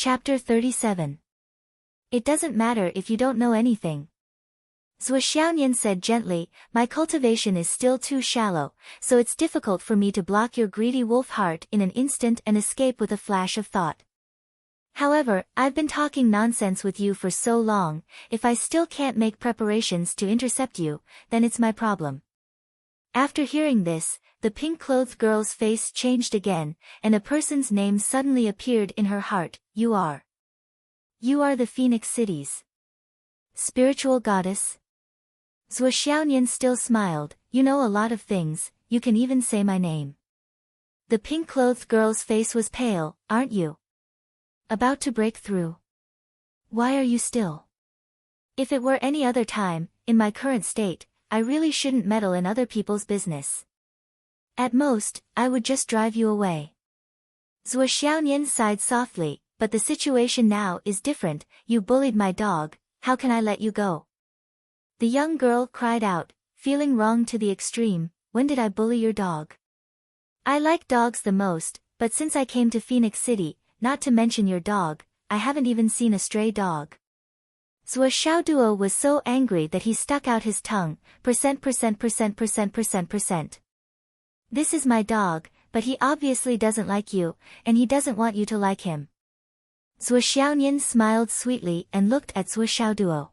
Chapter 37. It doesn't matter if you don't know anything. Zhuo Xiaonian said gently, my cultivation is still too shallow, so it's difficult for me to block your greedy wolf heart in an instant and escape with a flash of thought. However, I've been talking nonsense with you for so long, if I still can't make preparations to intercept you, then it's my problem. After hearing this, the pink-clothed girl's face changed again, and a person's name suddenly appeared in her heart. You are the Phoenix City's spiritual goddess? Zhuo Xiaonian still smiled. You know a lot of things, you can even say my name. The pink-clothed girl's face was pale. Aren't you about to break through? Why are you still? If it were any other time, in my current state, I really shouldn't meddle in other people's business. At most, I would just drive you away. Zhuo Xiaonian sighed softly, but the situation now is different. You bullied my dog, how can I let you go? The young girl cried out, feeling wronged to the extreme. When did I bully your dog? I like dogs the most, but since I came to Phoenix City, not to mention your dog, I haven't even seen a stray dog. Zhuo Xiaoduo was so angry that he stuck out his tongue. Percent. This is my dog, but he obviously doesn't like you, and he doesn't want you to like him. Zhuo Xiaonian smiled sweetly and looked at Zhuo Xiaoduo.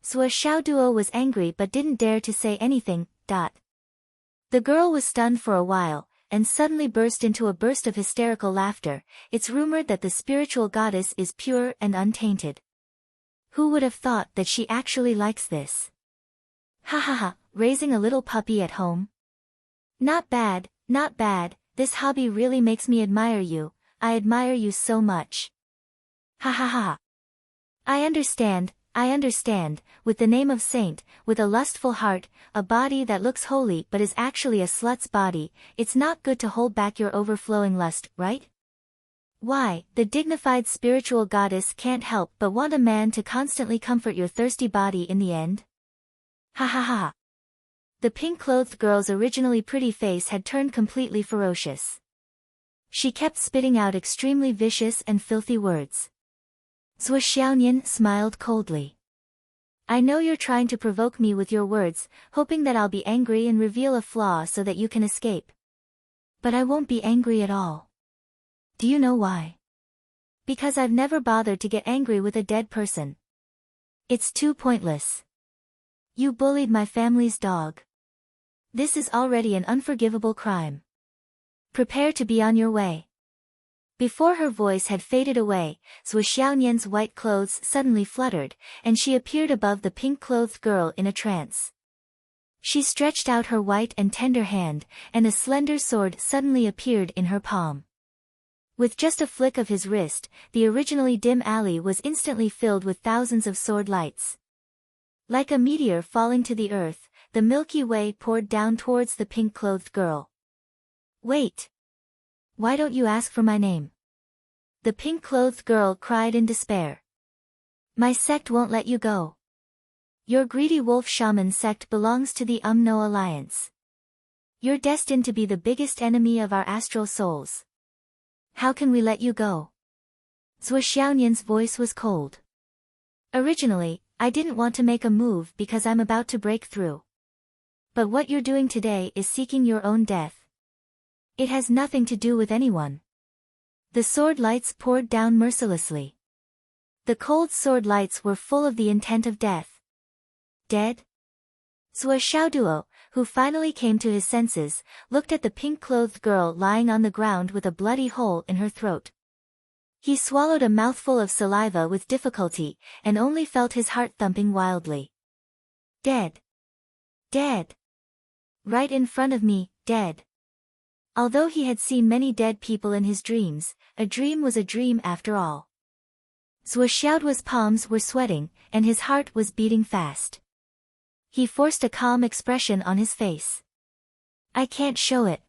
Zhuo Xiaoduo was angry but didn't dare to say anything. The girl was stunned for a while, and suddenly burst into a burst of hysterical laughter. It's rumored that the spiritual goddess is pure and untainted. Who would have thought that she actually likes this? Ha ha ha, raising a little puppy at home? Not bad, not bad, this hobby really makes me admire you. I admire you so much. Ha ha ha. I understand, with the name of saint, with a lustful heart, a body that looks holy but is actually a slut's body, it's not good to hold back your overflowing lust, right? Why, the dignified spiritual goddess can't help but want a man to constantly comfort your thirsty body in the end? Ha ha ha. The pink-clothed girl's originally pretty face had turned completely ferocious. She kept spitting out extremely vicious and filthy words. Zhuo Xiaonian smiled coldly. I know you're trying to provoke me with your words, hoping that I'll be angry and reveal a flaw so that you can escape. But I won't be angry at all. Do you know why? Because I've never bothered to get angry with a dead person. It's too pointless. You bullied my family's dog. This is already an unforgivable crime. Prepare to be on your way. Before her voice had faded away, Zhuo Xiaonian's white clothes suddenly fluttered, and she appeared above the pink-clothed girl in a trance. She stretched out her white and tender hand, and a slender sword suddenly appeared in her palm. With just a flick of his wrist, the originally dim alley was instantly filled with thousands of sword lights. Like a meteor falling to the earth, the Milky Way poured down towards the pink-clothed girl. Wait! Why don't you ask for my name? The pink-clothed girl cried in despair. My sect won't let you go. Your greedy wolf shaman sect belongs to the Umno Alliance. You're destined to be the biggest enemy of our astral souls. How can we let you go? Zhuo Xiaonian's voice was cold. Originally, I didn't want to make a move because I'm about to break through. But what you're doing today is seeking your own death. It has nothing to do with anyone. The sword lights poured down mercilessly. The cold sword lights were full of the intent of death. Dead? Zhuo Xiaoduo, who finally came to his senses, looked at the pink-clothed girl lying on the ground with a bloody hole in her throat. He swallowed a mouthful of saliva with difficulty, and only felt his heart thumping wildly. Dead. Dead. Right in front of me, dead. Although he had seen many dead people in his dreams, a dream was a dream after all. Zhuo Xiaoduo's palms were sweating, and his heart was beating fast. He forced a calm expression on his face. I can't show it.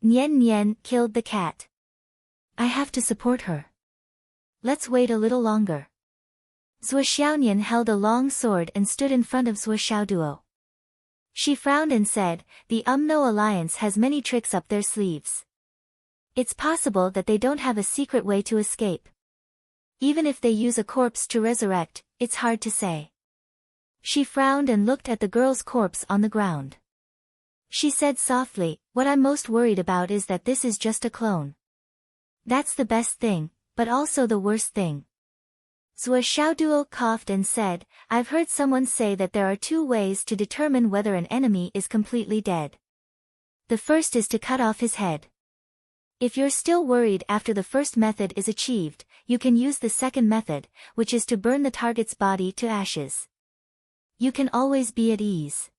Nian Nian killed the cat. I have to support her. Let's wait a little longer. Zhuo Xiaonian held a long sword and stood in front of Zhuo Xiaoduo. She frowned and said, the Umno Alliance has many tricks up their sleeves. It's possible that they don't have a secret way to escape. Even if they use a corpse to resurrect, it's hard to say. She frowned and looked at the girl's corpse on the ground. She said softly, what I'm most worried about is that this is just a clone. That's the best thing, but also the worst thing. Zhuo Xiaoduo coughed and said, I've heard someone say that there are two ways to determine whether an enemy is completely dead. The first is to cut off his head. If you're still worried after the first method is achieved, you can use the second method, which is to burn the target's body to ashes. You can always be at ease.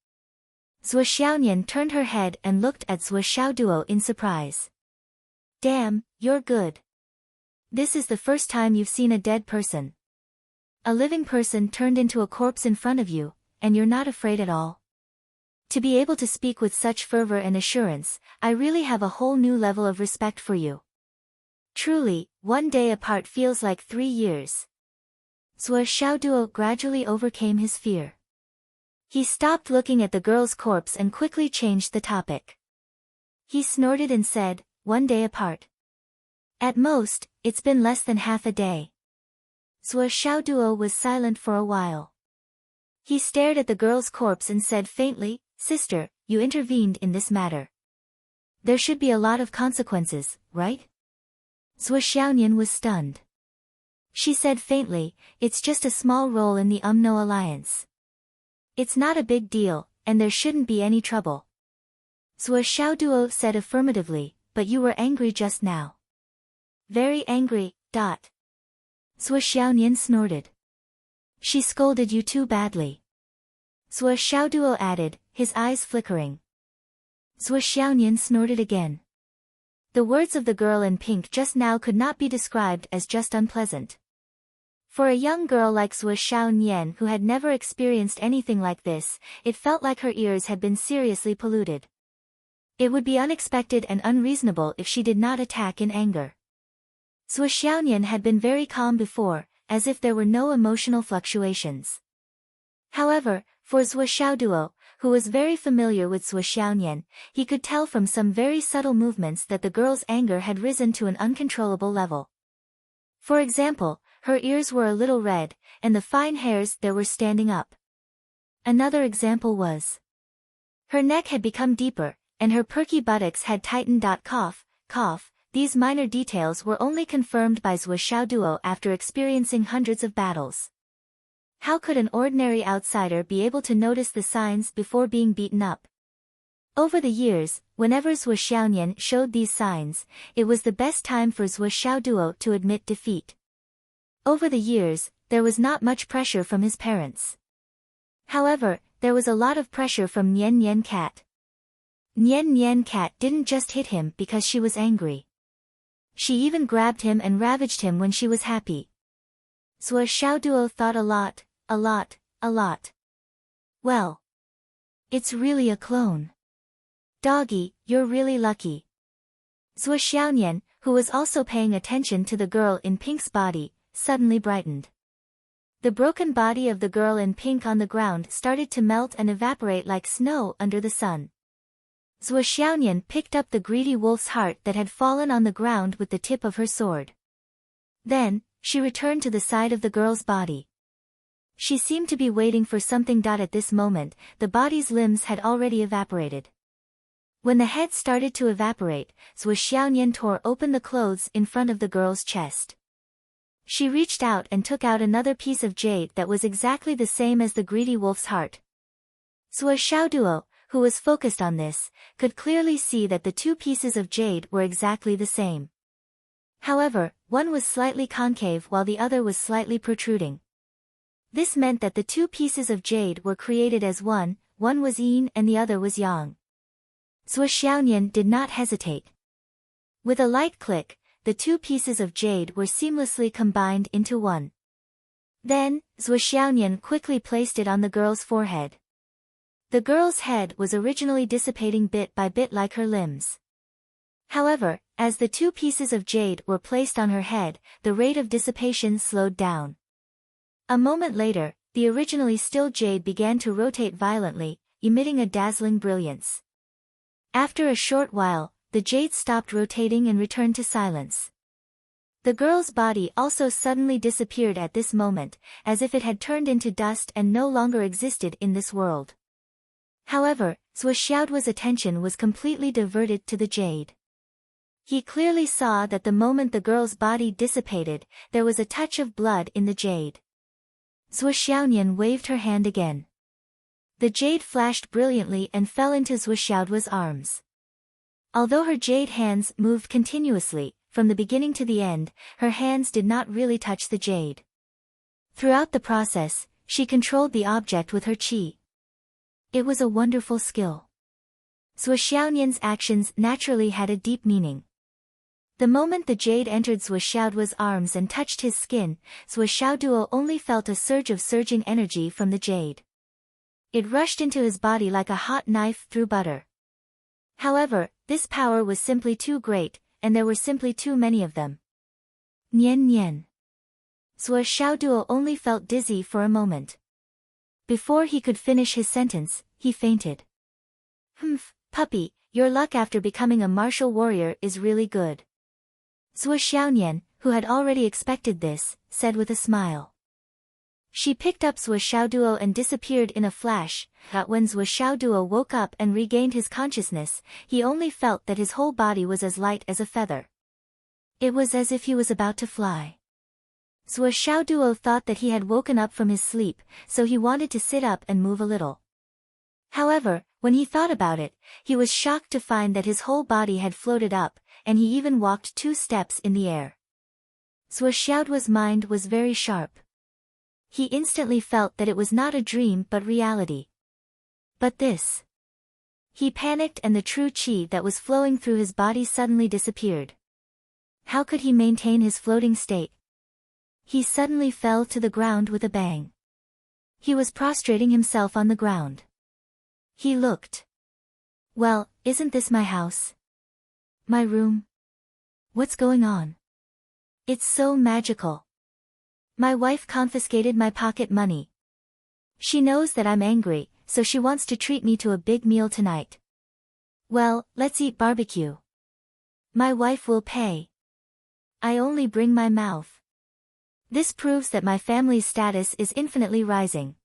Zhuo Xiaonian turned her head and looked at Zhuo Xiaoduo in surprise. Damn, you're good. This is the first time you've seen a dead person. A living person turned into a corpse in front of you, and you're not afraid at all. To be able to speak with such fervor and assurance, I really have a whole new level of respect for you. Truly, 1 day apart feels like 3 years. Zhuo Xiaoduo gradually overcame his fear. He stopped looking at the girl's corpse and quickly changed the topic. He snorted and said, 1 day apart. At most, it's been less than half a day. Zhuo Xiaoduo was silent for a while. He stared at the girl's corpse and said faintly, Sister, you intervened in this matter. There should be a lot of consequences, right? Zhuo Xiaonian was stunned. She said faintly, it's just a small role in the UMNO alliance. It's not a big deal, and there shouldn't be any trouble. Zhuo Xiaoduo said affirmatively, but you were angry just now. Very angry, . Zhuo Xiaonian snorted. She scolded you too badly. Zhuo Xiaoduo added, his eyes flickering. Zhuo Xiaonian snorted again. The words of the girl in pink just now could not be described as just unpleasant. For a young girl like Zhuo Xiaonian who had never experienced anything like this, it felt like her ears had been seriously polluted. It would be unexpected and unreasonable if she did not attack in anger. Zhuo Xiaonian had been very calm before, as if there were no emotional fluctuations. However, for Zhuo Xiaoduo, who was very familiar with Zhuo Xiaonian, he could tell from some very subtle movements that the girl's anger had risen to an uncontrollable level. For example, her ears were a little red, and the fine hairs there were standing up. Another example was her neck had become deeper, and her perky buttocks had tightened. Cough. These minor details were only confirmed by Zhuo Xiaoduo after experiencing hundreds of battles. How could an ordinary outsider be able to notice the signs before being beaten up? Over the years, whenever Zhuo Xiaonian showed these signs, it was the best time for Zhuo Xiaoduo to admit defeat. Over the years, there was not much pressure from his parents. However, there was a lot of pressure from Nian Nian Cat. Nian Nian Cat didn't just hit him because she was angry. She even grabbed him and ravaged him when she was happy. Zhuo Xiaoduo thought a lot. Well, it's really a clone. Doggy, you're really lucky. Zhuo Xiaonian, who was also paying attention to the girl in pink's body, suddenly brightened. The broken body of the girl in pink on the ground started to melt and evaporate like snow under the sun. Zhuo Xiaonian picked up the greedy wolf's heart that had fallen on the ground with the tip of her sword. Then, she returned to the side of the girl's body. She seemed to be waiting for something. At this moment, the body's limbs had already evaporated. When the head started to evaporate, Zhuo Xiaonian tore open the clothes in front of the girl's chest. She reached out and took out another piece of jade that was exactly the same as the greedy wolf's heart. Zhuo Xiaoduo, who was focused on this, could clearly see that the two pieces of jade were exactly the same. However, one was slightly concave while the other was slightly protruding. This meant that the two pieces of jade were created as one was yin and the other was yang. Zhuo Xiaonian did not hesitate. With a light click, the two pieces of jade were seamlessly combined into one. Then, Zhuo Xiaonian quickly placed it on the girl's forehead. The girl's head was originally dissipating bit by bit like her limbs. However, as the two pieces of jade were placed on her head, the rate of dissipation slowed down. A moment later, the originally still jade began to rotate violently, emitting a dazzling brilliance. After a short while, the jade stopped rotating and returned to silence. The girl's body also suddenly disappeared at this moment, as if it had turned into dust and no longer existed in this world. However, Zhuo Xiaoduo's attention was completely diverted to the jade. He clearly saw that the moment the girl's body dissipated, there was a touch of blood in the jade. Zhuo Xiaonian waved her hand again. The jade flashed brilliantly and fell into Zhuo Xiaoduo's arms. Although her jade hands moved continuously, from the beginning to the end, her hands did not really touch the jade. Throughout the process, she controlled the object with her qi. It was a wonderful skill. Zhuo Xiaonian's actions naturally had a deep meaning. The moment the jade entered Zhuo Xiaoduo's arms and touched his skin, Zhuo Xiaoduo only felt a surge of surging energy from the jade. It rushed into his body like a hot knife through butter. However, this power was simply too great, and there were simply too many of them. Nian Nian. Zhuo Xiaoduo only felt dizzy for a moment. Before he could finish his sentence, he fainted. Humph, puppy, your luck after becoming a martial warrior is really good. Zhuo Xiaonian, who had already expected this, said with a smile. She picked up Zhuo Xiaoduo and disappeared in a flash, but when Zhuo Xiaoduo woke up and regained his consciousness, he only felt that his whole body was as light as a feather. It was as if he was about to fly. Zhuo Xiaoduo thought that he had woken up from his sleep, so he wanted to sit up and move a little. However, when he thought about it, he was shocked to find that his whole body had floated up, and he even walked 2 steps in the air. Zhuo Xiaoduo's mind was very sharp. He instantly felt that it was not a dream but reality. But this. He panicked and the true qi that was flowing through his body suddenly disappeared. How could he maintain his floating state? He suddenly fell to the ground with a bang. He was prostrating himself on the ground. He looked. Well, isn't this my house? My room? What's going on? It's so magical. My wife confiscated my pocket money. She knows that I'm angry, so she wants to treat me to a big meal tonight. Well, let's eat barbecue. My wife will pay. I only bring my mouth. This proves that my family's status is infinitely rising.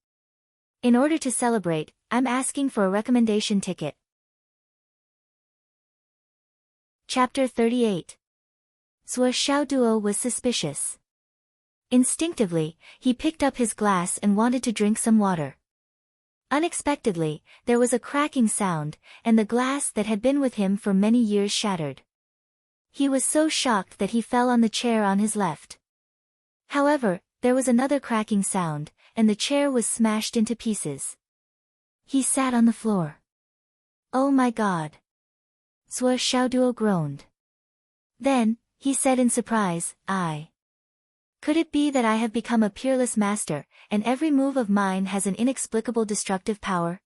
In order to celebrate, I'm asking for a recommendation ticket. Chapter 38. Zhuo Xiaoduo was suspicious. Instinctively, he picked up his glass and wanted to drink some water. Unexpectedly, there was a cracking sound, and the glass that had been with him for many years shattered. He was so shocked that he fell on the chair on his left. However, there was another cracking sound, and the chair was smashed into pieces. He sat on the floor. Oh my God! Zhuo Xiaoduo groaned. Then, he said in surprise, Could it be that I have become a peerless master, and every move of mine has an inexplicable destructive power?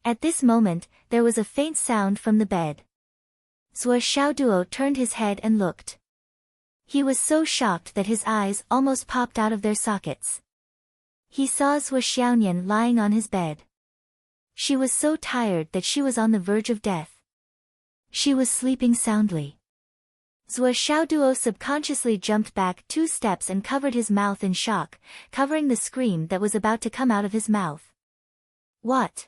At this moment, there was a faint sound from the bed. Zhuo Xiaoduo turned his head and looked. He was so shocked that his eyes almost popped out of their sockets. He saw Zhuo Xiaonian lying on his bed. She was so tired that she was on the verge of death. She was sleeping soundly. Zhuo Xiaoduo subconsciously jumped back 2 steps and covered his mouth in shock, covering the scream that was about to come out of his mouth. What?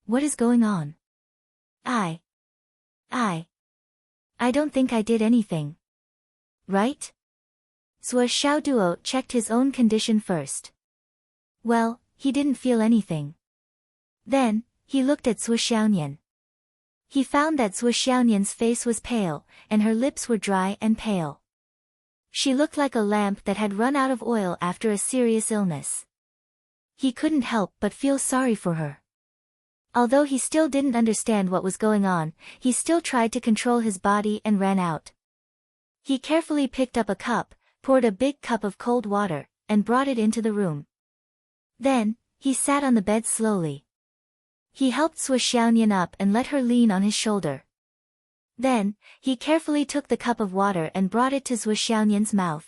What is going on? I don't think I did anything. Right? Zhuo Xiaoduo checked his own condition first. Well, he didn't feel anything. Then, he looked at Zhuo Xiaonian. He found that Zhuo Xiaonian's face was pale, and her lips were dry and pale. She looked like a lamp that had run out of oil after a serious illness. He couldn't help but feel sorry for her. Although he still didn't understand what was going on, he still tried to control his body and ran out. He carefully picked up a cup, poured a big cup of cold water, and brought it into the room. Then, he sat on the bed slowly. He helped Zhuo Xiaonian up and let her lean on his shoulder. Then, he carefully took the cup of water and brought it to Zhuo Xiaonian's mouth.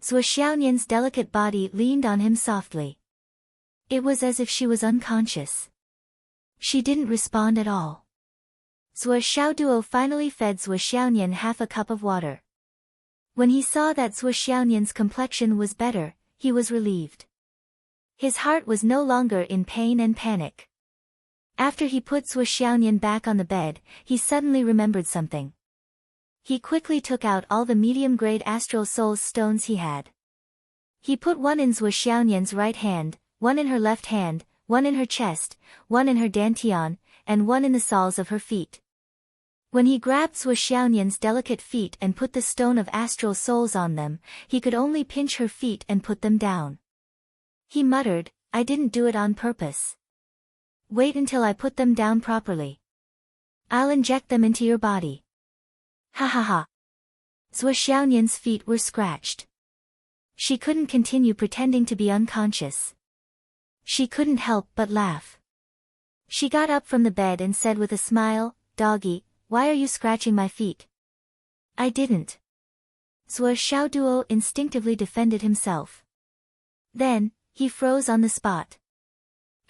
Zhuo Xiaonian's delicate body leaned on him softly. It was as if she was unconscious. She didn't respond at all. Zhuo Xiaoduo finally fed Zhuo Xiaonian half a cup of water. When he saw that Sui Xiaonian's complexion was better, he was relieved. His heart was no longer in pain and panic. After he put Sui Xiaonian back on the bed, he suddenly remembered something. He quickly took out all the medium-grade astral souls stones he had. He put one in Sui Xiaonian's right hand, one in her left hand, one in her chest, one in her dantian, and one in the soles of her feet. When he grabbed Sui Xiaonian's delicate feet and put the stone of astral souls on them, he could only pinch her feet and put them down. He muttered, "I didn't do it on purpose. Wait until I put them down properly. I'll inject them into your body." Ha ha ha. Sui Xiaonian's feet were scratched. She couldn't continue pretending to be unconscious. She couldn't help but laugh. She got up from the bed and said with a smile, "Doggy, why are you scratching my feet?" "I didn't." Sui Xiaoduo instinctively defended himself. Then, he froze on the spot.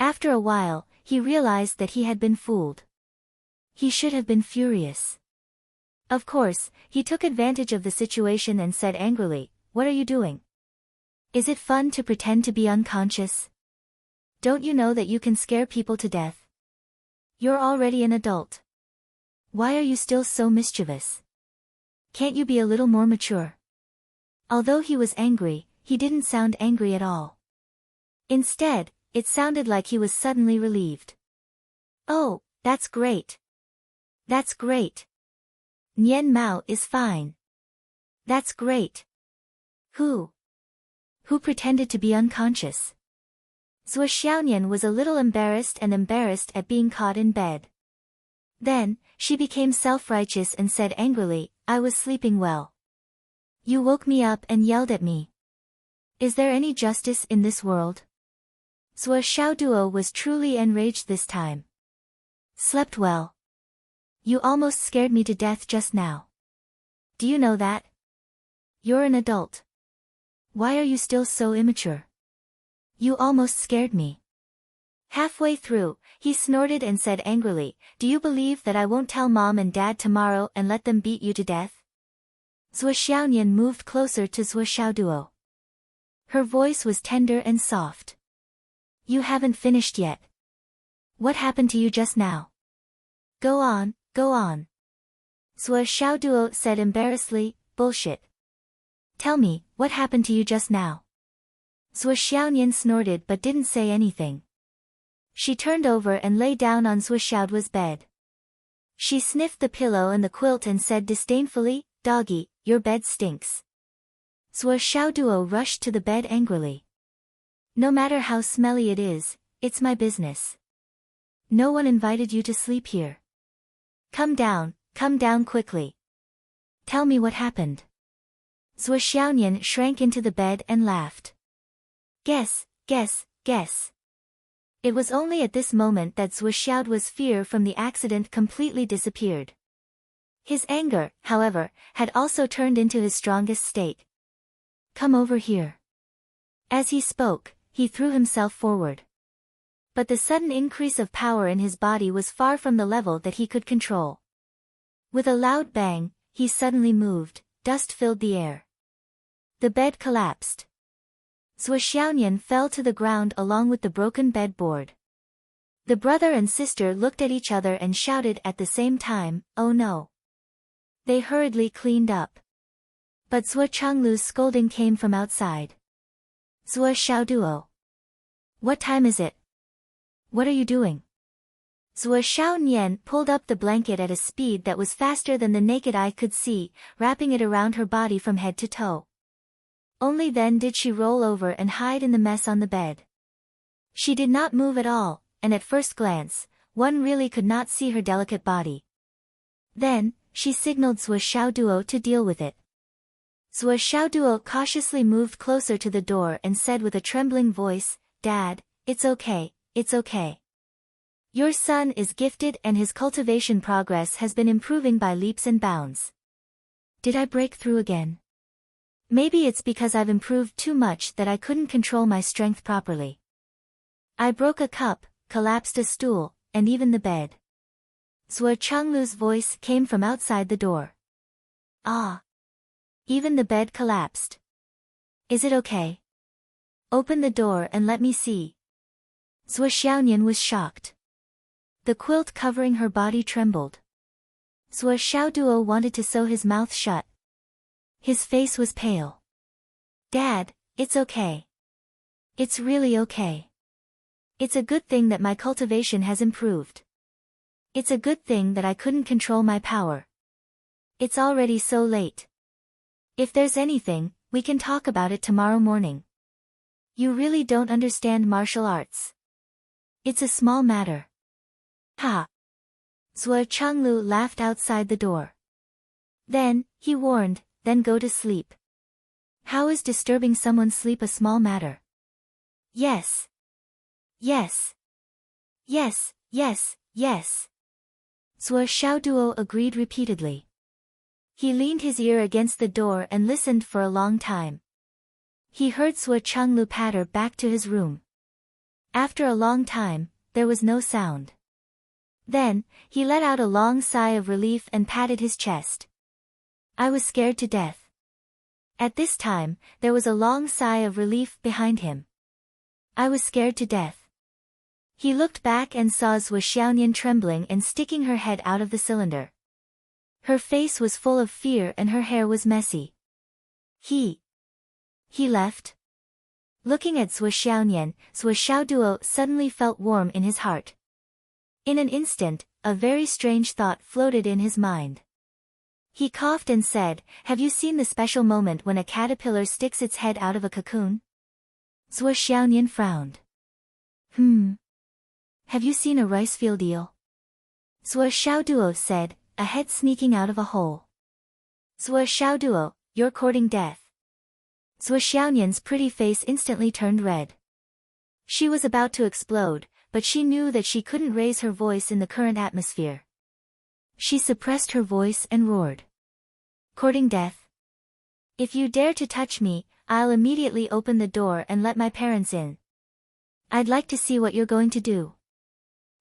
After a while, he realized that he had been fooled. He should have been furious. Of course, he took advantage of the situation and said angrily, "What are you doing? Is it fun to pretend to be unconscious? Don't you know that you can scare people to death? You're already an adult. Why are you still so mischievous? Can't you be a little more mature?" Although he was angry, he didn't sound angry at all. Instead, it sounded like he was suddenly relieved. "Oh, that's great. That's great. Nian Mao is fine. That's great. Who pretended to be unconscious?" Sui Xiaonian was a little embarrassed at being caught in bed. Then, she became self-righteous and said angrily, "I was sleeping well. You woke me up and yelled at me. Is there any justice in this world?" Sui Xiaoduo was truly enraged this time. "Slept well. You almost scared me to death just now. Do you know that? You're an adult. Why are you still so immature? You almost scared me." Halfway through, he snorted and said angrily, "Do you believe that I won't tell Mom and Dad tomorrow and let them beat you to death?" Sui Xiaonian moved closer to Sui Xiaoduo. Her voice was tender and soft. "You haven't finished yet. What happened to you just now? Go on, go on." Sui Xiaoduo said embarrassedly, "Bullshit. Tell me, what happened to you just now?" Sui Xiaonian snorted but didn't say anything. She turned over and lay down on Sui Xiaoduo's bed. She sniffed the pillow and the quilt and said disdainfully, "Doggy, your bed stinks." Sui Xiaoduo rushed to the bed angrily. "No matter how smelly it is, it's my business. No one invited you to sleep here. Come down quickly. Tell me what happened." Sui Xiaonian shrank into the bed and laughed. Guess. It was only at this moment that Sui Xiaoduo's fear from the accident completely disappeared. His anger, however, had also turned into his strongest state. "Come over here." As he spoke, he threw himself forward. But the sudden increase of power in his body was far from the level that he could control. With a loud bang, he suddenly moved, dust filled the air. The bed collapsed. Sui Xiaonian fell to the ground along with the broken bed board. The brother and sister looked at each other and shouted at the same time, "Oh no." They hurriedly cleaned up. But Sui Changlu's scolding came from outside. "Sui Xiaoduo. What time is it? What are you doing?" Sui Xiaonian pulled up the blanket at a speed that was faster than the naked eye could see, wrapping it around her body from head to toe. Only then did she roll over and hide in the mess on the bed. She did not move at all, and at first glance, one really could not see her delicate body. Then, she signaled Sui Xiaoduo to deal with it. Sui Xiaoduo cautiously moved closer to the door and said with a trembling voice, "Dad, it's okay, it's okay. Your son is gifted and his cultivation progress has been improving by leaps and bounds. Did I break through again? Maybe it's because I've improved too much that I couldn't control my strength properly. I broke a cup, collapsed a stool, and even the bed." Sui Changlu's voice came from outside the door. "Ah. Even the bed collapsed. Is it okay? Open the door and let me see. Zhuo Xiaonian was shocked. The quilt covering her body trembled. Zhuo Xiaoduo wanted to sew his mouth shut. His face was pale. Dad, it's okay. It's really okay. It's a good thing that my cultivation has improved. It's a good thing that I couldn't control my power. It's already so late. If there's anything, we can talk about it tomorrow morning. You really don't understand martial arts. It's a small matter. Ha! Zhuo Chenglu laughed outside the door. Then, he warned, then go to sleep. How is disturbing someone's sleep a small matter? Yes. Yes. Yes, yes, yes. Zhuo Xiaoduo agreed repeatedly. He leaned his ear against the door and listened for a long time. He heard Zhuo Chenglu patter back to his room. After a long time, there was no sound. Then, he let out a long sigh of relief and patted his chest. I was scared to death. At this time, there was a long sigh of relief behind him. I was scared to death. He looked back and saw Zhuo Xiaonian trembling and sticking her head out of the cylinder. Her face was full of fear and her hair was messy. He left? Looking at Zhuo Xiaonian, Zhuo Xiaoduo suddenly felt warm in his heart. In an instant, a very strange thought floated in his mind. He coughed and said, have you seen the special moment when a caterpillar sticks its head out of a cocoon? Zhuo Xiaonian frowned. Have you seen a rice field eel? Zhuo Xiaoduo said, a head sneaking out of a hole. Zhuo Xiaoduo, you're courting death. Zhuo Xiaonian's pretty face instantly turned red. She was about to explode, but she knew that she couldn't raise her voice in the current atmosphere. She suppressed her voice and roared. Courting death? If you dare to touch me, I'll immediately open the door and let my parents in. I'd like to see what you're going to do.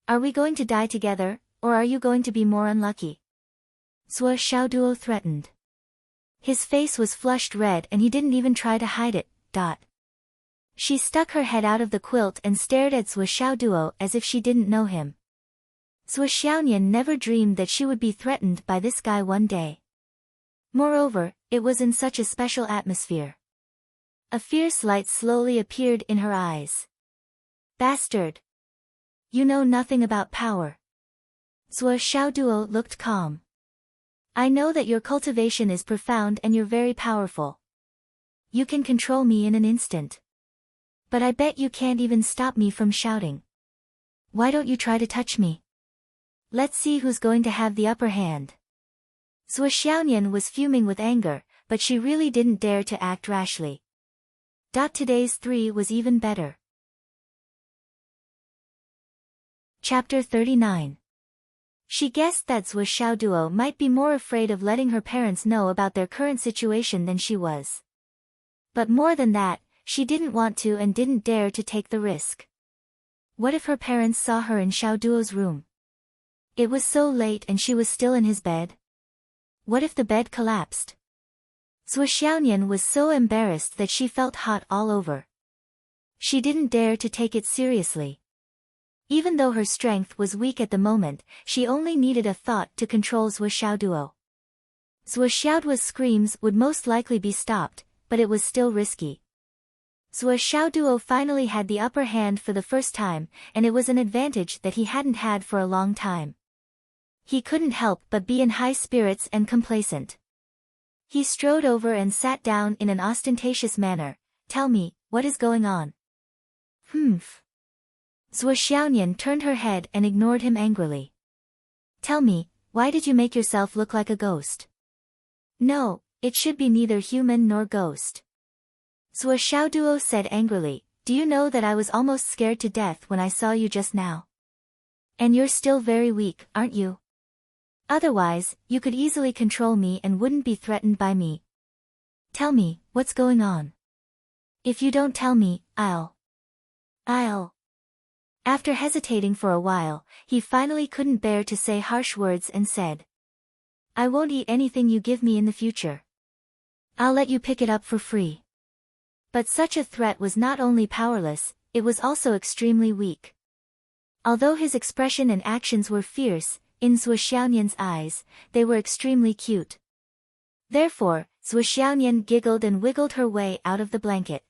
Are we going to die together, or are you going to be more unlucky? Zhuo Xiaoduo threatened. His face was flushed red and he didn't even try to hide it. She stuck her head out of the quilt and stared at Zhuo Xiaoduo as if she didn't know him. Zhuo Xiaonian never dreamed that she would be threatened by this guy one day. Moreover, it was in such a special atmosphere. A fierce light slowly appeared in her eyes. Bastard! You know nothing about power. Zhuo Xiaoduo looked calm. I know that your cultivation is profound and you're very powerful. You can control me in an instant. But I bet you can't even stop me from shouting. Why don't you try to touch me? Let's see who's going to have the upper hand. Zhuo Xiaonian was fuming with anger, but she really didn't dare to act rashly. Today's 3 was even better. Chapter 39. She guessed that Zhuo Xiaoduo might be more afraid of letting her parents know about their current situation than she was. But more than that, she didn't want to and didn't dare to take the risk. What if her parents saw her in Xiaoduo's room? It was so late and she was still in his bed. What if the bed collapsed? Zhuo Xiaonian was so embarrassed that she felt hot all over. She didn't dare to take it seriously. Even though her strength was weak at the moment, she only needed a thought to control Zhuo Xiaoduo. Zhuo Xiaoduo's screams would most likely be stopped, but it was still risky. Zhuo Xiaoduo finally had the upper hand for the first time, and it was an advantage that he hadn't had for a long time. He couldn't help but be in high spirits and complacent. He strode over and sat down in an ostentatious manner. Tell me, what is going on? Zhuo Xiaonian turned her head and ignored him angrily. Tell me, why did you make yourself look like a ghost? No, it should be neither human nor ghost. Zhuo Xiaoduo said angrily, do you know that I was almost scared to death when I saw you just now? And you're still very weak, aren't you? Otherwise, you could easily control me and wouldn't be threatened by me. Tell me, what's going on? If you don't tell me, I'll. After hesitating for a while, he finally couldn't bear to say harsh words and said. I won't eat anything you give me in the future. I'll let you pick it up for free. But such a threat was not only powerless, it was also extremely weak. Although his expression and actions were fierce, in Zhuo Xiaonian's eyes, they were extremely cute. Therefore, Zhuo Xiaonian giggled and wiggled her way out of the blanket.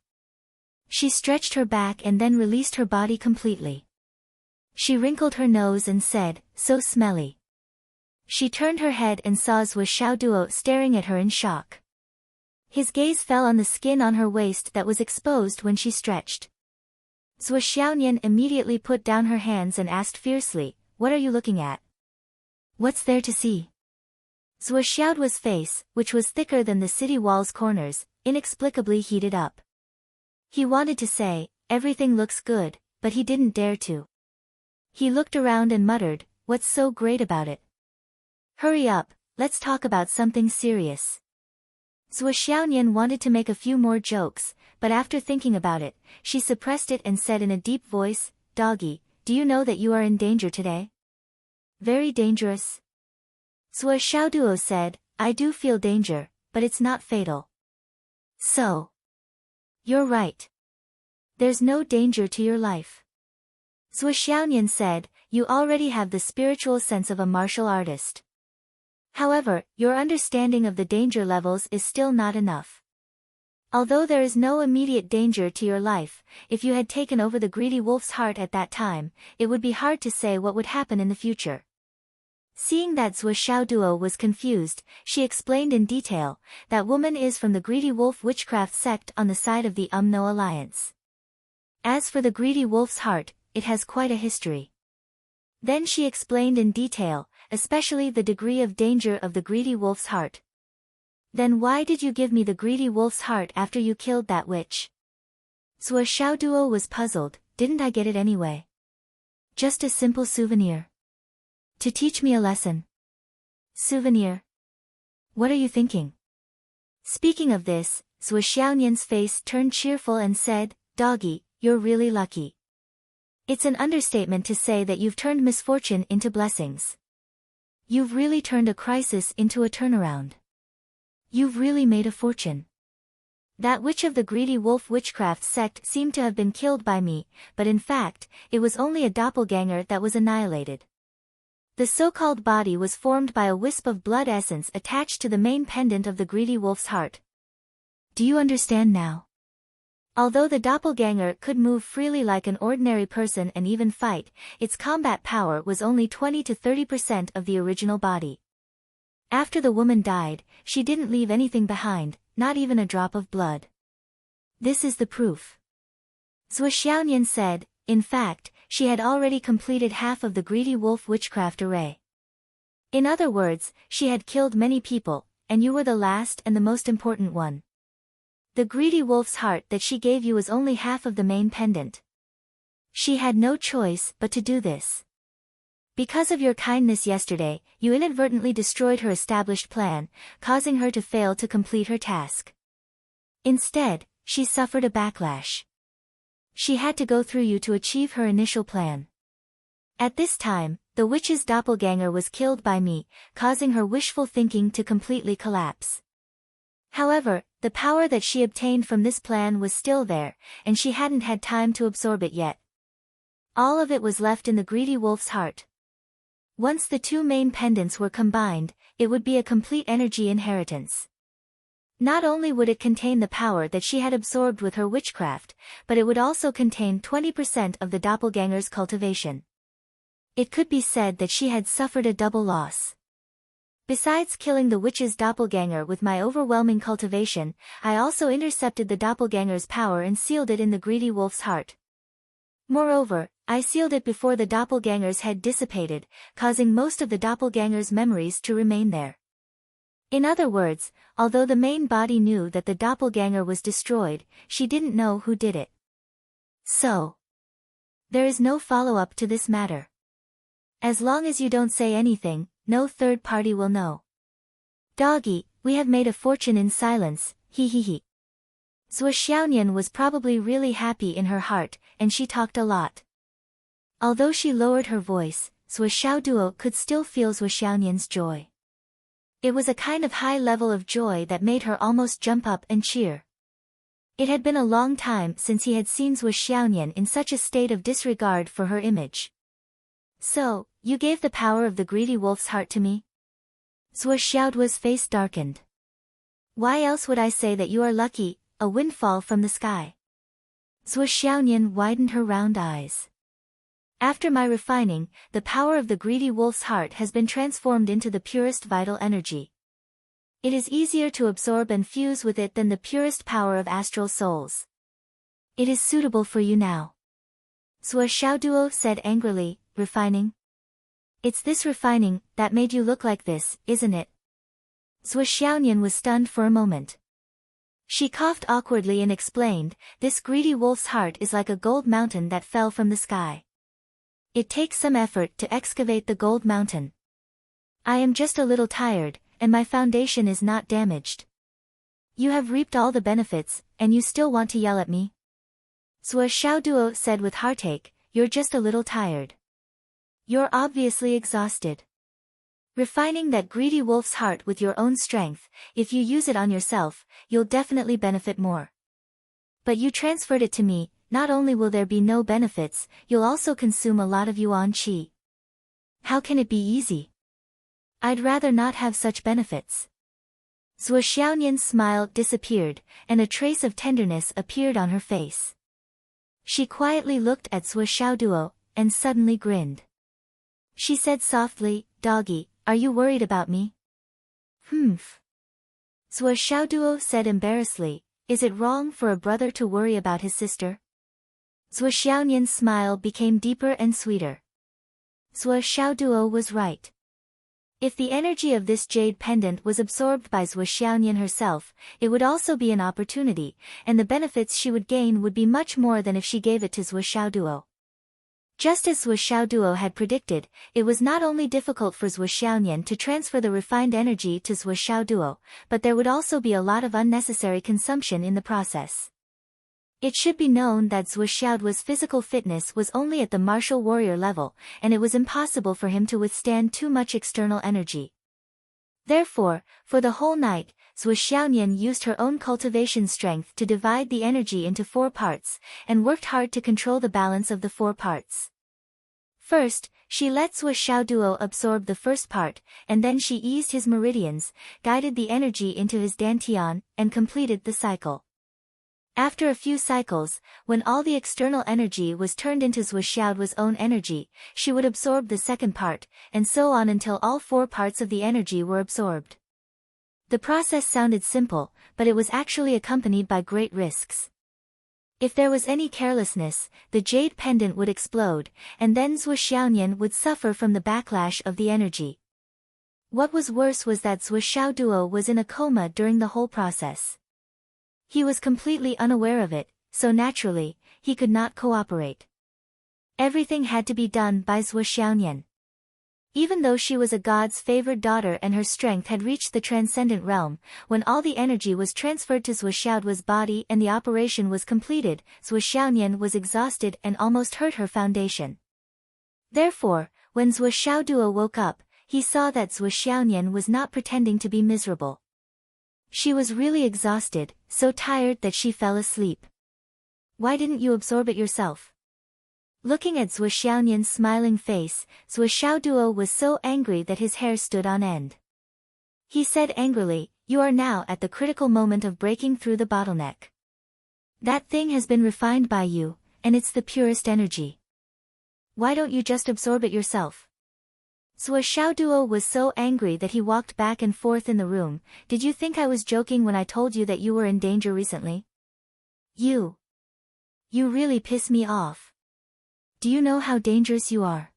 She stretched her back and then released her body completely. She wrinkled her nose and said, "So smelly." She turned her head and saw Zhuo Xiaoduo staring at her in shock. His gaze fell on the skin on her waist that was exposed when she stretched. Zhuo Xiaonian immediately put down her hands and asked fiercely, "What are you looking at? What's there to see?" Zhuo Xiaoduo's face, which was thicker than the city wall's corners, inexplicably heated up. He wanted to say, "Everything looks good," but he didn't dare to. He looked around and muttered, "What's so great about it? Hurry up, let's talk about something serious." Zhuo Xiaonian wanted to make a few more jokes, but after thinking about it, she suppressed it and said in a deep voice, "Doggy, do you know that you are in danger today? Very dangerous." Zhuo Xiaoduo said, "I do feel danger, but it's not fatal." "So? You're right. There's no danger to your life." Zhuo Xiaonian said, "You already have the spiritual sense of a martial artist. However, your understanding of the danger levels is still not enough. Although there is no immediate danger to your life, if you had taken over the greedy wolf's heart at that time, it would be hard to say what would happen in the future." Seeing that Zhuo Xiaoduo was confused, she explained in detail, "That woman is from the greedy wolf witchcraft sect on the side of the No Alliance. As for the greedy wolf's heart, it has quite a history." Then she explained in detail, especially the degree of danger of the greedy wolf's heart. "Then why did you give me the greedy wolf's heart after you killed that witch?" Zhuo Xiaoduo was puzzled. "Didn't I get it anyway? Just a simple souvenir. To teach me a lesson." "Souvenir? What are you thinking?" Speaking of this, Zhuo Xiaonian's face turned cheerful and said, "Doggy, you're really lucky. It's an understatement to say that you've turned misfortune into blessings. You've really turned a crisis into a turnaround. You've really made a fortune. That witch of the greedy wolf witchcraft sect seemed to have been killed by me, but in fact, it was only a doppelganger that was annihilated. The so-called body was formed by a wisp of blood essence attached to the main pendant of the greedy wolf's heart. Do you understand now? Although the doppelganger could move freely like an ordinary person and even fight, its combat power was only 20 to 30% of the original body. After the woman died, she didn't leave anything behind, not even a drop of blood. This is the proof." Zhuo Xiaonian said, "In fact, she had already completed half of the greedy wolf witchcraft array. In other words, she had killed many people, and you were the last and the most important one. The greedy wolf's heart that she gave you was only half of the main pendant. She had no choice but to do this. Because of your kindness yesterday, you inadvertently destroyed her established plan, causing her to fail to complete her task. Instead, she suffered a backlash. She had to go through you to achieve her initial plan. At this time, the witch's doppelganger was killed by me, causing her wishful thinking to completely collapse. However, the power that she obtained from this plan was still there, and she hadn't had time to absorb it yet. All of it was left in the greedy wolf's heart. Once the two main pendants were combined, it would be a complete energy inheritance. Not only would it contain the power that she had absorbed with her witchcraft, but it would also contain 20% of the doppelganger's cultivation. It could be said that she had suffered a double loss. Besides killing the witch's doppelganger with my overwhelming cultivation, I also intercepted the doppelganger's power and sealed it in the greedy wolf's heart. Moreover, I sealed it before the doppelganger's head dissipated, causing most of the doppelganger's memories to remain there. In other words, although the main body knew that the doppelganger was destroyed, she didn't know who did it. So, there is no follow-up to this matter. As long as you don't say anything, no third party will know. Doggy, we have made a fortune in silence, he. Zhuo Xiaonian was probably really happy in her heart, and she talked a lot. Although she lowered her voice, Zhuo Xiaoduo could still feel Zhuo Xiaonian's joy. It was a kind of high level of joy that made her almost jump up and cheer. It had been a long time since he had seen Zhuo Xiaonian in such a state of disregard for her image. So, you gave the power of the greedy wolf's heart to me? Zhuo Xiaoduo's face darkened. Why else would I say that you are lucky, a windfall from the sky? Zhuo Xiaonian widened her round eyes. After my refining, the power of the greedy wolf's heart has been transformed into the purest vital energy. It is easier to absorb and fuse with it than the purest power of astral souls. It is suitable for you now. Zhuo Xiaoduo said angrily, refining? It's this refining that made you look like this, isn't it? Zhuo Xiaonian was stunned for a moment. She coughed awkwardly and explained, this greedy wolf's heart is like a gold mountain that fell from the sky. It takes some effort to excavate the gold mountain. I am just a little tired, and my foundation is not damaged. You have reaped all the benefits, and you still want to yell at me? Zhuo Xiaoduo said with heartache, you're just a little tired. You're obviously exhausted. Refining that greedy wolf's heart with your own strength, if you use it on yourself, you'll definitely benefit more. But you transferred it to me, not only will there be no benefits, you'll also consume a lot of yuan qi. How can it be easy? I'd rather not have such benefits. Zhuo Xiaonian's smile disappeared, and a trace of tenderness appeared on her face. She quietly looked at Zhuo Xiaoduo, and suddenly grinned. She said softly, Doggy, are you worried about me? Humph. Zhuo Xiaoduo said embarrassedly, is it wrong for a brother to worry about his sister? Zhuo Xiaonian's smile became deeper and sweeter. Zhuo Xiaoduo was right. If the energy of this jade pendant was absorbed by Zhuo Xiaonian herself, it would also be an opportunity, and the benefits she would gain would be much more than if she gave it to Zhuo Xiaoduo. Just as Zhuo Xiaoduo had predicted, it was not only difficult for Zhuo Xiaonian to transfer the refined energy to Zhuo Xiaoduo, but there would also be a lot of unnecessary consumption in the process. It should be known that Zhuo Xiaoduo's physical fitness was only at the martial warrior level, and it was impossible for him to withstand too much external energy. Therefore, for the whole night, Zhuo Xiaonian used her own cultivation strength to divide the energy into 4 parts, and worked hard to control the balance of the 4 parts. First, she let Zhuo Xiaoduo absorb the first part, and then she eased his meridians, guided the energy into his dantian, and completed the cycle. After a few cycles, when all the external energy was turned into Zhuo Xiaoduo's own energy, she would absorb the second part, and so on until all 4 parts of the energy were absorbed. The process sounded simple, but it was actually accompanied by great risks. If there was any carelessness, the jade pendant would explode, and then Zhuo Xiaonian would suffer from the backlash of the energy. What was worse was that Zhuo Xiaoduo was in a coma during the whole process. He was completely unaware of it, so naturally, he could not cooperate. Everything had to be done by Zhuo Xiaonian. Even though she was a god's favored daughter and her strength had reached the transcendent realm, when all the energy was transferred to Zhuo Xiaoduo's body and the operation was completed, Zhuo Xiaonian was exhausted and almost hurt her foundation. Therefore, when Zhuo Xiaoduo woke up, he saw that Zhuo Xiaonian was not pretending to be miserable. She was really exhausted, so tired that she fell asleep. Why didn't you absorb it yourself? Looking at Zhuo Xiaonian's smiling face, Zhuo Xiaoduo was so angry that his hair stood on end. He said angrily, you are now at the critical moment of breaking through the bottleneck. That thing has been refined by you, and it's the purest energy. Why don't you just absorb it yourself? Zhuo Xiaoduo was so angry that he walked back and forth in the room. Did you think I was joking when I told you that you were in danger recently? You really piss me off. Do you know how dangerous you are?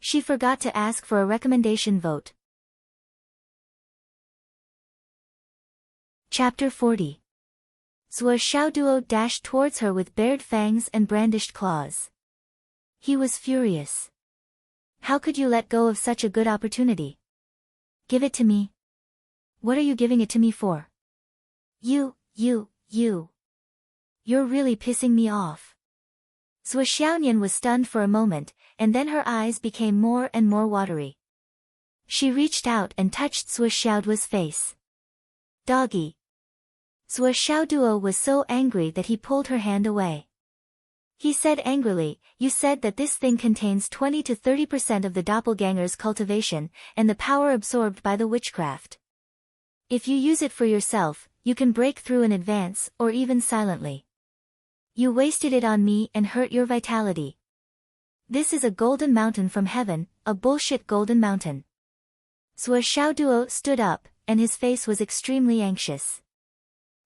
She forgot to ask for a recommendation vote. Chapter 40. Zhuo Xiaoduo dashed towards her with bared fangs and brandished claws. He was furious. How could you let go of such a good opportunity? Give it to me. What are you giving it to me for? You're really pissing me off. Zhuo Xiaonian was stunned for a moment, and then her eyes became more and more watery. She reached out and touched Sua Xiaoduo's face. Doggy. Sua Xiaoduo was so angry that he pulled her hand away. He said angrily, "You said that this thing contains 20 to 30% of the doppelganger's cultivation, and the power absorbed by the witchcraft. If you use it for yourself, you can break through in advance, or even silently. You wasted it on me and hurt your vitality. This is a golden mountain from heaven, a bullshit golden mountain." Sua Xiaoduo stood up, and his face was extremely anxious.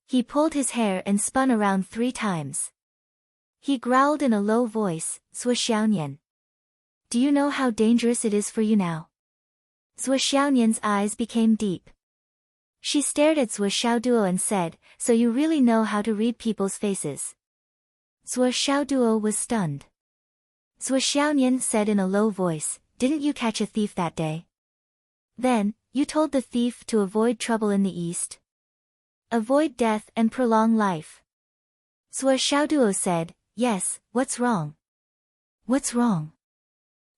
He pulled his hair and spun around 3 times. He growled in a low voice, "Sua Xiaonian. Do you know how dangerous it is for you now?" Sua Xiaonian's eyes became deep. She stared at Sua Xiaoduo and said, "So you really know how to read people's faces?" Sua Xiaoduo was stunned. Sua Xiaonian said in a low voice, "Didn't you catch a thief that day? Then, you told the thief to avoid trouble in the east? Avoid death and prolong life." Sua Xiaoduo said, "Yes, what's wrong? What's wrong?"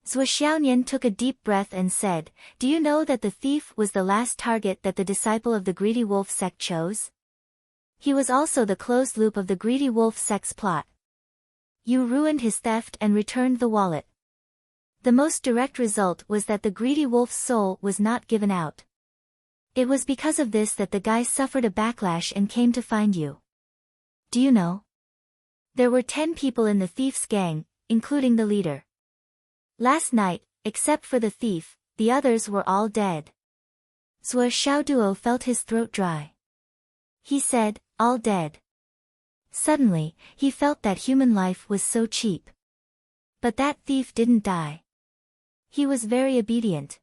Sua Xiaonian took a deep breath and said, "Do you know that the thief was the last target that the disciple of the Greedy Wolf sect chose? He was also the closed loop of the Greedy Wolf sect's plot. You ruined his theft and returned the wallet. The most direct result was that the Greedy Wolf's soul was not given out. It was because of this that the guy suffered a backlash and came to find you. Do you know? There were 10 people in the thief's gang, including the leader. Last night, except for the thief, the others were all dead." Sua Xiaoduo felt his throat dry. He said, "All dead." Suddenly, he felt that human life was so cheap. But that thief didn't die. He was very obedient.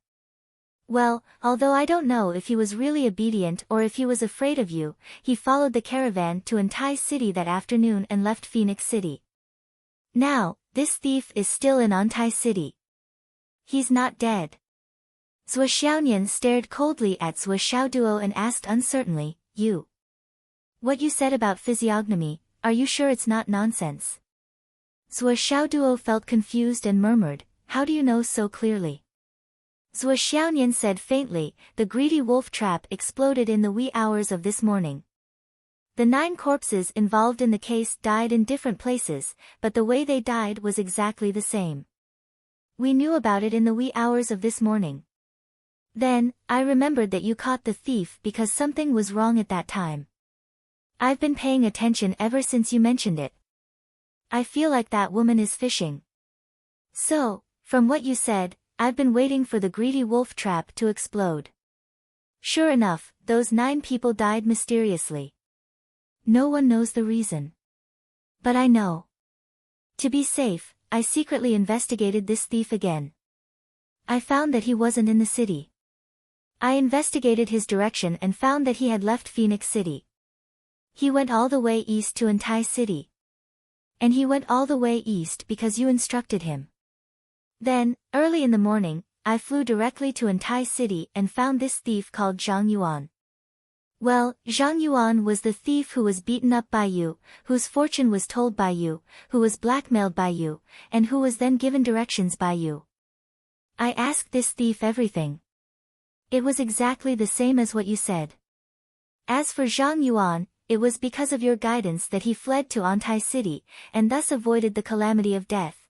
Well, although I don't know if he was really obedient or if he was afraid of you, he followed the caravan to Antai City that afternoon and left Phoenix City. Now, this thief is still in Antai City. He's not dead." Sua Xiaonian stared coldly at Sua Xiaoduo and asked uncertainly, "You? What you said about physiognomy, are you sure it's not nonsense?" Sua Xiaoduo felt confused and murmured, "How do you know so clearly?" Sua Xiaonian said faintly, "The Greedy Wolf trap exploded in the wee hours of this morning. The 9 corpses involved in the case died in different places, but the way they died was exactly the same. We knew about it in the wee hours of this morning. Then, I remembered that you caught the thief because something was wrong at that time. I've been paying attention ever since you mentioned it. I feel like that woman is fishing. So, from what you said, I've been waiting for the Greedy Wolf trap to explode. Sure enough, those 9 people died mysteriously. No one knows the reason. But I know. To be safe, I secretly investigated this thief again. I found that he wasn't in the city. I investigated his direction and found that he had left Phoenix City. He went all the way east to Antai City. And he went all the way east because you instructed him. Then, early in the morning, I flew directly to Antai City and found this thief called Zhang Yuan. Well, Zhang Yuan was the thief who was beaten up by you, whose fortune was told by you, who was blackmailed by you, and who was then given directions by you. I asked this thief everything. It was exactly the same as what you said. As for Zhang Yuan, it was because of your guidance that he fled to Antai City, and thus avoided the calamity of death.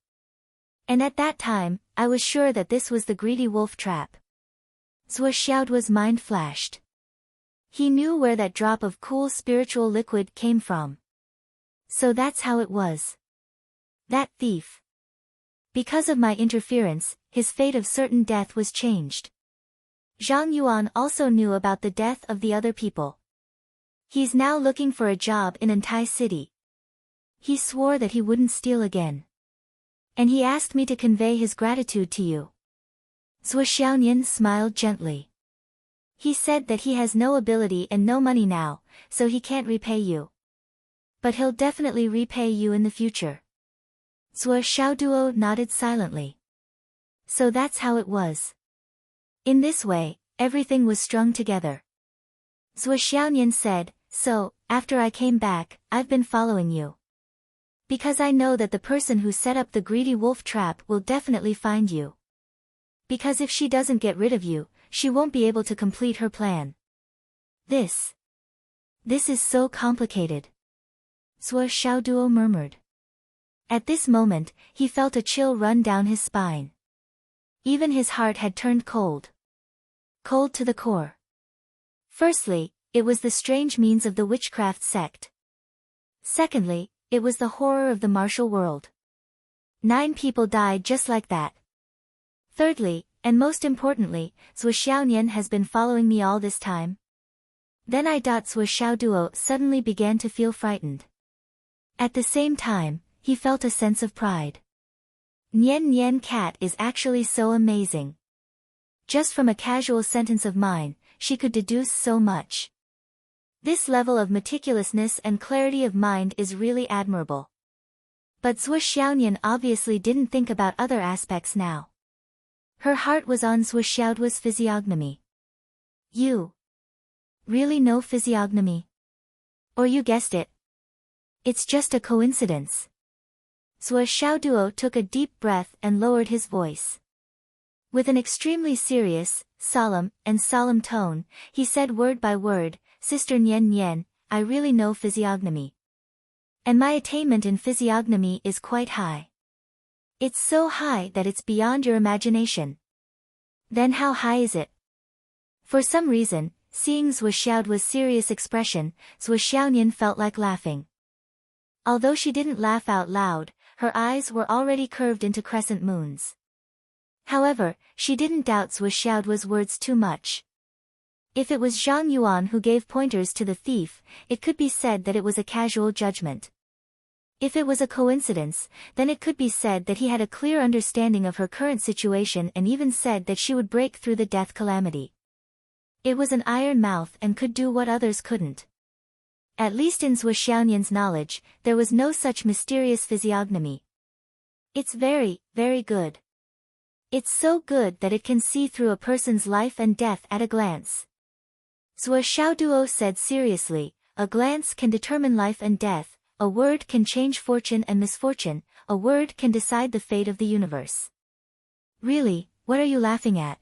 And at that time, I was sure that this was the Greedy Wolf trap." Sua Xiaoduo's mind flashed. He knew where that drop of cool spiritual liquid came from. So that's how it was. That thief. Because of my interference, his fate of certain death was changed. Zhang Yuan also knew about the death of the other people. He's now looking for a job in Antai City. He swore that he wouldn't steal again. And he asked me to convey his gratitude to you." Sua Xiaonian smiled gently. "He said that he has no ability and no money now, so he can't repay you. But he'll definitely repay you in the future." Sua Xiaoduo nodded silently. So that's how it was. In this way, everything was strung together. Sua Xiaonian said, "So, after I came back, I've been following you. Because I know that the person who set up the Greedy Wolf trap will definitely find you. Because if she doesn't get rid of you, she won't be able to complete her plan. This is so complicated. Sua Xiaoduo murmured. At this moment, he felt a chill run down his spine. Even his heart had turned cold. Cold to the core. Firstly, it was the strange means of the witchcraft sect. Secondly, it was the horror of the martial world. 9 people died just like that. Thirdly, and most importantly, Sua Xiaonian has been following me all this time. Then Sua Xiaoduo suddenly began to feel frightened. At the same time, he felt a sense of pride. Nian Nian cat is actually so amazing. Just from a casual sentence of mine, she could deduce so much. This level of meticulousness and clarity of mind is really admirable. But Sua Xiaonian obviously didn't think about other aspects now. Her heart was on Sua Xiaoduo's physiognomy. You really know physiognomy? Or you guessed it? It's just a coincidence. Sua Xiaoduo took a deep breath and lowered his voice. With an extremely serious, solemn tone, he said word by word, Sister Nian Nian, I really know physiognomy. And my attainment in physiognomy is quite high. It's so high that it's beyond your imagination. Then how high is it? For some reason, seeing Sua Xiaoduo's serious expression, Sua Xiaonian felt like laughing. Although she didn't laugh out loud, her eyes were already curved into crescent moons. However, she didn't doubt Sua Xiaoduo's words too much. If it was Zhang Yuan who gave pointers to the thief, it could be said that it was a casual judgment. If it was a coincidence, then it could be said that he had a clear understanding of her current situation and even said that she would break through the death calamity. It was an iron mouth and could do what others couldn't. At least in Sua Xiaonian's knowledge, there was no such mysterious physiognomy. It's very, very good. It's so good that it can see through a person's life and death at a glance. Sua Xiaoduo said seriously, a glance can determine life and death, a word can change fortune and misfortune, a word can decide the fate of the universe. Really, what are you laughing at?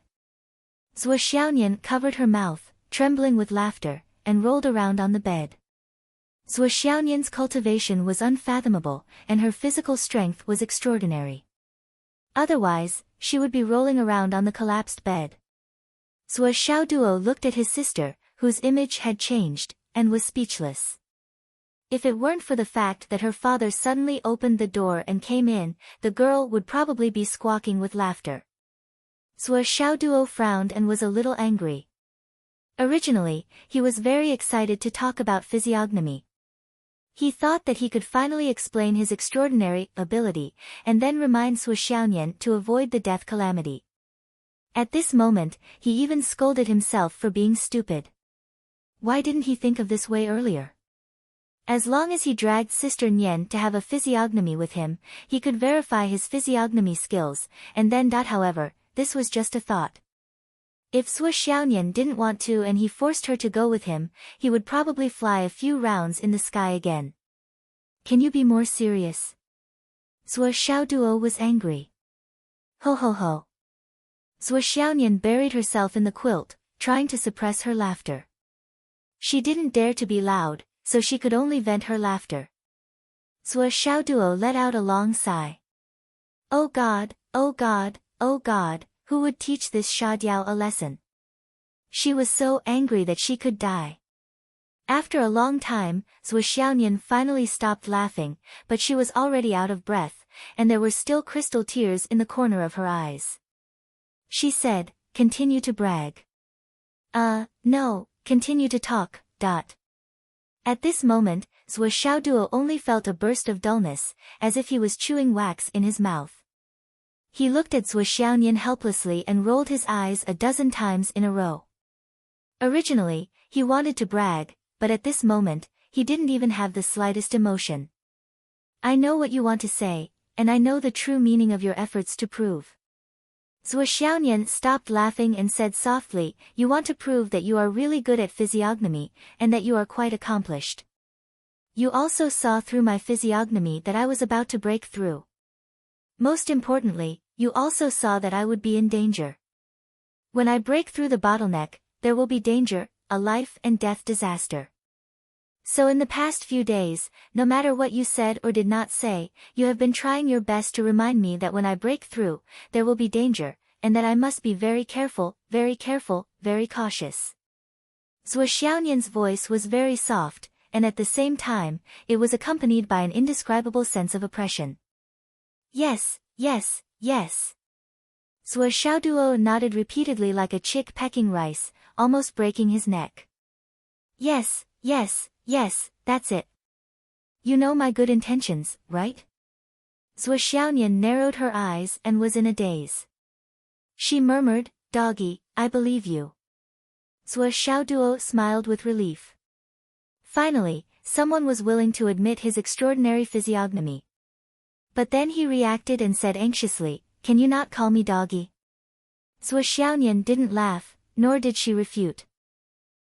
Sua Xiaonian covered her mouth, trembling with laughter, and rolled around on the bed. Sua Xiaonian's cultivation was unfathomable, and her physical strength was extraordinary. Otherwise, she would be rolling around on the collapsed bed. Sua Xiaoduo looked at his sister, whose image had changed, and was speechless. If it weren't for the fact that her father suddenly opened the door and came in, the girl would probably be squawking with laughter. Sua Xiaoduo frowned and was a little angry. Originally, he was very excited to talk about physiognomy. He thought that he could finally explain his extraordinary ability, and then remind Sua Xiaonian to avoid the death calamity. At this moment, he even scolded himself for being stupid. Why didn't he think of this way earlier? As long as he dragged Sister Nian to have a physiognomy with him, he could verify his physiognomy skills, and then. However, this was just a thought. If Sua Xiaonian didn't want to and he forced her to go with him, he would probably fly a few rounds in the sky again. Can you be more serious? Sua Xiaoduo was angry. Ho ho ho. Sua Xiaonian buried herself in the quilt, trying to suppress her laughter. She didn't dare to be loud, so she could only vent her laughter. Sua Xiaoduo let out a long sigh. Oh God, oh God, oh God, who would teach this Sha Diao a lesson? She was so angry that she could die. After a long time, Sua Xiaonian finally stopped laughing, but she was already out of breath, and there were still crystal tears in the corner of her eyes. She said, continue to brag. No, continue to talk, . At this moment, Sua Xiaoduo only felt a burst of dullness, as if he was chewing wax in his mouth. He looked at Sua Xiaonian helplessly and rolled his eyes a dozen times in a row. Originally, he wanted to brag, but at this moment, he didn't even have the slightest emotion. I know what you want to say, and I know the true meaning of your efforts to prove. Sua Xiaonian stopped laughing and said softly, you want to prove that you are really good at physiognomy, and that you are quite accomplished. You also saw through my physiognomy that I was about to break through. Most importantly, you also saw that I would be in danger. When I break through the bottleneck, there will be danger, a life and death disaster. So in the past few days, no matter what you said or did not say, you have been trying your best to remind me that when I break through, there will be danger, and that I must be very careful, very cautious. Zhuo Xiaonian's voice was very soft, and at the same time, it was accompanied by an indescribable sense of oppression. Yes. Zhuo Xiaoduo nodded repeatedly like a chick pecking rice, almost breaking his neck. Yes, that's it. You know my good intentions, right? Zhuo Xiaonian narrowed her eyes and was in a daze. She murmured, "Doggy, I believe you." Zhuo Xiaoduo smiled with relief. Finally, someone was willing to admit his extraordinary physiognomy. But then he reacted and said anxiously, "Can you not call me Doggy?" Zhuo Xiaonian didn't laugh, nor did she refute.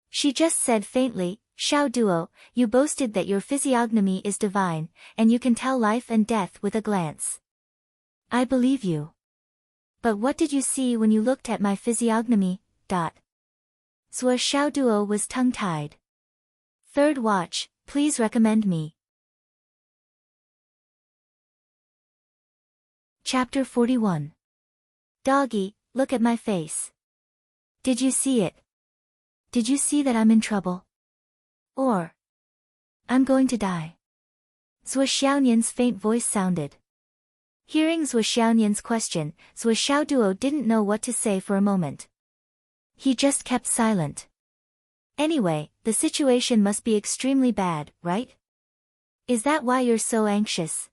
She just said faintly, "Xiao Duo, you boasted that your physiognomy is divine, and you can tell life and death with a glance. I believe you. But what did you see when you looked at my physiognomy?" Zhuo Xiaoduo was tongue-tied. Third watch, please recommend me. Chapter 41. Doggy, look at my face. Did you see it? Did you see that I'm in trouble? Or I'm going to die? Zhuo Xiaonian's faint voice sounded. Hearing Zhuo Xiaonian's question, Zhuo Xiaoduo didn't know what to say for a moment. He just kept silent. Anyway, the situation must be extremely bad, right? Is that why you're so anxious?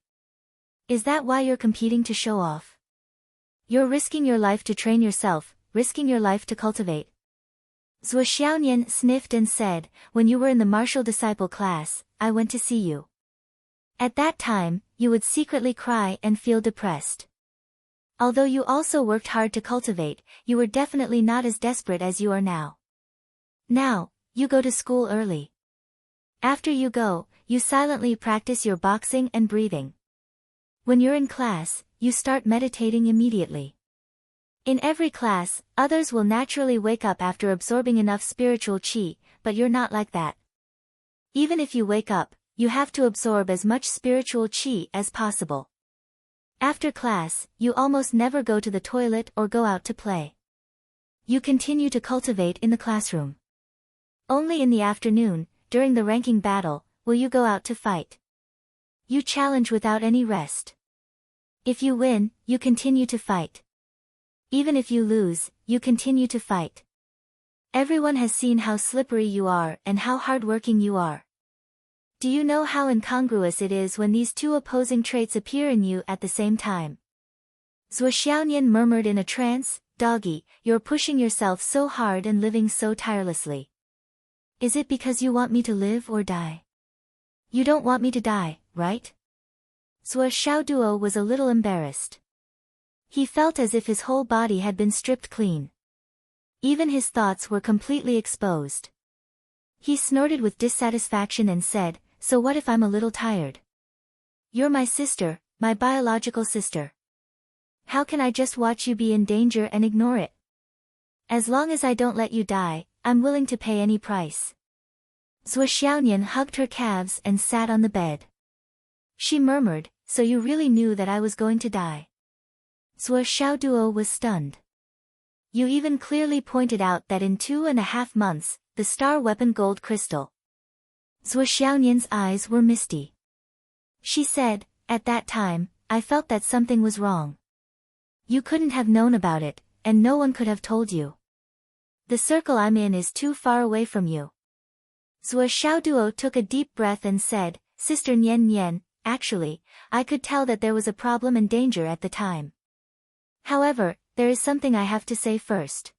Is that why you're competing to show off? You're risking your life to train yourself, risking your life to cultivate. Zhuo Xiaonian sniffed and said, "When you were in the martial disciple class, I went to see you. At that time, you would secretly cry and feel depressed. Although you also worked hard to cultivate, you were definitely not as desperate as you are now. Now, you go to school early. After you go, you silently practice your boxing and breathing. When you're in class, you start meditating immediately. In every class, others will naturally wake up after absorbing enough spiritual qi, but you're not like that. Even if you wake up, you have to absorb as much spiritual qi as possible. After class, you almost never go to the toilet or go out to play. You continue to cultivate in the classroom. Only in the afternoon, during the ranking battle, will you go out to fight. You challenge without any rest. If you win, you continue to fight. Even if you lose, you continue to fight. Everyone has seen how slippery you are and how hardworking you are. Do you know how incongruous it is when these two opposing traits appear in you at the same time?" Zhuo Xiaonian murmured in a trance, "Doggy, you're pushing yourself so hard and living so tirelessly. Is it because you want me to live or die? You don't want me to die, right?" Zhuo Xiaoduo was a little embarrassed. He felt as if his whole body had been stripped clean. Even his thoughts were completely exposed. He snorted with dissatisfaction and said, "So what if I'm a little tired? You're my sister, my biological sister. How can I just watch you be in danger and ignore it? As long as I don't let you die, I'm willing to pay any price." Zhuo Xiaonian hugged her calves and sat on the bed. She murmured, "So you really knew that I was going to die?" Zhuo Xiaoduo was stunned. "You even clearly pointed out that in 2.5 months, the star weapon gold crystal." Zhuo Xiaonian's eyes were misty. She said, "At that time, I felt that something was wrong. You couldn't have known about it, and no one could have told you. The circle I'm in is too far away from you." Zhuo Xiaoduo took a deep breath and said, "Sister Nian Nian, actually, I could tell that there was a problem and danger at the time. However, there is something I have to say first."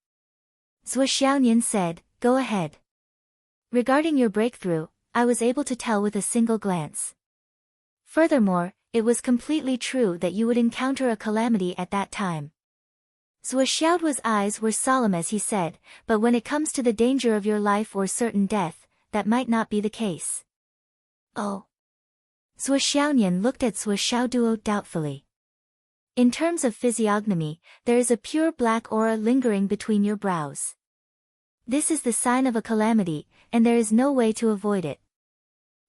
Zhuo Xiaonian said, "Go ahead. Regarding your breakthrough, I was able to tell with a single glance. Furthermore, it was completely true that you would encounter a calamity at that time." Zhuo Xiaoduo's eyes were solemn as he said, "But when it comes to the danger of your life or certain death, that might not be the case." "Oh." Zhuo Xiaonian looked at Zhuo Xiaoduo doubtfully. In terms of physiognomy, there is a pure black aura lingering between your brows. This is the sign of a calamity, and there is no way to avoid it.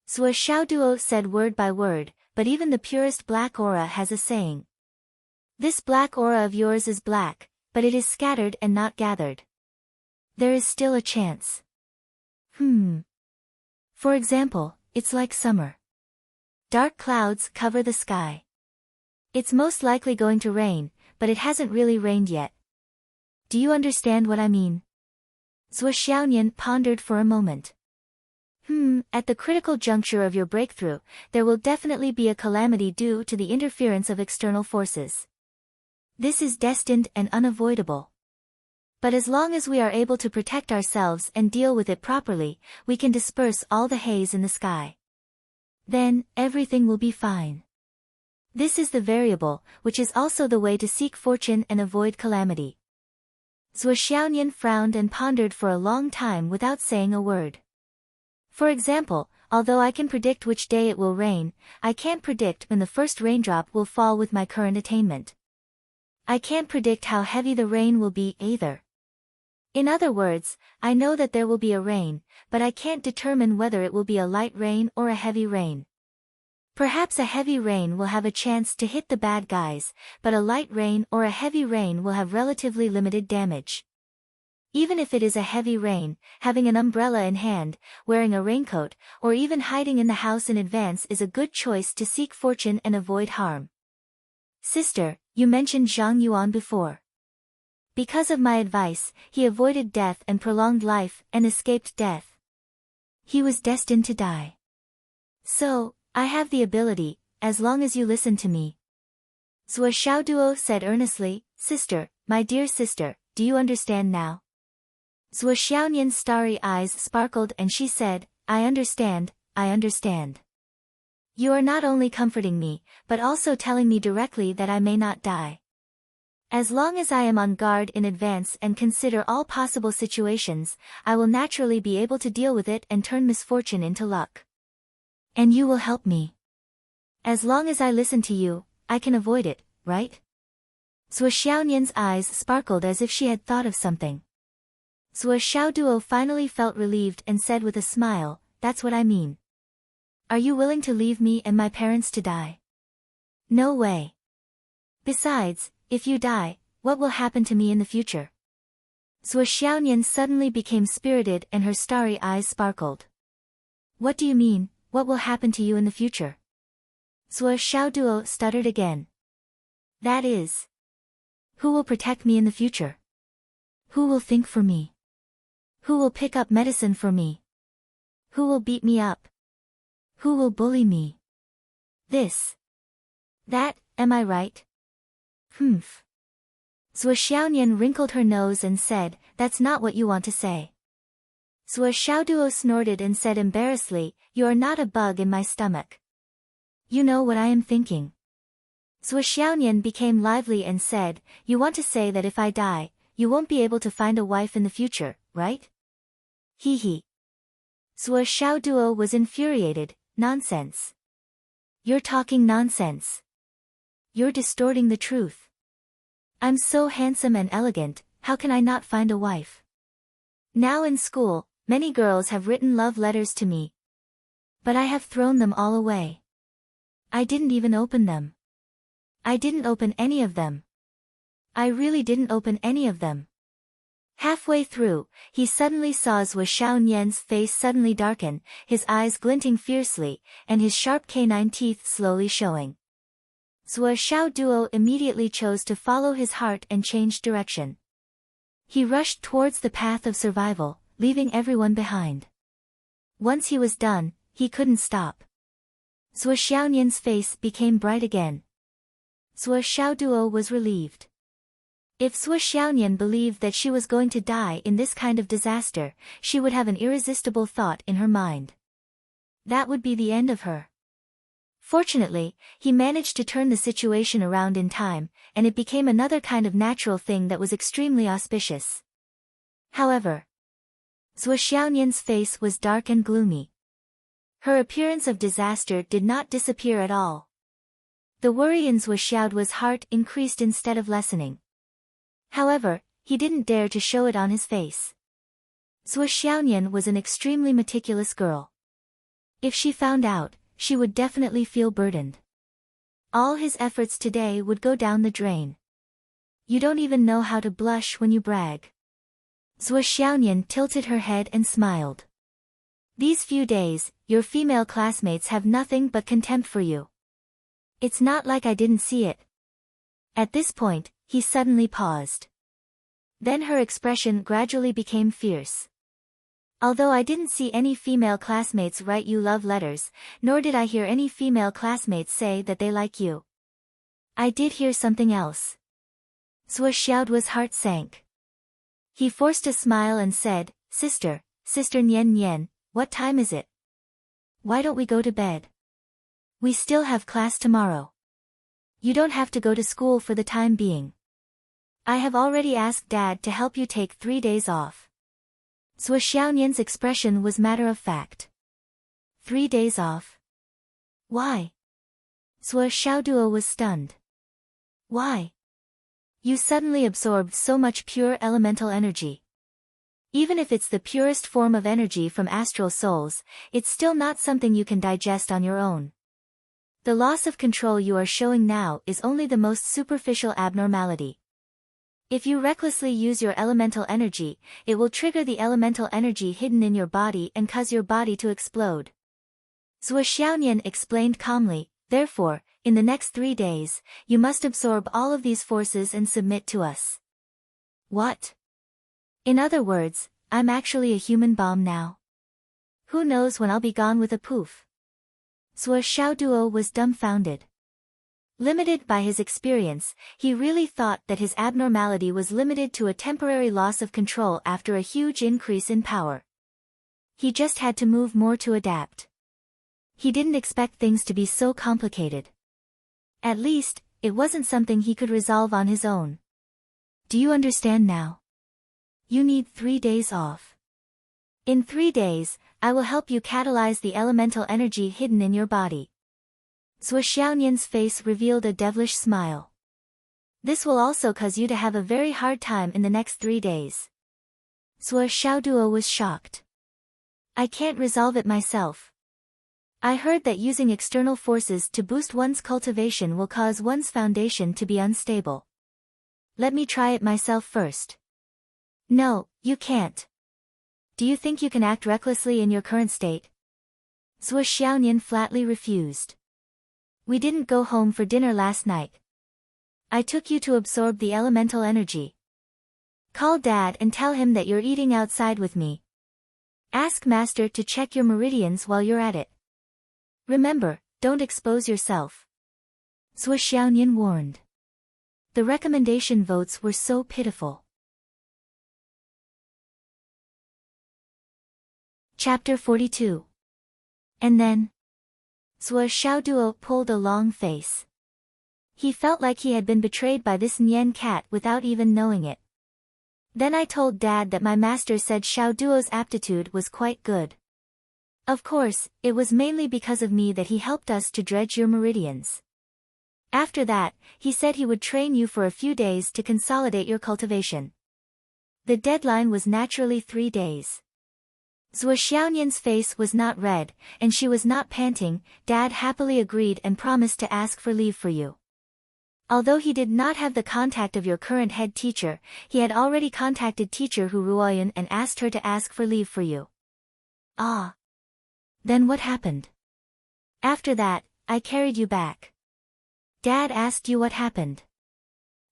Sua Xiaoduo said word by word, but even the purest black aura has a saying. This black aura of yours is black, but it is scattered and not gathered. There is still a chance. For example, it's like summer. Dark clouds cover the sky. It's most likely going to rain, but it hasn't really rained yet. Do you understand what I mean? Sua Xiaonian pondered for a moment. At the critical juncture of your breakthrough, there will definitely be a calamity due to the interference of external forces. This is destined and unavoidable. But as long as we are able to protect ourselves and deal with it properly, we can disperse all the haze in the sky. Then, everything will be fine. This is the variable, which is also the way to seek fortune and avoid calamity. Sua Xiaonian frowned and pondered for a long time without saying a word. For example, although I can predict which day it will rain, I can't predict when the first raindrop will fall with my current attainment. I can't predict how heavy the rain will be either. In other words, I know that there will be a rain, but I can't determine whether it will be a light rain or a heavy rain. Perhaps a heavy rain will have a chance to hit the bad guys, but a light rain or a heavy rain will have relatively limited damage. Even if it is a heavy rain, having an umbrella in hand, wearing a raincoat, or even hiding in the house in advance is a good choice to seek fortune and avoid harm. Sister, you mentioned Zhang Yuan before. Because of my advice, he avoided death and prolonged life and escaped death. He was destined to die. So, I have the ability, as long as you listen to me. Sua Xiaoduo said earnestly, Sister, my dear sister, do you understand now? Sua Xiaonian's starry eyes sparkled and she said, I understand, I understand. You are not only comforting me, but also telling me directly that I may not die. As long as I am on guard in advance and consider all possible situations, I will naturally be able to deal with it and turn misfortune into luck. And you will help me. As long as I listen to you, I can avoid it, right? Sua Xiaonian's eyes sparkled as if she had thought of something. Sua Xiaoduo finally felt relieved and said with a smile, That's what I mean. Are you willing to leave me and my parents to die? No way. Besides, if you die, what will happen to me in the future? Sua Xiaonian suddenly became spirited and her starry eyes sparkled. What do you mean, what will happen to you in the future? Sua Xiaoduo stuttered again. That is. Who will protect me in the future? Who will think for me? Who will pick up medicine for me? Who will beat me up? Who will bully me? This. That, am I right? Sua Xiaonian wrinkled her nose and said, That's not what you want to say. Sua Xiaoduo snorted and said embarrassedly, You are not a bug in my stomach. You know what I am thinking. Sua Xiaonian became lively and said, You want to say that if I die, you won't be able to find a wife in the future, right? Hee hee. Sua Xiaoduo was infuriated, Nonsense. You're talking nonsense. You're distorting the truth. I'm so handsome and elegant, how can I not find a wife? Now in school, many girls have written love letters to me. But I have thrown them all away. I didn't even open them. I didn't open any of them. I really didn't open any of them. Halfway through, he suddenly saw Sua Xiaonian's face suddenly darken, his eyes glinting fiercely, and his sharp canine teeth slowly showing. Sua Xiaoduo immediately chose to follow his heart and changed direction. He rushed towards the path of survival, leaving everyone behind. Once he was done, he couldn't stop. Sua Xiaonian's face became bright again. Sua Xiaoduo was relieved. If Sua Xiaonian believed that she was going to die in this kind of disaster, she would have an irresistible thought in her mind. That would be the end of her. Fortunately, he managed to turn the situation around in time, and it became another kind of natural thing that was extremely auspicious. However, Sua Xiaonian's face was dark and gloomy. Her appearance of disaster did not disappear at all. The worry in Zhuo Xiaoduo's heart increased instead of lessening. However, he didn't dare to show it on his face. Zhuo Xiaonian was an extremely meticulous girl. If she found out, she would definitely feel burdened. All his efforts today would go down the drain. You don't even know how to blush when you brag. Zhuo Xiaonian tilted her head and smiled. These few days, your female classmates have nothing but contempt for you. It's not like I didn't see it. At this point, he suddenly paused. Then her expression gradually became fierce. Although I didn't see any female classmates write you love letters, nor did I hear any female classmates say that they like you. I did hear something else. Zhuo Xiaoduo's heart sank. He forced a smile and said, Sister Nian Nian, what time is it? Why don't we go to bed? We still have class tomorrow. You don't have to go to school for the time being. I have already asked Dad to help you take 3 days off. Zhuo Xiaonian's expression was matter-of-fact. 3 days off? Why? Zhuo Xiaoduo was stunned. Why? You suddenly absorbed so much pure elemental energy. Even if it's the purest form of energy from astral souls, it's still not something you can digest on your own. The loss of control you are showing now is only the most superficial abnormality. If you recklessly use your elemental energy, it will trigger the elemental energy hidden in your body and cause your body to explode. Zhuo Xiaonian explained calmly, therefore, in the next 3 days, you must absorb all of these forces and submit to us. What? In other words, I'm actually a human bomb now. Who knows when I'll be gone with a poof? Zhuo Xiaoduo was dumbfounded. Limited by his experience, he really thought that his abnormality was limited to a temporary loss of control after a huge increase in power. He just had to move more to adapt. He didn't expect things to be so complicated. At least, it wasn't something he could resolve on his own. Do you understand now? You need 3 days off. In 3 days, I will help you catalyze the elemental energy hidden in your body. Zhuo Xiaonian's face revealed a devilish smile. This will also cause you to have a very hard time in the next 3 days. Zhuo Xiaoduo was shocked. I can't resolve it myself. I heard that using external forces to boost one's cultivation will cause one's foundation to be unstable. Let me try it myself first. No, you can't. Do you think you can act recklessly in your current state? Zhuo Xiaonian flatly refused. We didn't go home for dinner last night. I took you to absorb the elemental energy. Call Dad and tell him that you're eating outside with me. Ask Master to check your meridians while you're at it. Remember, don't expose yourself. Zhuo Xiaonian warned. The recommendation votes were so pitiful. Chapter 42. And then? Zhuo Xiaoduo pulled a long face. He felt like he had been betrayed by this Nian cat without even knowing it. Then I told Dad that my master said Xiaoduo's aptitude was quite good. Of course, it was mainly because of me that he helped us to dredge your meridians. After that, he said he would train you for a few days to consolidate your cultivation. The deadline was naturally 3 days. Zhuo Xiaonian's face was not red, and she was not panting. Dad happily agreed and promised to ask for leave for you. Although he did not have the contact of your current head teacher, he had already contacted teacher Hu Ruoyan and asked her to ask for leave for you. Ah. Then what happened? After that, I carried you back. Dad asked you what happened.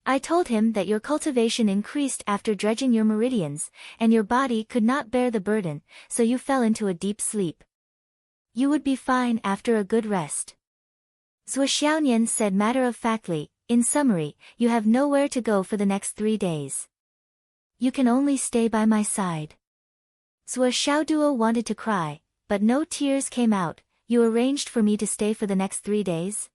I told him that your cultivation increased after dredging your meridians, and your body could not bear the burden, so you fell into a deep sleep. You would be fine after a good rest. Zhuo Xiaonian said matter-of-factly, in summary, you have nowhere to go for the next 3 days. You can only stay by my side. Zhuo Xiaoduo wanted to cry, but no tears came out. You arranged for me to stay for the next 3 days?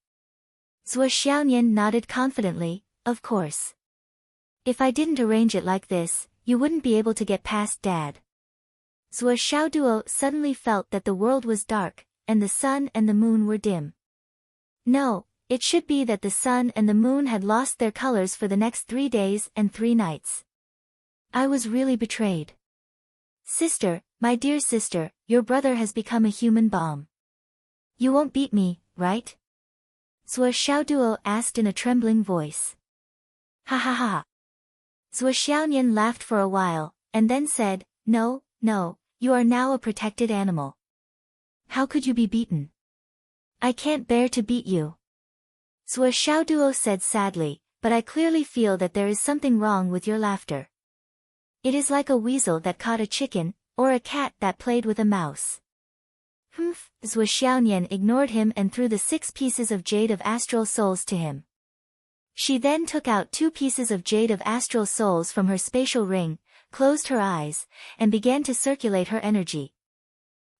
Zhuo Xiaonian nodded confidently, of course. If I didn't arrange it like this, you wouldn't be able to get past Dad. Zhuo Xiaoduo suddenly felt that the world was dark, and the sun and the moon were dim. No, It should be that the sun and the moon had lost their colors for the next 3 days and 3 nights. I was really betrayed. Sister, my dear sister, your brother has become a human bomb. You won't beat me, right? Zhuo Xiaoduo asked in a trembling voice. Ha ha ha. Zhuo Xiaonian laughed for a while, and then said, No, no, you are now a protected animal. How could you be beaten? I can't bear to beat you. Zhuo Xiaoduo said sadly, but I clearly feel that there is something wrong with your laughter. It is like a weasel that caught a chicken, or a cat that played with a mouse. Humph. Zhuo Xiaonian ignored him and threw the 6 pieces of jade of astral souls to him. She then took out 2 pieces of jade of astral souls from her spatial ring, closed her eyes, and began to circulate her energy.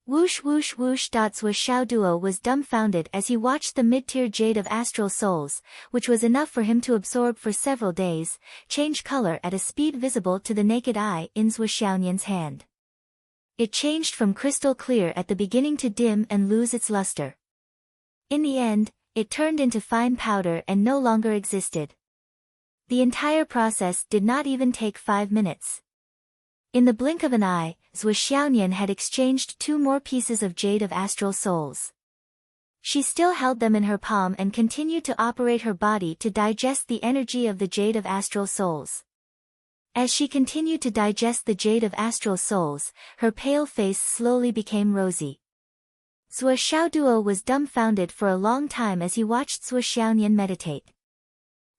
Whoosh whoosh whoosh. Zhuo Xiaoduo was dumbfounded as he watched the mid-tier jade of astral souls, which was enough for him to absorb for several days, change color at a speed visible to the naked eye in Zhuo Xiaonian's hand. It changed from crystal clear at the beginning to dim and lose its luster. In the end, it turned into fine powder and no longer existed. The entire process did not even take 5 minutes. In the blink of an eye, Zhuo Xiaonian had exchanged 2 more pieces of jade of astral souls. She still held them in her palm and continued to operate her body to digest the energy of the jade of astral souls. As she continued to digest the jade of astral souls, her pale face slowly became rosy. Zhuo Xiaoduo was dumbfounded for a long time as he watched Zhuo Xiaonian meditate.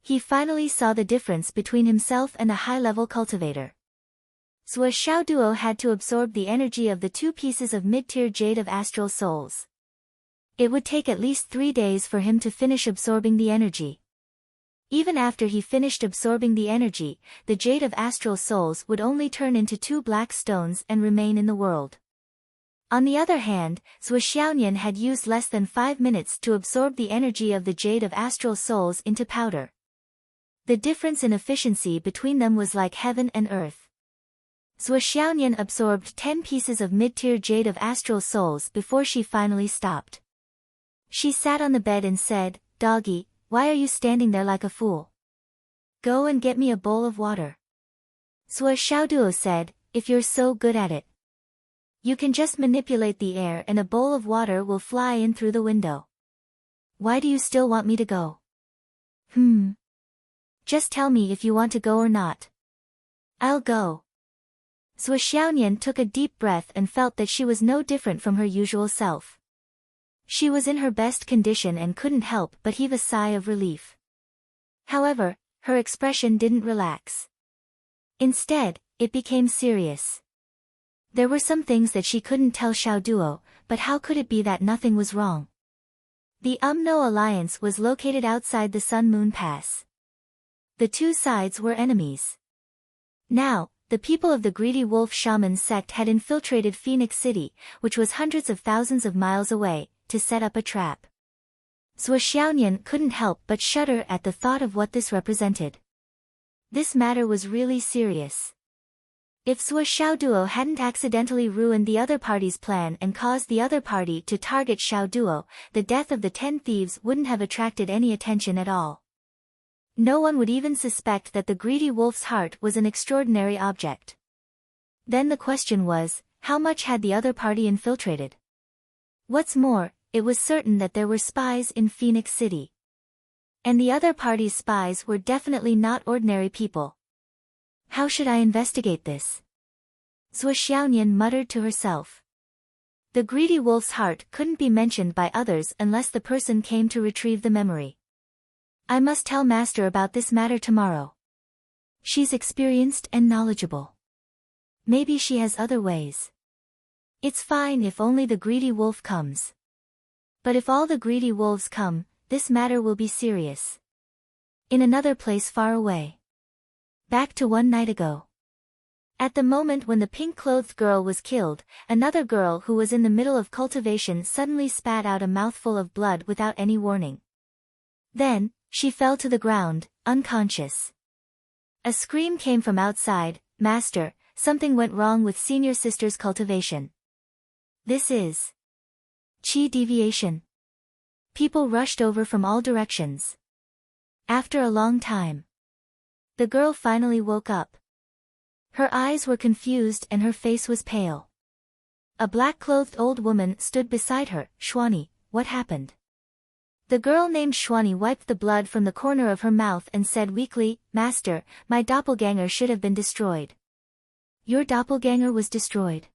He finally saw the difference between himself and a high-level cultivator. Zhuo Xiaoduo had to absorb the energy of the 2 pieces of mid-tier jade of astral souls. It would take at least 3 days for him to finish absorbing the energy. Even after he finished absorbing the energy, the jade of astral souls would only turn into 2 black stones and remain in the world. On the other hand, Zhuo Xiaonian had used less than 5 minutes to absorb the energy of the jade of astral souls into powder. The difference in efficiency between them was like heaven and earth. Zhuo Xiaonian absorbed 10 pieces of mid-tier jade of astral souls before she finally stopped. She sat on the bed and said, Doggy, why are you standing there like a fool? Go and get me a bowl of water. Zhuo Xiaoduo said, If you're so good at it, you can just manipulate the air and a bowl of water will fly in through the window. Why do you still want me to go? Just tell me if you want to go or not. I'll go. Zhuo Xiaonian took a deep breath and felt that she was no different from her usual self. She was in her best condition and couldn't help but heave a sigh of relief. However, her expression didn't relax. Instead, it became serious. There were some things that she couldn't tell Xiaoduo, but how could it be that nothing was wrong? The Umno alliance was located outside the Sun-Moon Pass. The 2 sides were enemies. Now, the people of the greedy wolf shaman sect had infiltrated Phoenix City, which was hundreds of thousands of miles away, to set up a trap. Zhuo Xiaonian couldn't help but shudder at the thought of what this represented. This matter was really serious. If Zhuo Xiaoduo hadn't accidentally ruined the other party's plan and caused the other party to target Xiaoduo, the death of the 10 thieves wouldn't have attracted any attention at all. No one would even suspect that the greedy wolf's heart was an extraordinary object. Then the question was, how much had the other party infiltrated? What's more, it was certain that there were spies in Phoenix City. And the other party's spies were definitely not ordinary people. How should I investigate this? Zhuo Xiaonian muttered to herself. The greedy wolf's heart couldn't be mentioned by others unless the person came to retrieve the memory. I must tell Master about this matter tomorrow. She's experienced and knowledgeable. Maybe she has other ways. It's fine if only the greedy wolf comes. But if all the greedy wolves come, this matter will be serious. In another place far away. Back to one night ago. At the moment when the pink-clothed girl was killed, another girl who was in the middle of cultivation suddenly spat out a mouthful of blood without any warning. Then, she fell to the ground, unconscious. A scream came from outside, Master, something went wrong with senior sister's cultivation. This is qi deviation. People rushed over from all directions. After a long time, the girl finally woke up. Her eyes were confused and her face was pale. A black-clothed old woman stood beside her. Xuani, what happened? The girl named Xuani wiped the blood from the corner of her mouth and said weakly, Master, my doppelganger should have been destroyed. Your doppelganger was destroyed?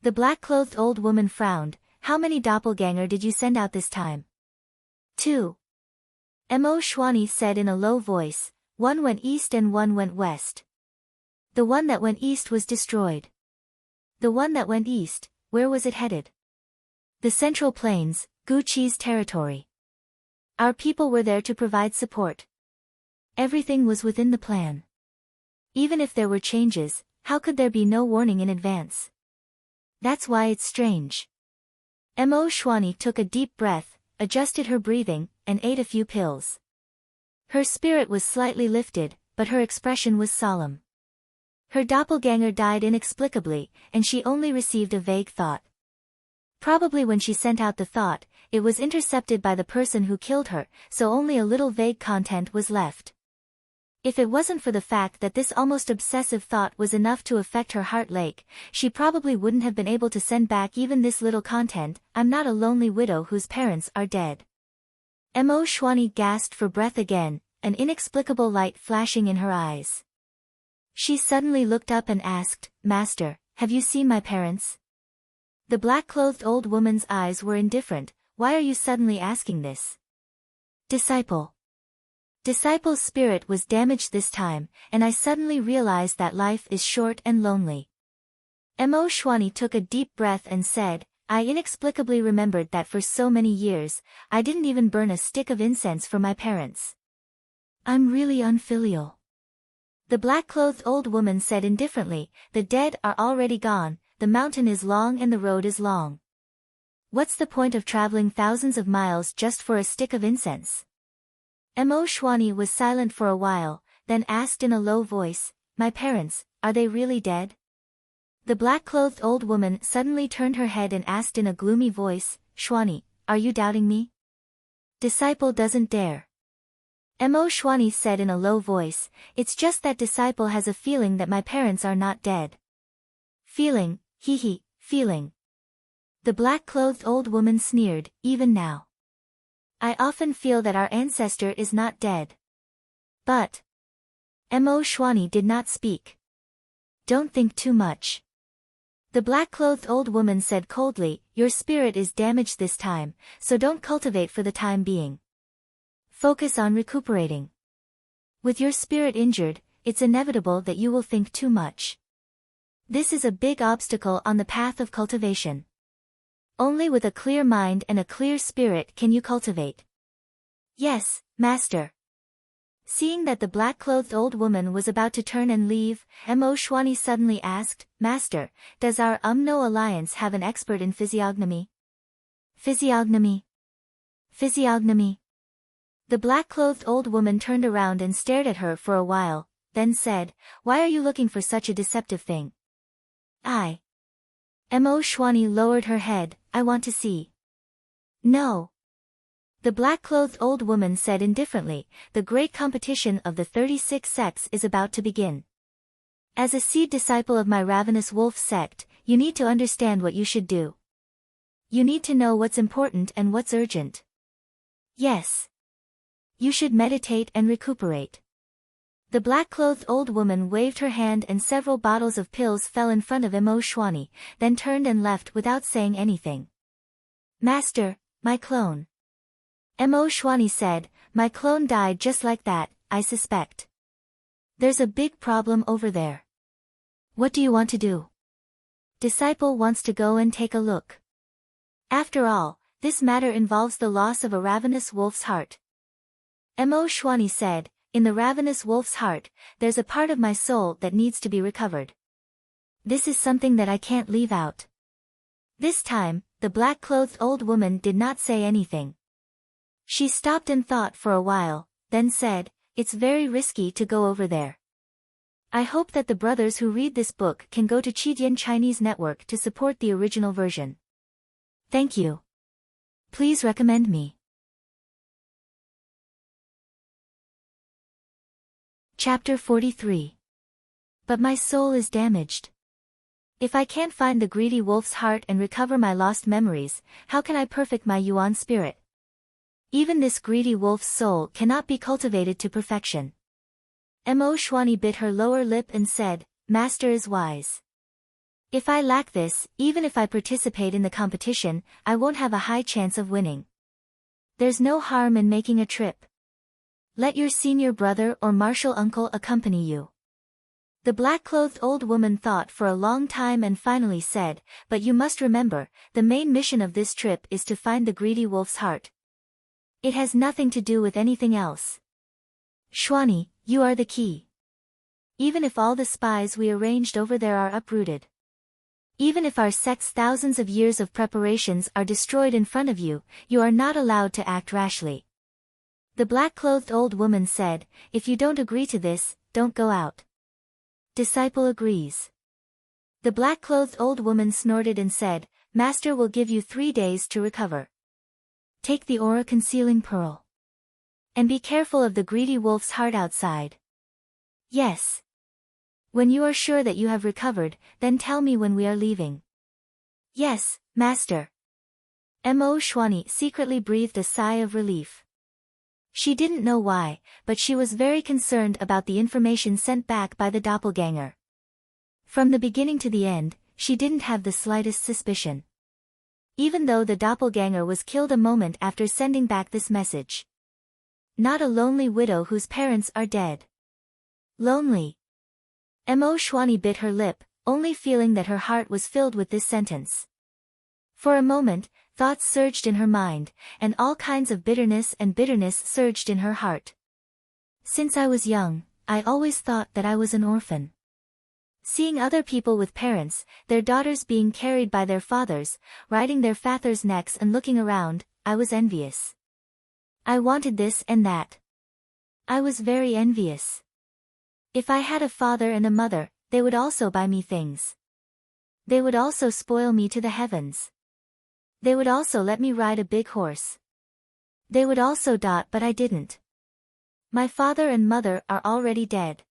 The black-clothed old woman frowned. How many doppelganger did you send out this time? 2. Mo Xuani said in a low voice, one went east and one went west. The one that went east was destroyed. The one that went east, where was it headed? The Central Plains, Guqi's territory. Our people were there to provide support. Everything was within the plan. Even if there were changes, how could there be no warning in advance? That's why it's strange. Mo Xuani took a deep breath, adjusted her breathing, and ate a few pills. Her spirit was slightly lifted, but her expression was solemn. Her doppelganger died inexplicably, and she only received a vague thought. Probably when she sent out the thought, it was intercepted by the person who killed her, so only a little vague content was left. If it wasn't for the fact that this almost obsessive thought was enough to affect her heart lake, she probably wouldn't have been able to send back even this little content. I'm not a lonely widow whose parents are dead. Mo Xuani gasped for breath again, an inexplicable light flashing in her eyes. She suddenly looked up and asked, Master, have you seen my parents? The black-clothed old woman's eyes were indifferent. Why are you suddenly asking this? Disciple. Disciple's spirit was damaged this time, and I suddenly realized that life is short and lonely. Mo Xuani took a deep breath and said, I inexplicably remembered that for so many years, I didn't even burn a stick of incense for my parents. I'm really unfilial. The black-clothed old woman said indifferently, the dead are already gone, the mountain is long and the road is long. What's the point of traveling thousands of miles just for a stick of incense? Mo Xuani was silent for a while, then asked in a low voice, my parents, are they really dead? The black-clothed old woman suddenly turned her head and asked in a gloomy voice, Xuani, are you doubting me? Disciple doesn't dare. Mo Xuani said in a low voice, it's just that Disciple has a feeling that my parents are not dead. Feeling, feeling. The black-clothed old woman sneered, even now. I often feel that our ancestor is not dead. But Mo Xuani did not speak. Don't think too much. The black-clothed old woman said coldly, your spirit is damaged this time, so don't cultivate for the time being. Focus on recuperating. With your spirit injured, it's inevitable that you will think too much. This is a big obstacle on the path of cultivation. Only with a clear mind and a clear spirit can you cultivate. Yes, Master. Seeing that the black-clothed old woman was about to turn and leave, Mo Xuani suddenly asked, Master, does our Umno alliance have an expert in physiognomy? Physiognomy. Physiognomy. The black-clothed old woman turned around and stared at her for a while, then said, why are you looking for such a deceptive thing? Mo Xuani lowered her head, I want to see. No. The black-clothed old woman said indifferently, the great competition of the 36 sects is about to begin. As a seed disciple of my ravenous wolf sect, you need to understand what you should do. You need to know what's important and what's urgent. Yes. You should meditate and recuperate. The black-clothed old woman waved her hand and several bottles of pills fell in front of Mo Xuani, then turned and left without saying anything. Master, my clone. Mo Xuani said, my clone died just like that, I suspect. There's a big problem over there. What do you want to do? Disciple wants to go and take a look. After all, this matter involves the loss of a ravenous wolf's heart. Mo Xuani said, in the ravenous wolf's heart, there's a part of my soul that needs to be recovered. This is something that I can't leave out. This time, the black-clothed old woman did not say anything. She stopped and thought for a while, then said, it's very risky to go over there. I hope that the brothers who read this book can go to Qidian Chinese Network to support the original version. Thank you. Please recommend me. Chapter 43. But my soul is damaged. If I can't find the greedy wolf's heart and recover my lost memories, how can I perfect my Yuan spirit? Even this greedy wolf's soul cannot be cultivated to perfection. Mo Xuanyi bit her lower lip and said, Master is wise. If I lack this, even if I participate in the competition, I won't have a high chance of winning. There's no harm in making a trip. Let your senior brother or martial uncle accompany you. The black-clothed old woman thought for a long time and finally said, but you must remember, the main mission of this trip is to find the greedy wolf's heart. It has nothing to do with anything else. Xuanyi, you are the key. Even if all the spies we arranged over there are uprooted. Even if our sect's thousands of years of preparations are destroyed in front of you, you are not allowed to act rashly. The black-clothed old woman said, if you don't agree to this, don't go out. Disciple agrees. The black-clothed old woman snorted and said, Master will give you 3 days to recover. Take the aura-concealing pearl. And be careful of the greedy wolf's heart outside. Yes. When you are sure that you have recovered, then tell me when we are leaving. Yes, Master. Mo Xuanyi secretly breathed a sigh of relief. She didn't know why, but she was very concerned about the information sent back by the doppelganger. From the beginning to the end, she didn't have the slightest suspicion. Even though the doppelganger was killed a moment after sending back this message. Not a lonely widow whose parents are dead. Lonely. Mo Xuanyi bit her lip, only feeling that her heart was filled with this sentence. For a moment, thoughts surged in her mind, and all kinds of bitterness surged in her heart. Since I was young, I always thought that I was an orphan. Seeing other people with parents, their daughters being carried by their fathers, riding their fathers' necks and looking around, I was envious. I wanted this and that. I was very envious. If I had a father and a mother, they would also buy me things. They would also spoil me to the heavens. They would also let me ride a big horse. They would also but I didn't. My father and mother are already dead.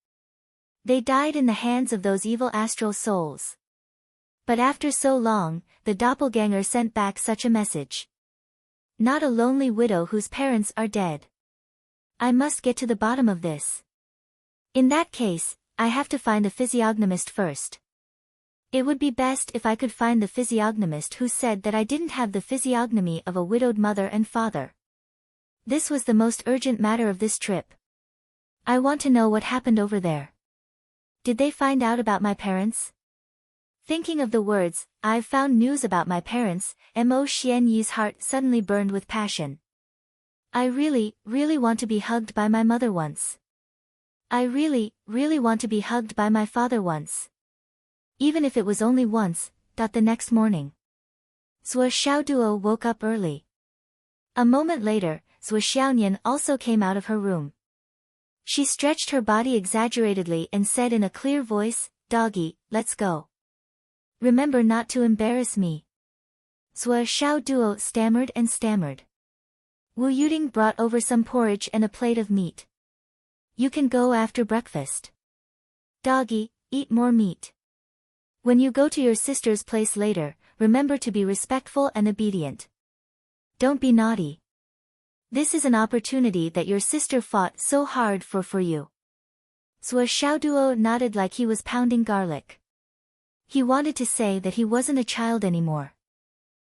They died in the hands of those evil astral souls. But after so long, the doppelganger sent back such a message. Not a lonely widow whose parents are dead. I must get to the bottom of this. In that case, I have to find the physiognomist first. It would be best if I could find the physiognomist who said that I didn't have the physiognomy of a widowed mother and father. This was the most urgent matter of this trip. I want to know what happened over there. Did they find out about my parents? Thinking of the words, I've found news about my parents, Mo Xuanyi's heart suddenly burned with passion. I really want to be hugged by my mother once. I really want to be hugged by my father once. Even if it was only once. The next morning. Zhuo Xiaoduo woke up early. A moment later, Zhuo Xiaonian also came out of her room. She stretched her body exaggeratedly and said in a clear voice, Doggy, let's go. Remember not to embarrass me. Zhuo Xiaoduo stammered. Wu Yuding brought over some porridge and a plate of meat. You can go after breakfast. Doggy, eat more meat. When you go to your sister's place later, remember to be respectful and obedient. Don't be naughty. This is an opportunity that your sister fought so hard for you. Zhuo Xiaoduo nodded like he was pounding garlic. He wanted to say that he wasn't a child anymore.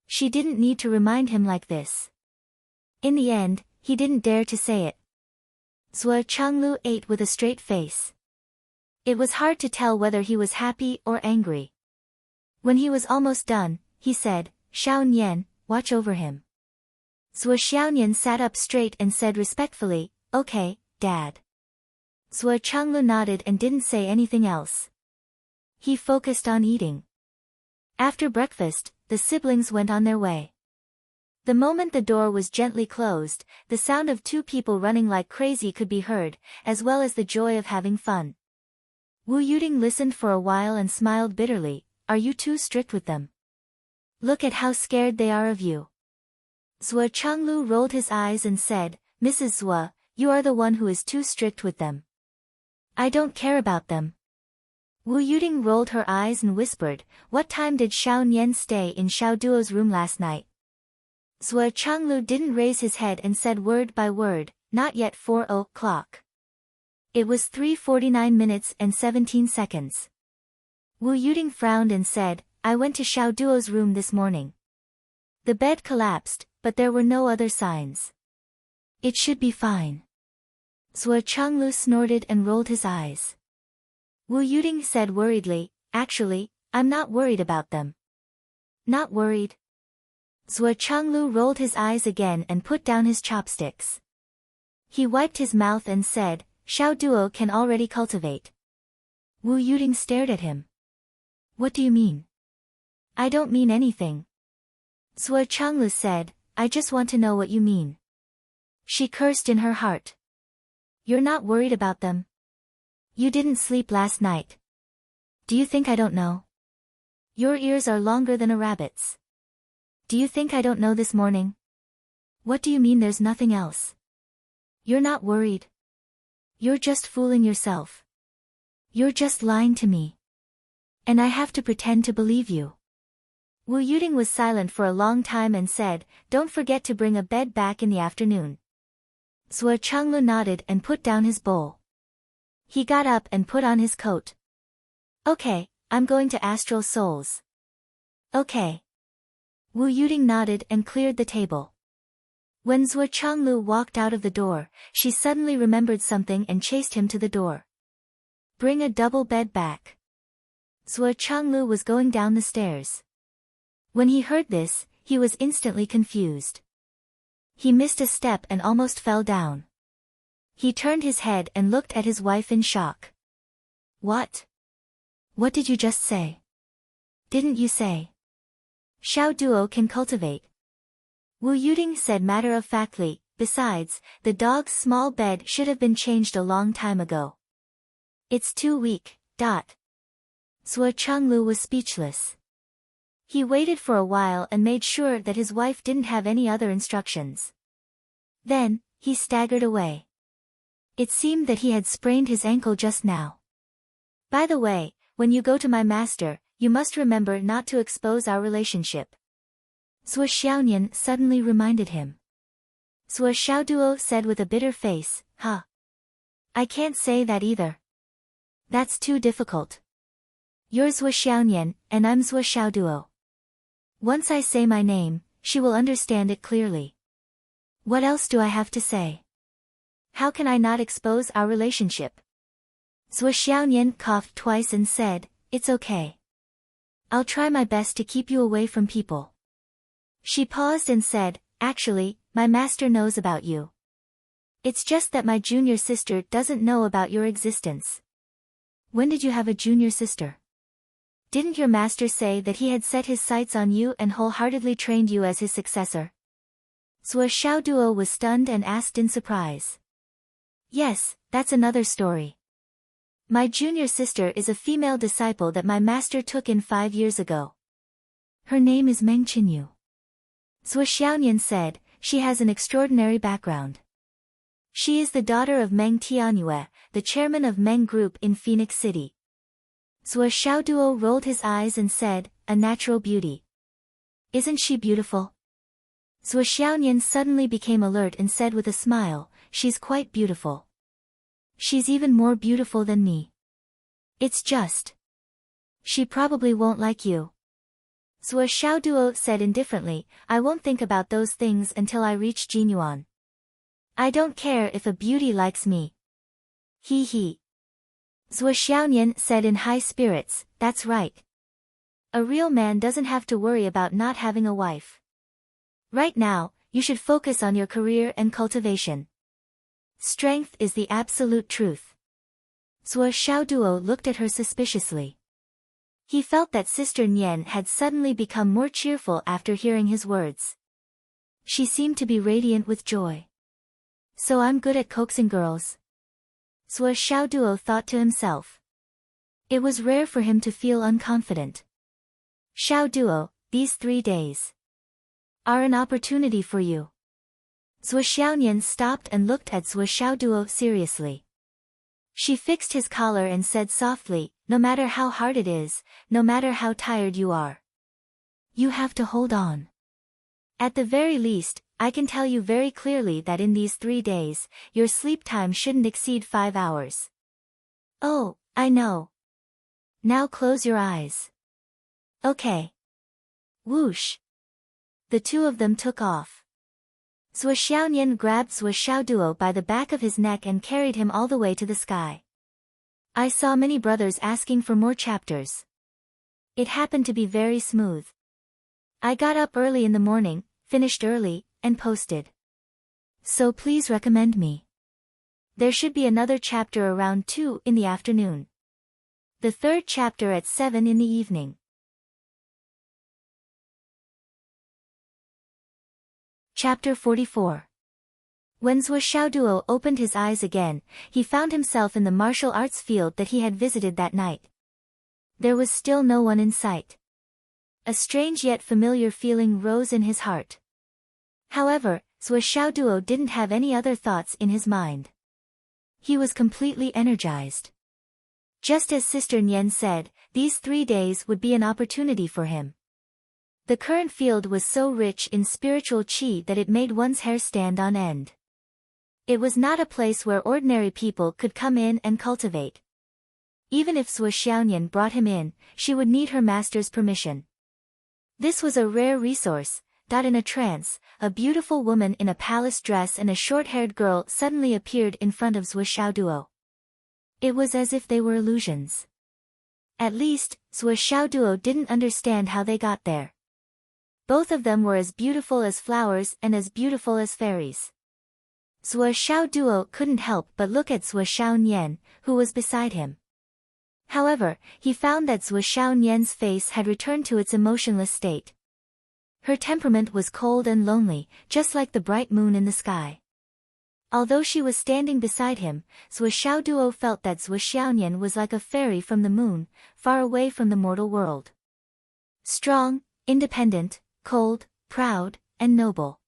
She didn't need to remind him like this. In the end, he didn't dare to say it. Zhuo Changlu ate with a straight face. It was hard to tell whether he was happy or angry. When he was almost done, he said, Xiaonian, watch over him. Zhuo Xiaonian sat up straight and said respectfully, Okay, Dad. Zhuo Changlu nodded and didn't say anything else. He focused on eating. After breakfast, the siblings went on their way. The moment the door was gently closed, the sound of 2 people running like crazy could be heard, as well as the joy of having fun. Wu Yuding listened for a while and smiled bitterly, Are you too strict with them? Look at how scared they are of you. Zhuo Changlu rolled his eyes and said, Mrs. Zhuo, you are the one who is too strict with them. I don't care about them. Wu Yuding rolled her eyes and whispered, what time did Xiao Nian stay in Xiao Duo's room last night? Zhuo Changlu didn't raise his head and said word by word, not yet 4 o'clock. It was 3:49 minutes and 17 seconds. Wu Yuding frowned and said, I went to Xiao Duo's room this morning. The bed collapsed, but there were no other signs. It should be fine. Zhuo Changlu snorted and rolled his eyes. Wu Yuding said worriedly, actually, I'm not worried about them. Not worried? Zhuo Changlu rolled his eyes again and put down his chopsticks. He wiped his mouth and said, Xiao Duo can already cultivate. Wu Yuding stared at him. What do you mean? I don't mean anything. Zhuo Changlu said, I just want to know what you mean. She cursed in her heart. You're not worried about them? You didn't sleep last night. Do you think I don't know? Your ears are longer than a rabbit's. Do you think I don't know this morning? What do you mean there's nothing else? You're not worried. You're just fooling yourself. You're just lying to me. And I have to pretend to believe you. Wu Yuding was silent for a long time and said, don't forget to bring a bed back in the afternoon. Zhuo Changlu nodded and put down his bowl. He got up and put on his coat. Okay, I'm going to Astral Souls. Okay. Wu Yuding nodded and cleared the table. When Zhuo Changlu walked out of the door, she suddenly remembered something and chased him to the door. Bring a double bed back. Zhuo Changlu was going down the stairs. When he heard this, he was instantly confused. He missed a step and almost fell down. He turned his head and looked at his wife in shock. What? What did you just say? Didn't you say Xiao Duo can cultivate? Wu Yuding said matter-of-factly, besides, the dog's small bed should have been changed a long time ago. It's too weak. Zhuo Changlu was speechless. He waited for a while and made sure that his wife didn't have any other instructions. Then, he staggered away. It seemed that he had sprained his ankle just now. By the way, when you go to my master, you must remember not to expose our relationship. Zhuo Xiaonian suddenly reminded him. Zhuo Xiaoduo said with a bitter face, huh? I can't say that either. That's too difficult. You're Zhuo Xiaonian, and I'm Zhuo Xiaoduo. Once I say my name, she will understand it clearly. What else do I have to say? How can I not expose our relationship? Zhuo Xiaonian coughed twice and said, it's okay. I'll try my best to keep you away from people. She paused and said, actually, my master knows about you. It's just that my junior sister doesn't know about your existence. When did you have a junior sister? Didn't your master say that he had set his sights on you and wholeheartedly trained you as his successor? Zhuo Xiaoduo was stunned and asked in surprise. Yes, that's another story. My junior sister is a female disciple that my master took in 5 years ago. Her name is Meng Qinyu. Zhuo Xiaonian said, she has an extraordinary background. She is the daughter of Meng Tianyue, the chairman of Meng Group in Phoenix City. Zhuo Xiaoduo rolled his eyes and said, a natural beauty. Isn't she beautiful? Zhuo Xiaonian suddenly became alert and said with a smile, she's quite beautiful. She's even more beautiful than me. It's just. She probably won't like you. Zhuo Xiaoduo said indifferently, I won't think about those things until I reach Jinyuan. I don't care if a beauty likes me. He. Zhuo Xiaonian said in high spirits, that's right. A real man doesn't have to worry about not having a wife. Right now, you should focus on your career and cultivation. Strength is the absolute truth. Zhuo Xiaoduo looked at her suspiciously. He felt that Sister Nian had suddenly become more cheerful after hearing his words. She seemed to be radiant with joy. So I'm good at coaxing girls. Zhuo Xiaoduo thought to himself. It was rare for him to feel unconfident. Xiaoduo, these 3 days are an opportunity for you. Zhuo Xiaonian stopped and looked at Zhuo Xiaoduo seriously. She fixed his collar and said softly, no matter how hard it is, no matter how tired you are, you have to hold on. At the very least, I can tell you very clearly that in these 3 days, your sleep time shouldn't exceed 5 hours. Oh, I know. Now close your eyes. Okay. Whoosh. The two of them took off. Zhuo Xiaonian grabbed Zhuo Xiaoduo by the back of his neck and carried him all the way to the sky. I saw many brothers asking for more chapters. It happened to be very smooth. I got up early in the morning, finished early, and posted. So please recommend me. There should be another chapter around 2 in the afternoon. The third chapter at 7 in the evening. Chapter 44. When Zhuo Xiaoduo opened his eyes again, he found himself in the martial arts field that he had visited that night. There was still no one in sight. A strange yet familiar feeling rose in his heart. However, Zhuo Xiaoduo didn't have any other thoughts in his mind. He was completely energized. Just as Sister Nian said, these 3 days would be an opportunity for him. The current field was so rich in spiritual qi that it made one's hair stand on end. It was not a place where ordinary people could come in and cultivate. Even if Zhuo Xiaonian brought him in, she would need her master's permission. This was a rare resource. In a trance, a beautiful woman in a palace dress and a short-haired girl suddenly appeared in front of Zhuo Xiaoduo. It was as if they were illusions. At least, Zhuo Xiaoduo didn't understand how they got there. Both of them were as beautiful as flowers and as beautiful as fairies. Zhuo Xiaoduo couldn't help but look at Zhuo Xiaonian, who was beside him. However, he found that Zhuo Xiaonian's face had returned to its emotionless state. Her temperament was cold and lonely, just like the bright moon in the sky. Although she was standing beside him, Zhuo Xiaoduo felt that Zhuo Xiaonian was like a fairy from the moon, far away from the mortal world. Strong, independent, cold, proud, and noble.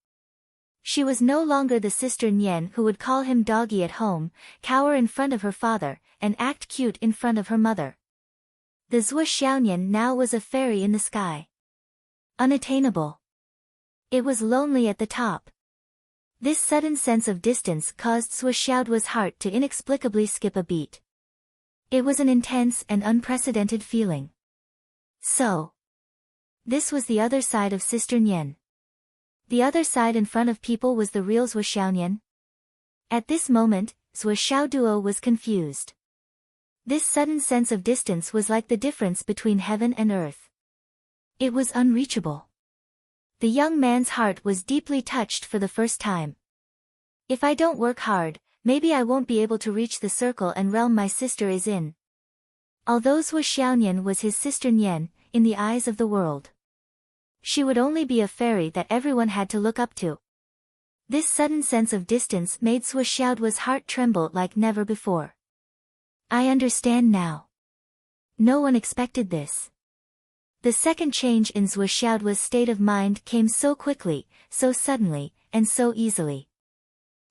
She was no longer the Sister Nian who would call him doggy at home, cower in front of her father, and act cute in front of her mother. The Zhuo Xiaonian now was a fairy in the sky. Unattainable. It was lonely at the top. This sudden sense of distance caused Zhuo Xiaoduo's heart to inexplicably skip a beat. It was an intense and unprecedented feeling. So, this was the other side of Sister Nian. The other side in front of people was the real Zhuo Xiaonian. At this moment, Zhuo Xiaoduo was confused. This sudden sense of distance was like the difference between heaven and earth. It was unreachable. The young man's heart was deeply touched for the first time. If I don't work hard, maybe I won't be able to reach the circle and realm my sister is in. Although Zhuo Xiaonian was his sister Nian, in the eyes of the world, she would only be a fairy that everyone had to look up to. This sudden sense of distance made Zhuo Xiaoduo's heart tremble like never before. I understand now. No one expected this. The second change in Zhuo Xiaoduo's state of mind came so quickly, so suddenly, and so easily.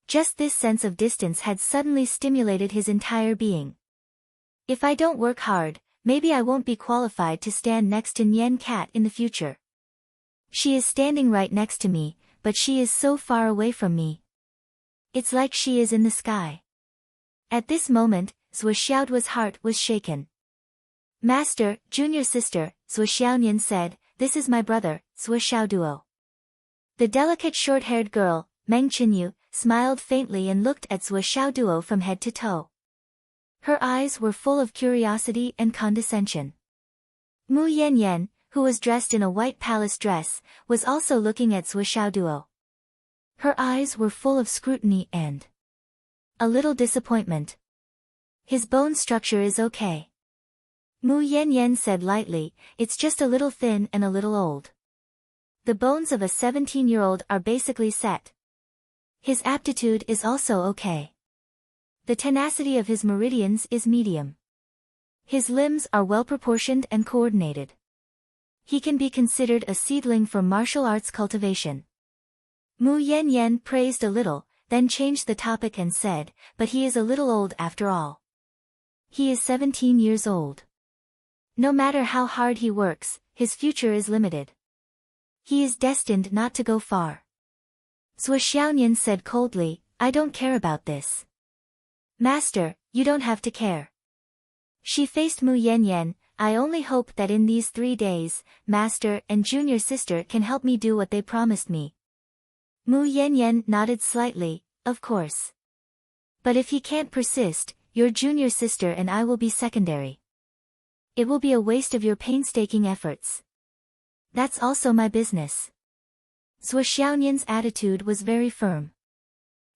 Just this sense of distance had suddenly stimulated his entire being. If I don't work hard, maybe I won't be qualified to stand next to Nian Cat in the future. She is standing right next to me, but she is so far away from me. It's like she is in the sky. At this moment, Zhuo Xiaoduo's heart was shaken. Master, junior sister, Zhuo Xiaonian said, this is my brother, Zhuo Xiaoduo. The delicate short-haired girl, Meng Qinyu, smiled faintly and looked at Zhuo Xiaoduo from head to toe. Her eyes were full of curiosity and condescension. Mu Yanyan, who was dressed in a white palace dress, was also looking at Zhuo Xiaoduo. Her eyes were full of scrutiny and a little disappointment. His bone structure is okay. Mu Yanyan said lightly, it's just a little thin and a little old. The bones of a 17-year-old are basically set. His aptitude is also okay. The tenacity of his meridians is medium. His limbs are well proportioned and coordinated. He can be considered a seedling for martial arts cultivation. Mu Yanyan praised a little, then changed the topic and said, but he is a little old after all. He is 17 years old. No matter how hard he works, his future is limited. He is destined not to go far. Zhuo Xiaonian said coldly, I don't care about this. Master, you don't have to care. She faced Mu Yanyan, I only hope that in these 3 days, Master and junior sister can help me do what they promised me. Mu Yanyan nodded slightly, of course. But if he can't persist, your junior sister and I will be secondary. It will be a waste of your painstaking efforts. That's also my business. Zhuo Xiaonian's attitude was very firm.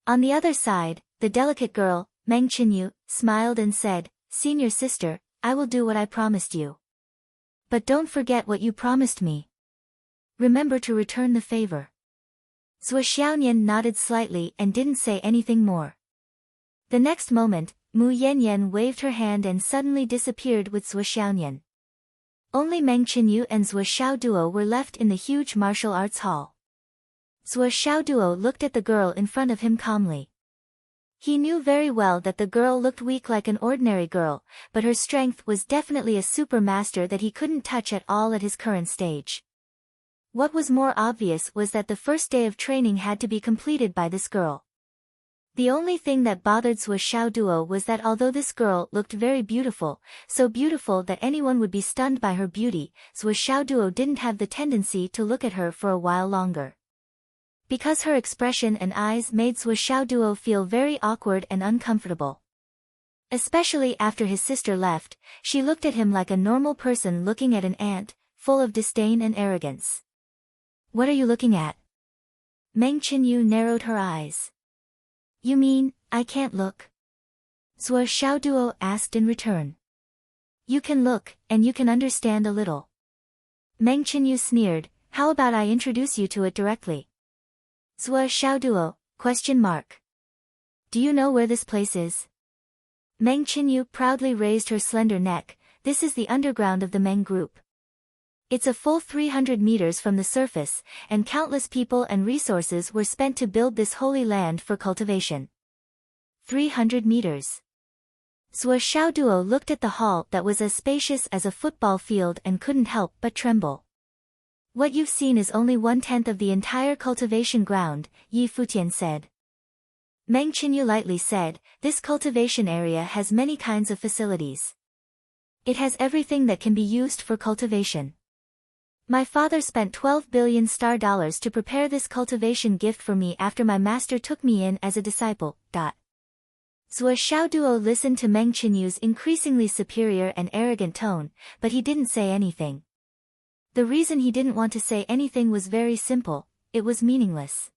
On the other side, the delicate girl, Meng Qinyu, smiled and said, Senior sister, I will do what I promised you. But don't forget what you promised me. Remember to return the favor. Zhuo Xiaonian nodded slightly and didn't say anything more. The next moment, Mu Yanyan waved her hand and suddenly disappeared with Zhuo Xiaonian. Only Meng Qinyu and Zhuo Xiaoduo were left in the huge martial arts hall. Zhuo Xiaoduo looked at the girl in front of him calmly. He knew very well that the girl looked weak like an ordinary girl, but her strength was definitely a super master that he couldn't touch at all at his current stage. What was more obvious was that the first day of training had to be completed by this girl. The only thing that bothered Zhuo Xiaoduo was that although this girl looked very beautiful, so beautiful that anyone would be stunned by her beauty, Zhuo Xiaoduo didn't have the tendency to look at her for a while longer. Because her expression and eyes made Zhuo Xiaoduo feel very awkward and uncomfortable. Especially after his sister left, she looked at him like a normal person looking at an ant, full of disdain and arrogance. What are you looking at? Meng Qinyu narrowed her eyes. You mean, I can't look? Zhuo Xiaoduo asked in return. You can look, and you can understand a little. Meng Qinyu sneered, how about I introduce you to it directly? Zhuo Xiaoduo, ? Do you know where this place is? Meng Qinyu proudly raised her slender neck, this is the underground of the Meng group. It's a full 300 meters from the surface, and countless people and resources were spent to build this holy land for cultivation. 300 meters. Zhuo Xiaoduo looked at the hall that was as spacious as a football field and couldn't help but tremble. What you've seen is only 1/10 of the entire cultivation ground, Yi Futian said. Meng Qinyu lightly said, this cultivation area has many kinds of facilities. It has everything that can be used for cultivation. My father spent 12 billion star dollars to prepare this cultivation gift for me after my master took me in as a disciple. Zhuo Xiaoduo listened to Meng Qinyu's increasingly superior and arrogant tone, but he didn't say anything. The reason he didn't want to say anything was very simple, it was meaningless.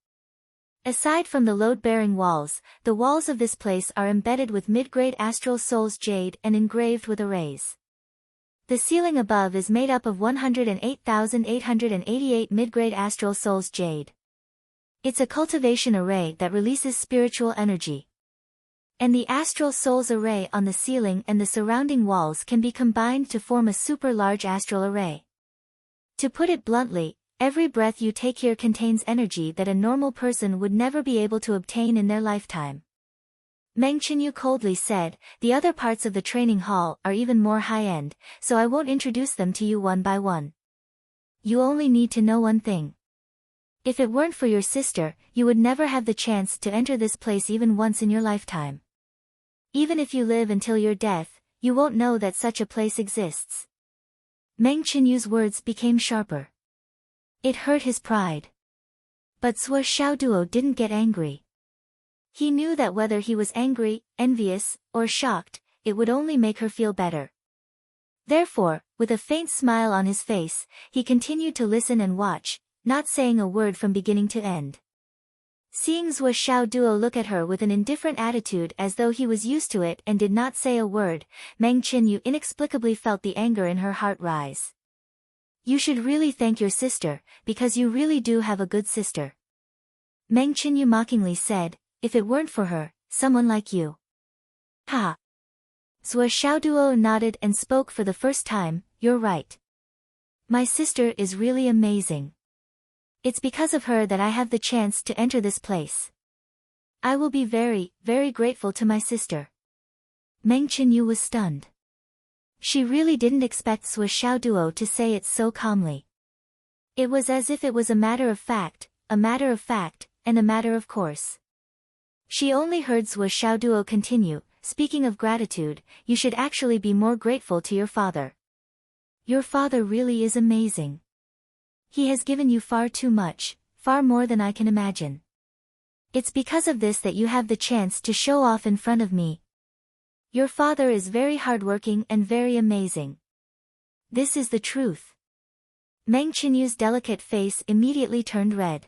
Aside from the load-bearing walls, the walls of this place are embedded with mid-grade astral souls jade and engraved with arrays. The ceiling above is made up of 108,888 mid-grade astral souls jade. It's a cultivation array that releases spiritual energy. And the astral souls array on the ceiling and the surrounding walls can be combined to form a super large astral array. To put it bluntly, every breath you take here contains energy that a normal person would never be able to obtain in their lifetime. Meng Qinyu coldly said, the other parts of the training hall are even more high-end, so I won't introduce them to you one by one. You only need to know one thing. If it weren't for your sister, you would never have the chance to enter this place even once in your lifetime. Even if you live until your death, you won't know that such a place exists. Meng Qinyu's words became sharper. It hurt his pride. But Zhuo Xiaoduo didn't get angry. He knew that whether he was angry, envious, or shocked, it would only make her feel better. Therefore, with a faint smile on his face, he continued to listen and watch, not saying a word from beginning to end. Seeing Zhuo Xiaoduo look at her with an indifferent attitude as though he was used to it and did not say a word, Meng Qinyu inexplicably felt the anger in her heart rise. You should really thank your sister, because you really do have a good sister. Meng Qinyu mockingly said, if it weren't for her, someone like you. Ha! Zhuo Xiaoduo nodded and spoke for the first time, you're right. My sister is really amazing. It's because of her that I have the chance to enter this place. I will be very, very grateful to my sister. Meng Qinyu was stunned. She really didn't expect Sui Xiaoduo to say it so calmly. It was as if it was a matter of fact, and a matter of course. She only heard Sui Xiaoduo continue, speaking of gratitude, you should actually be more grateful to your father. Your father really is amazing. He has given you far too much, far more than I can imagine. It's because of this that you have the chance to show off in front of me. Your father is very hardworking and very amazing. This is the truth. Meng Qinyu's delicate face immediately turned red.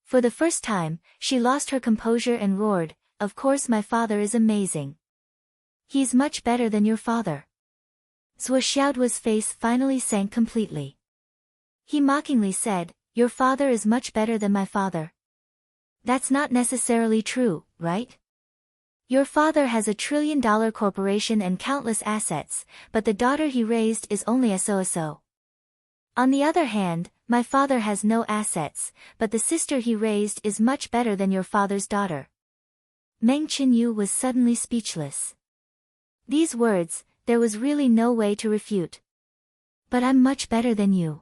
For the first time, she lost her composure and roared, of course my father is amazing. He's much better than your father. Sui Xiaoduo's face finally sank completely. He mockingly said, your father is much better than my father. That's not necessarily true, right? Your father has $1 trillion corporation and countless assets, but the daughter he raised is only a so-so. On the other hand, my father has no assets, but the sister he raised is much better than your father's daughter. Meng Qinyu was suddenly speechless. These words, there was really no way to refute. But I'm much better than you.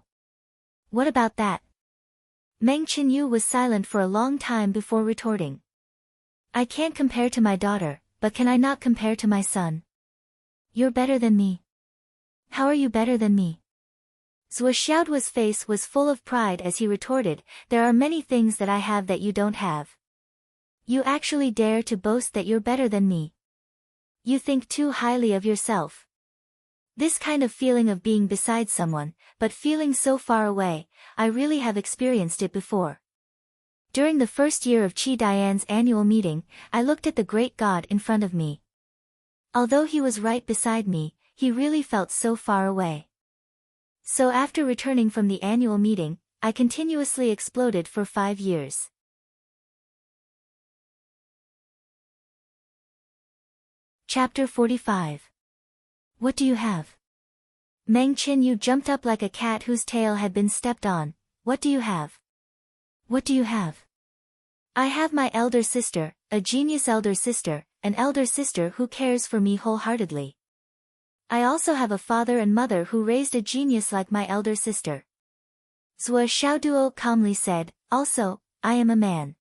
What about that? Meng Qinyu was silent for a long time before retorting. I can't compare to my daughter, but can I not compare to my son? You're better than me. How are you better than me? Sui Xiaoduo's face was full of pride as he retorted, there are many things that I have that you don't have. You actually dare to boast that you're better than me. You think too highly of yourself. This kind of feeling of being beside someone, but feeling so far away, I really have experienced it before. During the first year of Qi Dian's annual meeting, I looked at the great god in front of me. Although he was right beside me, he really felt so far away. So after returning from the annual meeting, I continuously exploded for 5 years. Chapter 45. What do you have? Meng Qinyu jumped up like a cat whose tail had been stepped on. What do you have? What do you have? I have my elder sister, a genius elder sister, an elder sister who cares for me wholeheartedly. I also have a father and mother who raised a genius like my elder sister. Sui Xiaoduo calmly said, also, I am a man.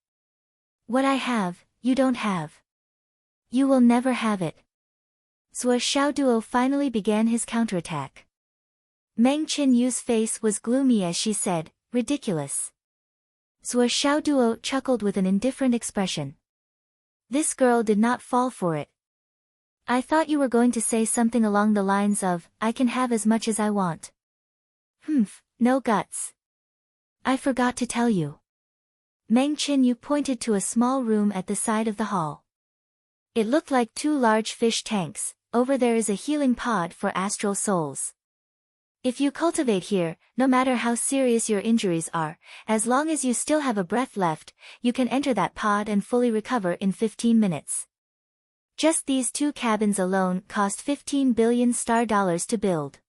What I have, you don't have. You will never have it. Sui Xiaoduo finally began his counterattack. Meng Qinyu's face was gloomy as she said, ridiculous. Sui Xiaoduo chuckled with an indifferent expression. This girl did not fall for it. I thought you were going to say something along the lines of, I can have as much as I want. No guts. I forgot to tell you. Meng Qinyu pointed to a small room at the side of the hall. It looked like 2 large fish tanks. Over there is a healing pod for astral souls. If you cultivate here, no matter how serious your injuries are, as long as you still have a breath left, you can enter that pod and fully recover in 15 minutes. Just these 2 cabins alone cost 15 billion star dollars to build.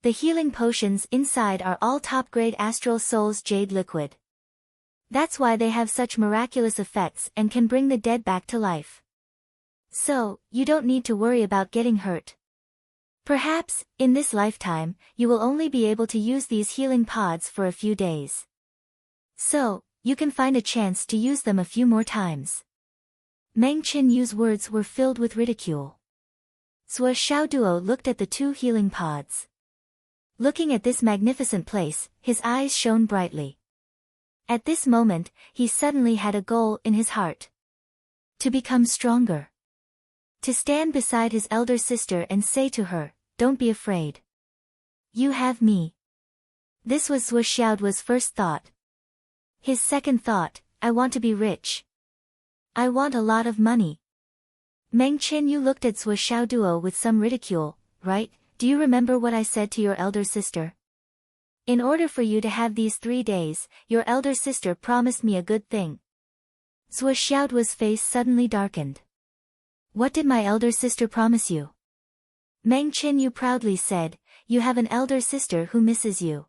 The healing potions inside are all top-grade astral souls jade liquid. That's why they have such miraculous effects and can bring the dead back to life. So, you don't need to worry about getting hurt. Perhaps, in this lifetime, you will only be able to use these healing pods for a few days. So, you can find a chance to use them a few more times. Meng Qinyu's words were filled with ridicule. Sui Xiaoduo looked at the 2 healing pods. Looking at this magnificent place, his eyes shone brightly. At this moment, he suddenly had a goal in his heart. To become stronger. To stand beside his elder sister and say to her, don't be afraid. You have me. This was Sui Xiaoduo's first thought. His second thought, I want to be rich. I want a lot of money. Meng Qinyu looked at Sui Xiaoduo with some ridicule, right? Do you remember what I said to your elder sister? In order for you to have these 3 days, your elder sister promised me a good thing. Sui Xiaoduo's face suddenly darkened. What did my elder sister promise you? Meng Qinyu proudly said, you have an elder sister who misses you.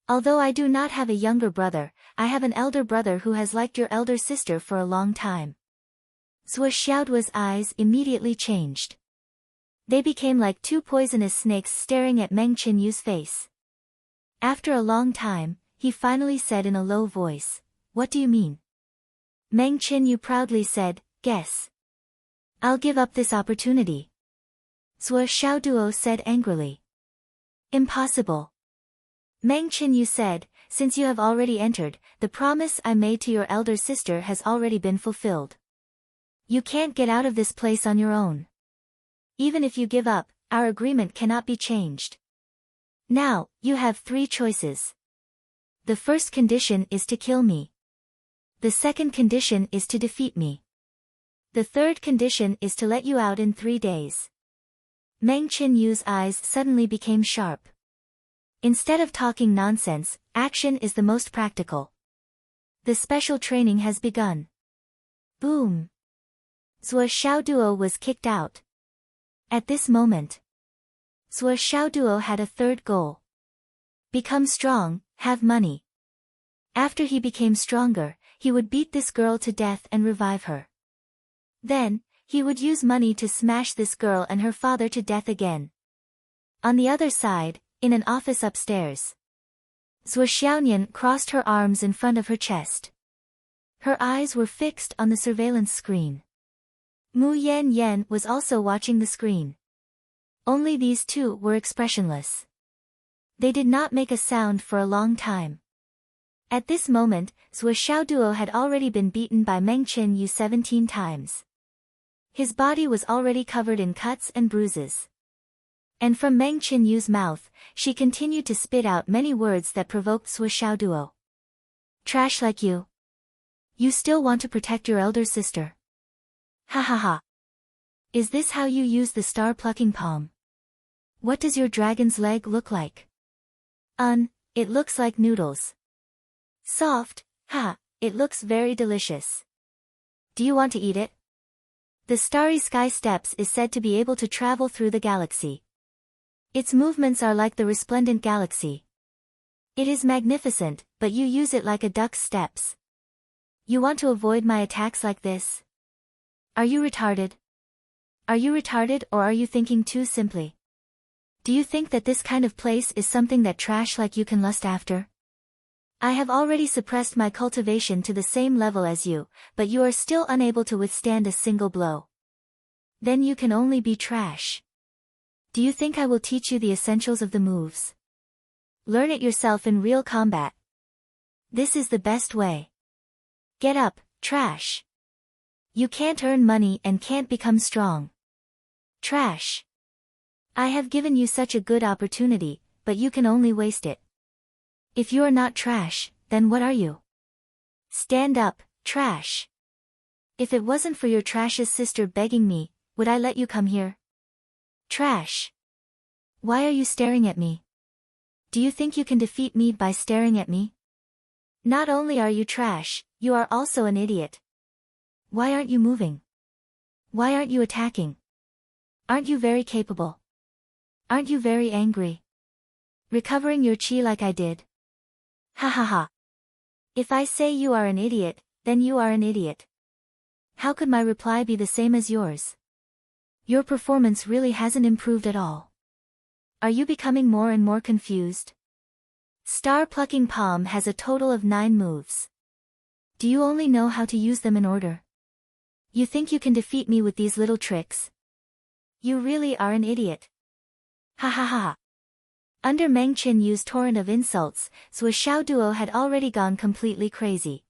Although I do not have a younger brother, I have an elder brother who has liked your elder sister for a long time. Xiaoduo's eyes immediately changed. They became like two poisonous snakes staring at Meng Qinyu's face. After a long time, he finally said in a low voice, "What do you mean?" Meng Qinyu proudly said, "Guess." "I'll give up this opportunity." Xiaoduo said angrily. "Impossible." Meng Qinyu said, "Since you have already entered, the promise I made to your elder sister has already been fulfilled. You can't get out of this place on your own. Even if you give up, our agreement cannot be changed. Now, you have three choices. The first condition is to kill me. The second condition is to defeat me. The third condition is to let you out in 3 days." Meng Qinyu's eyes suddenly became sharp. Instead of talking nonsense, action is the most practical. The special training has begun. Boom! Xiaoduo was kicked out. At this moment, Xiaoduo had a third goal. Become strong, have money. After he became stronger, he would beat this girl to death and revive her. Then, he would use money to smash this girl and her father to death again. On the other side, in an office upstairs, Xiaonian crossed her arms in front of her chest. Her eyes were fixed on the surveillance screen. Mu Yan was also watching the screen. Only these two were expressionless. They did not make a sound for a long time. At this moment, Xiaoduo had already been beaten by Meng Qinyu 17 times. His body was already covered in cuts and bruises. And from Meng Qinyu's mouth, she continued to spit out many words that provoked Xiaoduo. "Trash like you. You still want to protect your elder sister. Ha ha ha. Is this how you use the star-plucking palm? What does your dragon's leg look like? It looks like noodles. Soft, it looks very delicious. Do you want to eat it?" The Starry Sky Steps is said to be able to travel through the galaxy. Its movements are like the resplendent galaxy. It is magnificent, but you use it like a duck's steps. You want to avoid my attacks like this? Are you retarded? Are you retarded, or are you thinking too simply? Do you think that this kind of place is something that trash like you can lust after? I have already suppressed my cultivation to the same level as you, but you are still unable to withstand a single blow. Then you can only be trash. Do you think I will teach you the essentials of the moves? Learn it yourself in real combat. This is the best way. Get up, trash. You can't earn money and can't become strong. Trash. I have given you such a good opportunity, but you can only waste it. If you are not trash, then what are you? Stand up, trash. If it wasn't for your trash's sister begging me, would I let you come here? Trash. Why are you staring at me? Do you think you can defeat me by staring at me? Not only are you trash, you are also an idiot. Why aren't you moving? Why aren't you attacking? Aren't you very capable? Aren't you very angry? Recovering your chi like I did? Ha ha ha. If I say you are an idiot, then you are an idiot. How could my reply be the same as yours? Your performance really hasn't improved at all. Are you becoming more and more confused? Star-plucking palm has a total of 9 moves. Do you only know how to use them in order? You think you can defeat me with these little tricks? You really are an idiot. Ha ha ha. Under Meng Qinyu's torrent of insults, Xiaoduo had already gone completely crazy.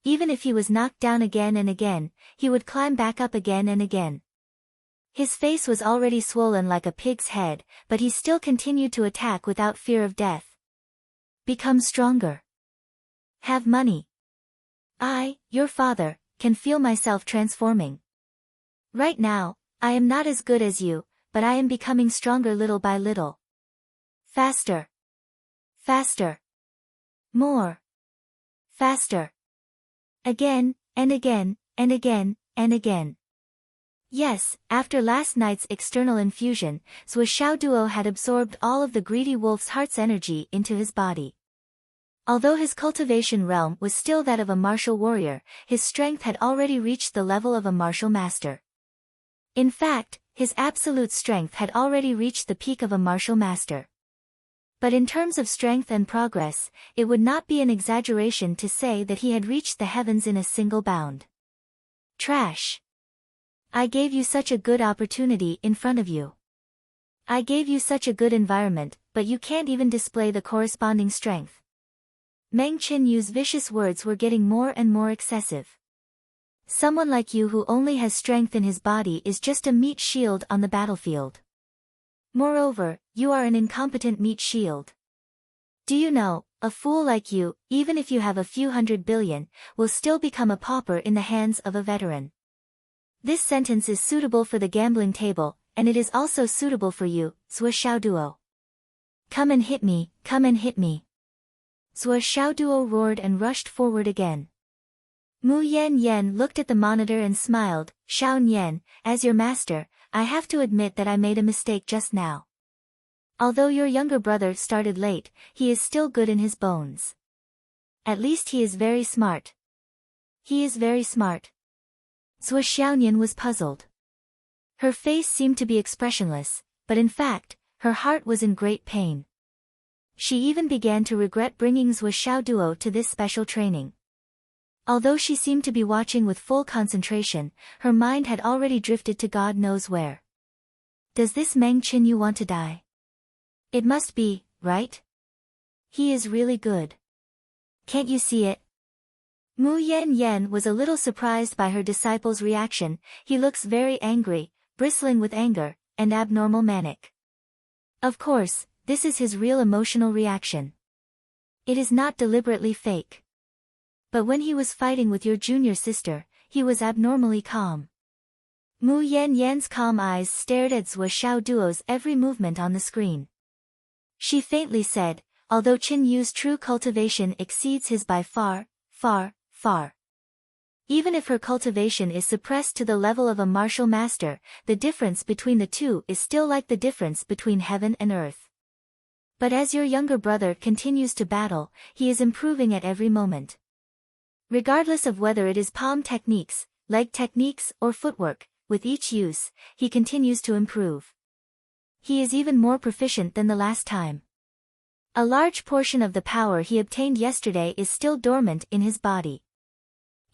Even if he was knocked down again and again, he would climb back up again and again. His face was already swollen like a pig's head, but he still continued to attack without fear of death. Become stronger. Have money. I, your father, can feel myself transforming. Right now, I am not as good as you, but I am becoming stronger little by little. Faster. Faster. More. Faster. Again, and again, and again, and again. Yes, after last night's external infusion, Xiaoduo had absorbed all of the greedy wolf's heart's energy into his body. Although his cultivation realm was still that of a martial warrior, his strength had already reached the level of a martial master. In fact, his absolute strength had already reached the peak of a martial master. But in terms of strength and progress, it would not be an exaggeration to say that he had reached the heavens in a single bound. Trash. I gave you such a good opportunity in front of you. I gave you such a good environment, but you can't even display the corresponding strength. Meng Qinyu's vicious words were getting more and more excessive. Someone like you who only has strength in his body is just a meat shield on the battlefield. Moreover, you are an incompetent meat shield. Do you know, a fool like you, even if you have a few 100 billion, will still become a pauper in the hands of a veteran. This sentence is suitable for the gambling table, and it is also suitable for you, Zhuo Xiaoduo. Come and hit me, come and hit me. Zhuo Xiaoduo roared and rushed forward again. Mu Yan looked at the monitor and smiled. Xiao Nian, as your master, I have to admit that I made a mistake just now. Although your younger brother started late, he is still good in his bones. At least he is very smart. He is very smart. Zhuo Xiaonian was puzzled. Her face seemed to be expressionless, but in fact, her heart was in great pain. She even began to regret bringing Zhuo Xiaoduo to this special training. Although she seemed to be watching with full concentration, her mind had already drifted to God knows where. Does this Meng Qinyu want to die? It must be, right? He is really good. Can't you see it? Mu Yan was a little surprised by her disciple's reaction. He looks very angry, bristling with anger, and abnormal manic. Of course, this is his real emotional reaction. It is not deliberately fake. But when he was fighting with your junior sister, he was abnormally calm. Mu Yan's calm eyes stared at Zhuo Xiaoduo's every movement on the screen. She faintly said, although Qin Yu's true cultivation exceeds his by far, far, far. Even if her cultivation is suppressed to the level of a martial master, the difference between the two is still like the difference between heaven and earth. But as your younger brother continues to battle, he is improving at every moment. Regardless of whether it is palm techniques, leg techniques, or footwork, with each use, he continues to improve. He is even more proficient than the last time. A large portion of the power he obtained yesterday is still dormant in his body.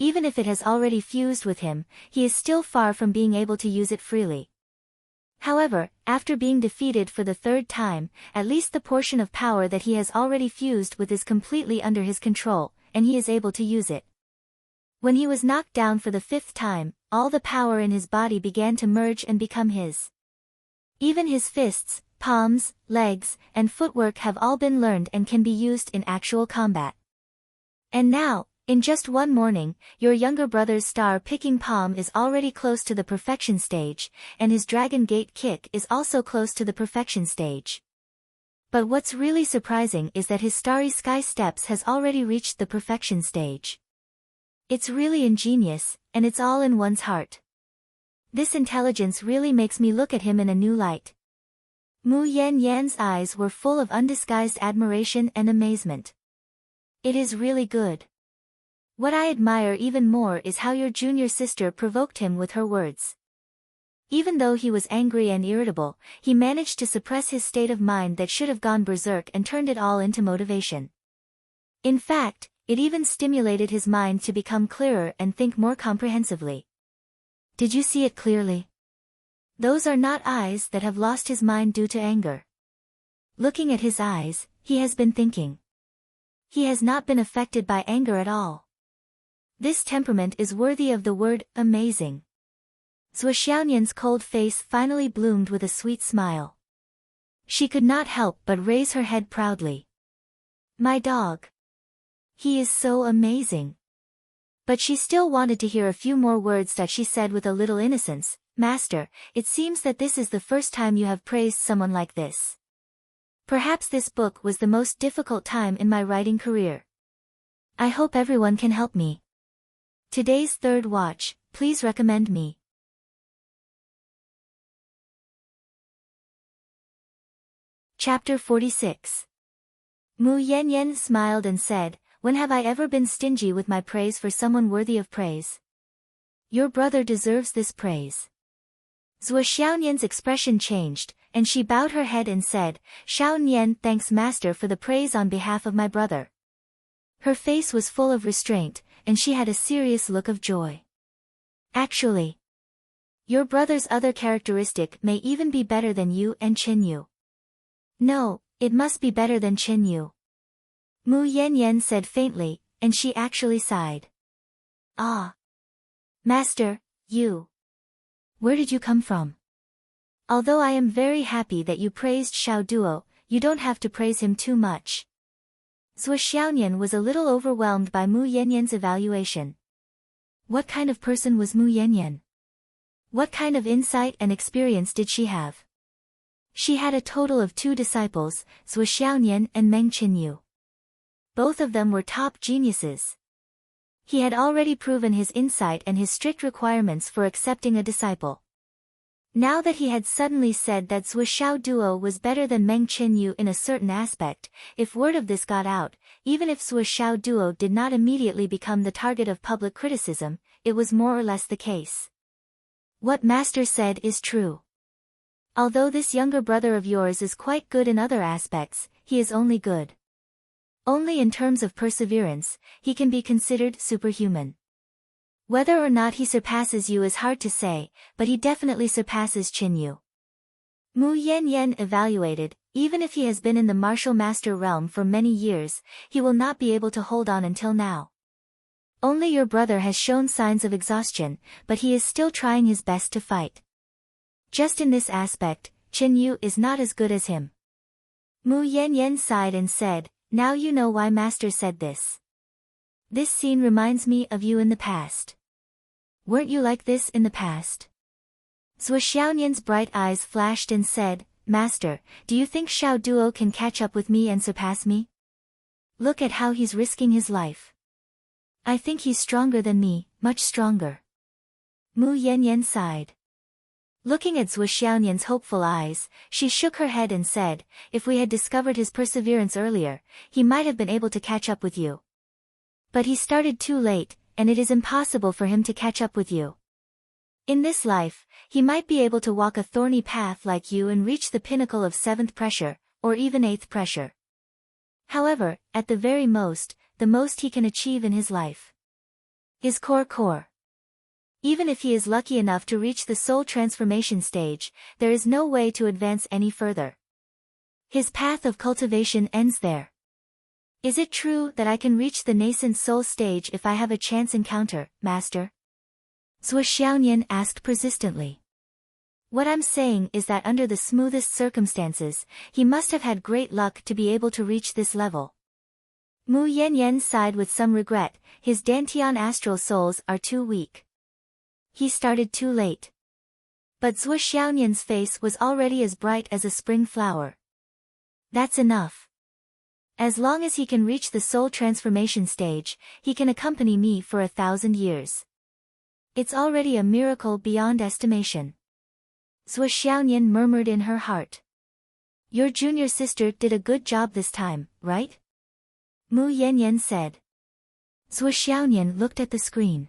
Even if it has already fused with him, he is still far from being able to use it freely. However, after being defeated for the third time, at least the portion of power that he has already fused with is completely under his control, and he is able to use it. When he was knocked down for the fifth time, all the power in his body began to merge and become his. Even his fists, palms, legs, and footwork have all been learned and can be used in actual combat. And now, in just one morning, your younger brother's star-picking palm is already close to the perfection stage, and his Dragon Gate kick is also close to the perfection stage. But what's really surprising is that his Starry Sky Steps has already reached the perfection stage. It's really ingenious, and it's all in one's heart. This intelligence really makes me look at him in a new light. Mu Yan's eyes were full of undisguised admiration and amazement. It is really good. What I admire even more is how your junior sister provoked him with her words. Even though he was angry and irritable, he managed to suppress his state of mind that should have gone berserk and turned it all into motivation. In fact, it even stimulated his mind to become clearer and think more comprehensively. Did you see it clearly? Those are not eyes that have lost his mind due to anger. Looking at his eyes, he has been thinking. He has not been affected by anger at all. This temperament is worthy of the word amazing. Zhuo Xiaonian's cold face finally bloomed with a sweet smile. She could not help but raise her head proudly. My dog. He is so amazing. But she still wanted to hear a few more words that she said with a little innocence. Master, it seems that this is the first time you have praised someone like this. Perhaps this book was the most difficult time in my writing career. I hope everyone can help me. Today's third watch, please recommend me. Chapter 46. Mu Yanyan smiled and said, when have I ever been stingy with my praise for someone worthy of praise? Your brother deserves this praise. Zhuo Xiaonian's expression changed, and she bowed her head and said, Xiaonian thanks master for the praise on behalf of my brother. Her face was full of restraint, and she had a serious look of joy. Actually, your brother's other characteristic may even be better than you and Qin Yu. No, it must be better than Qin Yu. Mu Yanyan said faintly, and she actually sighed. Ah. Master, you. Where did you come from? Although I am very happy that you praised Xiao Duo, you don't have to praise him too much. Zhuo Xiaonian was a little overwhelmed by Mu Yanyan's evaluation. What kind of person was Mu Yanyan? What kind of insight and experience did she have? She had a total of 2 disciples, Zhuo Xiaonian and Meng Qinyu. Both of them were top geniuses. He had already proven his insight and his strict requirements for accepting a disciple. Now that he had suddenly said that Zhuo Xiao Duo was better than Meng Qinyu in a certain aspect, if word of this got out, even if Zhuo Xiao Duo did not immediately become the target of public criticism, it was more or less the case. What master said is true. Although this younger brother of yours is quite good in other aspects, he is only good. Only in terms of perseverance, he can be considered superhuman. Whether or not he surpasses you is hard to say, but he definitely surpasses Qin Yu. Mu Yanyan evaluated, even if he has been in the martial master realm for many years, he will not be able to hold on until now. Only your brother has shown signs of exhaustion, but he is still trying his best to fight. Just in this aspect, Qin Yu is not as good as him. Mu Yanyan sighed and said, now you know why master said this. This scene reminds me of you in the past. Weren't you like this in the past? Zhuo Xiaonian's bright eyes flashed and said, Master, do you think Xiao Duo can catch up with me and surpass me? Look at how he's risking his life. I think he's stronger than me, much stronger. Mu Yanyan sighed. Looking at Zhuo Xiaonian's hopeful eyes, she shook her head and said, if we had discovered his perseverance earlier, he might have been able to catch up with you. But he started too late, and it is impossible for him to catch up with you. In this life, he might be able to walk a thorny path like you and reach the pinnacle of 7th pressure, or even 8th pressure. However, at the very most, the most he can achieve in his life is core. Even if he is lucky enough to reach the soul transformation stage, there is no way to advance any further. His path of cultivation ends there. Is it true that I can reach the nascent soul stage if I have a chance encounter, master? Zhuo Xiaonian asked persistently. What I'm saying is that under the smoothest circumstances, he must have had great luck to be able to reach this level. Mu Yanyan sighed with some regret, his Dantian astral souls are too weak. He started too late. But Zhuo Xiaonian's face was already as bright as a spring flower. That's enough. As long as he can reach the soul transformation stage, he can accompany me for 1,000 years. It's already a miracle beyond estimation. Zhuo Xiaonian murmured in her heart. Your junior sister did a good job this time, right? Mu Yanyan said. Zhuo Xiaonian looked at the screen.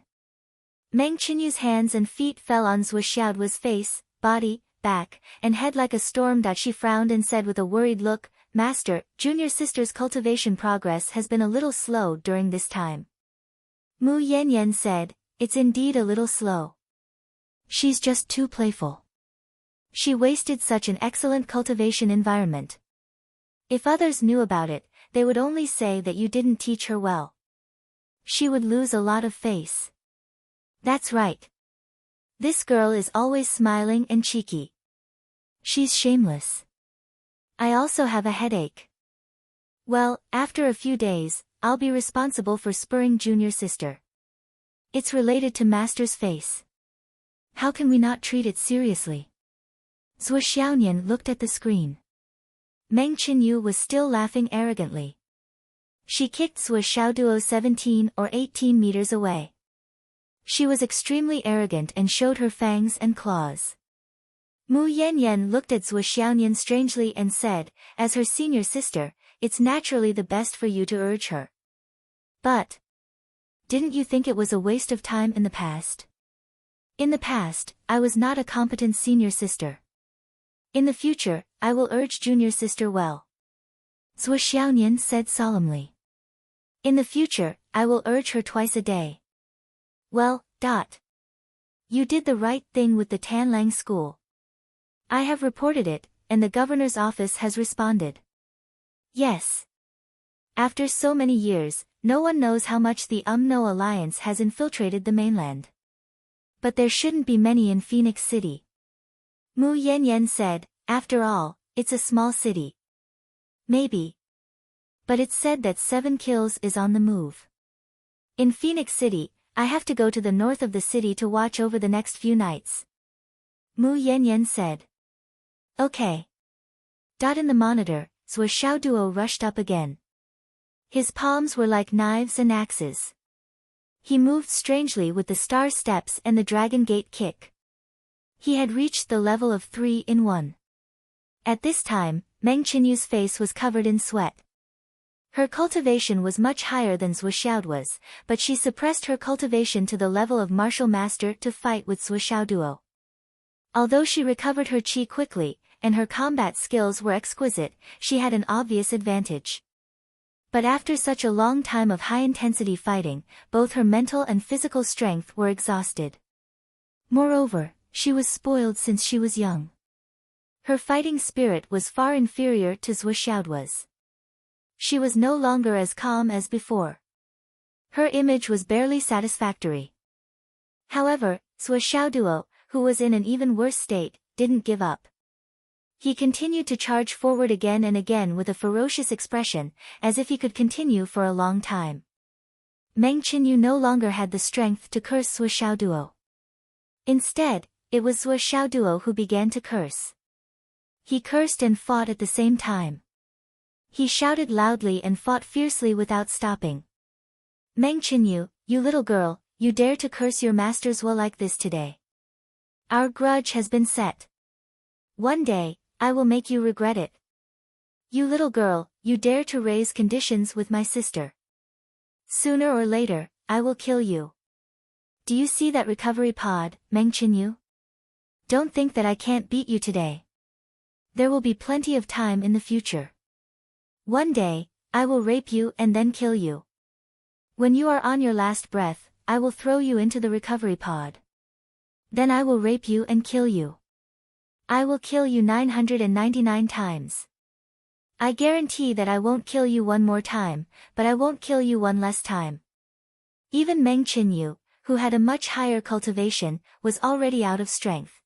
Meng Qinyu's hands and feet fell on Zhuo Xiaoduo's face, body, back, and head like a storm. She frowned and said with a worried look, Master, junior sister's cultivation progress has been a little slow during this time. Mu Yanyan said, it's indeed a little slow. She's just too playful. She wasted such an excellent cultivation environment. If others knew about it, they would only say that you didn't teach her well. She would lose a lot of face. That's right. This girl is always smiling and cheeky. She's shameless. I also have a headache. Well, after a few days, I'll be responsible for spurring junior sister. It's related to master's face. How can we not treat it seriously? Zhuo Xiaonian looked at the screen. Meng Qinyu was still laughing arrogantly. She kicked Zhuo Xiaoduo 17 or 18 meters away. She was extremely arrogant and showed her fangs and claws. Mu Yanyan looked at Zhuo Xiaonian strangely and said, as her senior sister, it's naturally the best for you to urge her. But didn't you think it was a waste of time in the past? In the past, I was not a competent senior sister. In the future, I will urge junior sister well. Zhuo Xiaonian said solemnly. In the future, I will urge her twice a day. Well, You did the right thing with the Tanlang school. I have reported it, and the governor's office has responded. Yes. After so many years, no one knows how much the UMNO alliance has infiltrated the mainland. But there shouldn't be many in Phoenix City. Mu Yanyan said, after all, it's a small city. Maybe. But it's said that 7 kills is on the move. In Phoenix City, I have to go to the north of the city to watch over the next few nights. Mu Yanyan said. Okay. In the monitor, Zhuo Xiaoduo rushed up again. His palms were like knives and axes. He moved strangely with the star steps and the dragon gate kick. He had reached the level of 3 in 1. At this time, Meng Qinyu's face was covered in sweat. Her cultivation was much higher than Zhuo Xiaoduo's, but she suppressed her cultivation to the level of martial master to fight with Zhuo Xiaoduo. Although she recovered her qi quickly, and her combat skills were exquisite, she had an obvious advantage. But after such a long time of high-intensity fighting, both her mental and physical strength were exhausted. Moreover, she was spoiled since she was young. Her fighting spirit was far inferior to Zhuo Xiaoduo's. She was no longer as calm as before. Her image was barely satisfactory. However, Zhuo Xiaoduo, who was in an even worse state, didn't give up. He continued to charge forward again and again with a ferocious expression, as if he could continue for a long time. Meng Qinyu no longer had the strength to curse Zhuo Xiaoduo. Instead, it was Zhuo Xiaoduo who began to curse. He cursed and fought at the same time. He shouted loudly and fought fiercely without stopping. Meng Qinyu, you little girl, you dare to curse your master's will like this today. Our grudge has been set. One day, I will make you regret it. You little girl, you dare to raise conditions with my sister. Sooner or later, I will kill you. Do you see that recovery pod, Meng Qinyu? Don't think that I can't beat you today. There will be plenty of time in the future. One day, I will rape you and then kill you. When you are on your last breath, I will throw you into the recovery pod. Then I will rape you and kill you. I will kill you 999 times. I guarantee that I won't kill you one more time, but I won't kill you one less time. Even Meng Qinyu, who had a much higher cultivation, was already out of strength.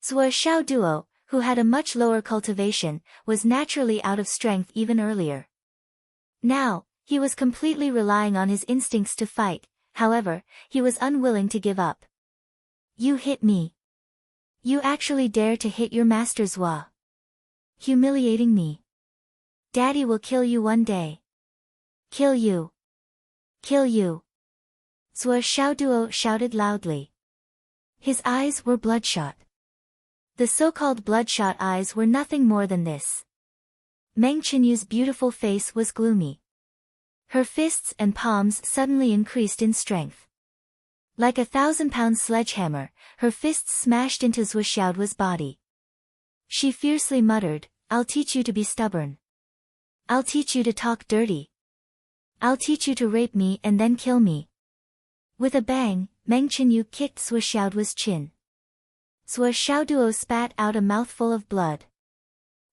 Zhuo Xiaoduo, who had a much lower cultivation, was naturally out of strength even earlier. Now, he was completely relying on his instincts to fight, however, he was unwilling to give up. You hit me. You actually dare to hit your master's wa. Humiliating me. Daddy will kill you one day. Kill you. Kill you. Zhuo Xiaoduo shouted loudly. His eyes were bloodshot. The so-called bloodshot eyes were nothing more than this. Meng Qinyu's beautiful face was gloomy. Her fists and palms suddenly increased in strength. Like a 1,000-pound sledgehammer, her fists smashed into Zhuo Xiaoduo's body. She fiercely muttered, I'll teach you to be stubborn. I'll teach you to talk dirty. I'll teach you to rape me and then kill me. With a bang, Meng Qinyu kicked Zhuo Xiaoduo's chin. Zhuo Xiaoduo spat out a mouthful of blood.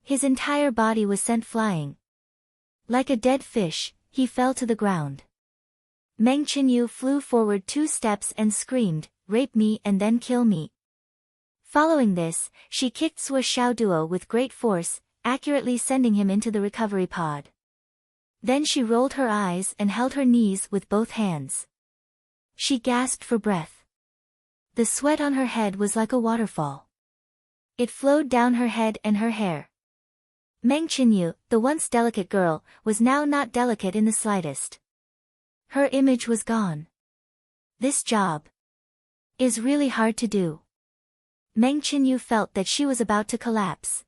His entire body was sent flying. Like a dead fish, he fell to the ground. Meng Qinyu flew forward 2 steps and screamed, rape me and then kill me. Following this, she kicked Zhuo Xiaoduo with great force, accurately sending him into the recovery pod. Then she rolled her eyes and held her knees with both hands. She gasped for breath. The sweat on her head was like a waterfall. It flowed down her head and her hair. Meng Qinyu, the once delicate girl, was now not delicate in the slightest. Her image was gone. This job is really hard to do. Meng Qinyu felt that she was about to collapse.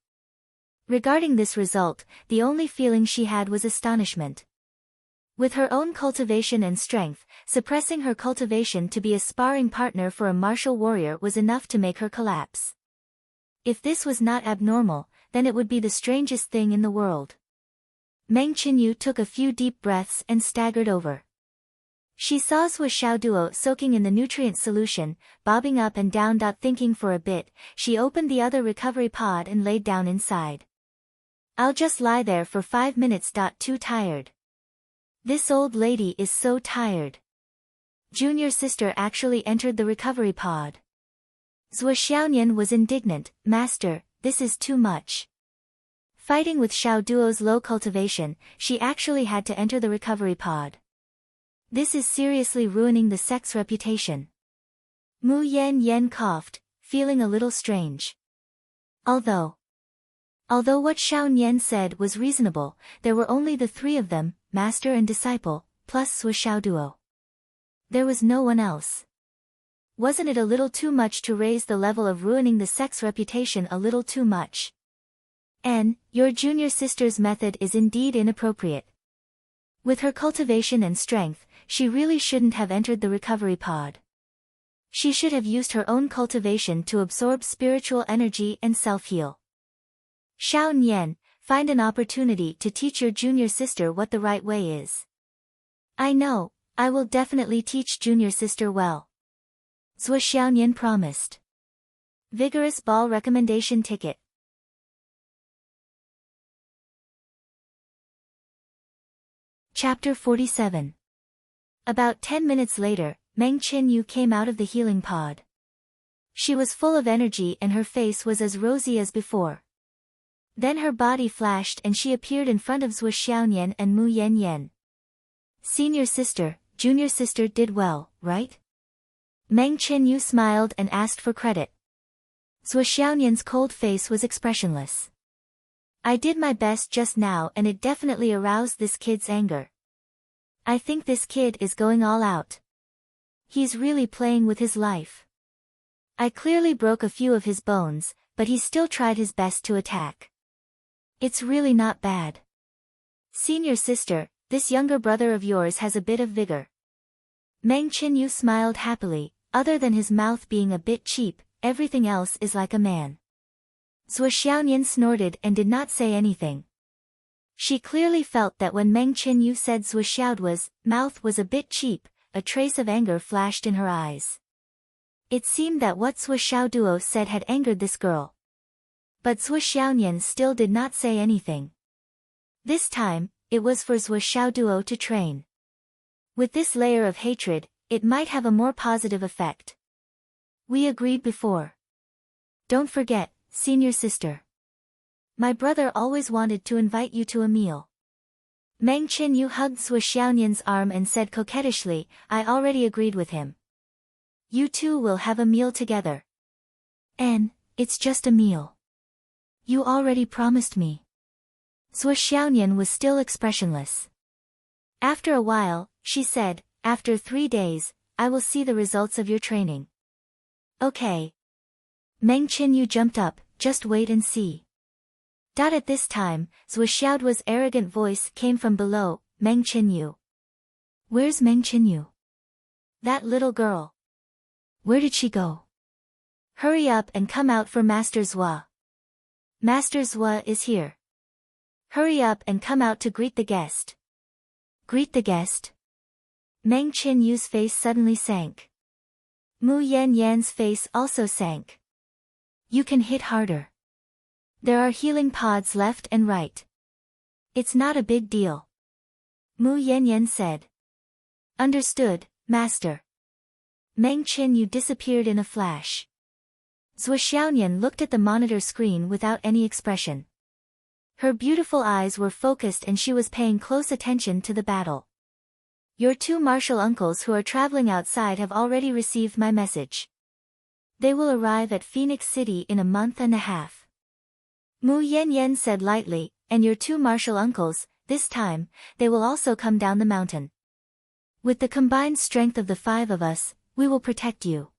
Regarding this result, the only feeling she had was astonishment. With her own cultivation and strength, suppressing her cultivation to be a sparring partner for a martial warrior was enough to make her collapse. If this was not abnormal, then it would be the strangest thing in the world. Meng Qinyu took a few deep breaths and staggered over. She saw Sui Xiaoduo soaking in the nutrient solution, bobbing up and down. Thinking for a bit, she opened the other recovery pod and laid down inside. I'll just lie there for 5 minutes. Too tired. This old lady is so tired. Junior sister actually entered the recovery pod. Zhuo Xiaonian was indignant. Master, this is too much. Fighting with Xiaoduo's low cultivation, she actually had to enter the recovery pod. This is seriously ruining the sect's reputation. Mu Yan coughed, feeling a little strange. Although what Xiaonian said was reasonable, there were only the three of them, master and disciple, plus Sui Xiaoduo. There was no one else. Wasn't it a little too much to raise the level of ruining the sect's reputation a little too much? Your junior sister's method is indeed inappropriate. With her cultivation and strength, she really shouldn't have entered the recovery pod. She should have used her own cultivation to absorb spiritual energy and self-heal. Xiaonian, find an opportunity to teach your junior sister what the right way is. I know, I will definitely teach junior sister well. Zhuo Xiaonian promised. Vigorous ball recommendation ticket. Chapter 47. About 10 minutes later, Meng Qinyu came out of the healing pod. She was full of energy and her face was as rosy as before. Then her body flashed and she appeared in front of Zhuo Xiaonian and Mu Yanyan. Senior sister, junior sister did well, right? Meng Qinyu smiled and asked for credit. Zhuo Xiaonian's cold face was expressionless. I did my best just now and it definitely aroused this kid's anger. I think this kid is going all out. He's really playing with his life. I clearly broke a few of his bones, but he still tried his best to attack. It's really not bad. Senior sister, this younger brother of yours has a bit of vigor. Meng Qinyu smiled happily, other than his mouth being a bit cheap, everything else is like a man. Zhuo Xiaonian snorted and did not say anything. She clearly felt that when Meng Qinyu said Zhuo Xiaoduo's mouth was a bit cheap, a trace of anger flashed in her eyes. It seemed that what Zhuo Xiaoduo said had angered this girl. But Zhuo Xiaonian still did not say anything. This time, it was for Zhuo Xiaoduo to train. With this layer of hatred, it might have a more positive effect. We agreed before. Don't forget, senior sister. My brother always wanted to invite you to a meal. Meng Qinyu hugged Zhuo Xiaonian's arm and said coquettishly, I already agreed with him. You two will have a meal together. It's just a meal. You already promised me. Zhuo Xiaonian was still expressionless. After a while, she said, after 3 days, I will see the results of your training. Okay. Meng Qinyu jumped up, just wait and see. At this time, Zhuo Xiaoduo's arrogant voice came from below, Meng Qinyu. Where's Meng Qinyu? That little girl. Where did she go? Hurry up and come out for Master Zhuo. Master Zhuo is here. Hurry up and come out to greet the guest. Greet the guest? Meng Qinyu's face suddenly sank. Mu Yanyan's face also sank. You can hit harder. There are healing pods left and right. It's not a big deal. Mu Yanyan said. Understood, master. Meng Qinyu disappeared in a flash. Zhuo Xiaonian looked at the monitor screen without any expression. Her beautiful eyes were focused and she was paying close attention to the battle. Your 2 martial uncles who are traveling outside have already received my message. They will arrive at Phoenix City in a month and a half. Mu Yanyan said lightly, and your 2 martial uncles, this time, they will also come down the mountain. With the combined strength of the 5 of us, we will protect you.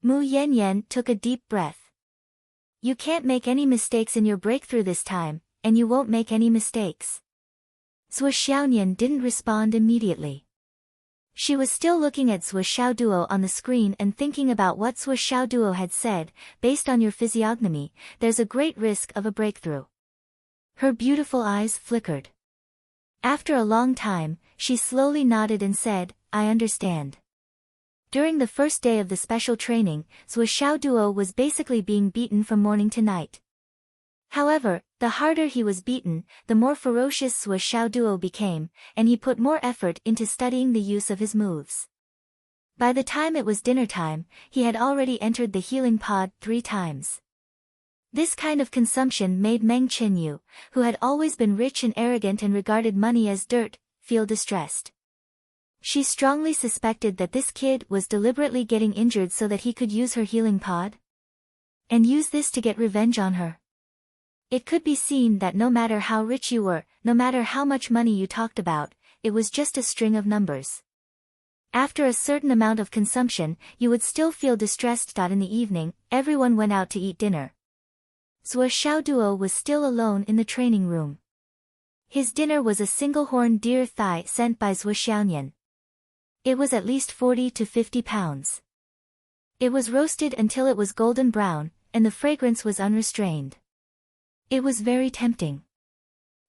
Mu Yanyan took a deep breath. You can't make any mistakes in your breakthrough this time, and you won't make any mistakes. Zhuo Xiaonian didn't respond immediately. She was still looking at Zhuo Xiaoduo on the screen and thinking about what Zhuo Xiaoduo had said, based on your physiognomy, there's a great risk of a breakthrough. Her beautiful eyes flickered. After a long time, she slowly nodded and said, I understand. During the first day of the special training, Zhuo Xiaoduo was basically being beaten from morning to night. However, the harder he was beaten, the more ferocious Zhuo Xiaoduo became, and he put more effort into studying the use of his moves. By the time it was dinner time, he had already entered the healing pod 3 times. This kind of consumption made Meng Qinyu, who had always been rich and arrogant and regarded money as dirt, feel distressed. She strongly suspected that this kid was deliberately getting injured so that he could use her healing pod, and use this to get revenge on her. It could be seen that no matter how rich you were, no matter how much money you talked about, it was just a string of numbers. After a certain amount of consumption, you would still feel distressed. In the evening, everyone went out to eat dinner. Zhuo Xiaoduo was still alone in the training room. His dinner was a single-horned deer thigh sent by Zhuo Xiaonian. It was at least 40 to 50 pounds. It was roasted until it was golden brown, and the fragrance was unrestrained. It was very tempting.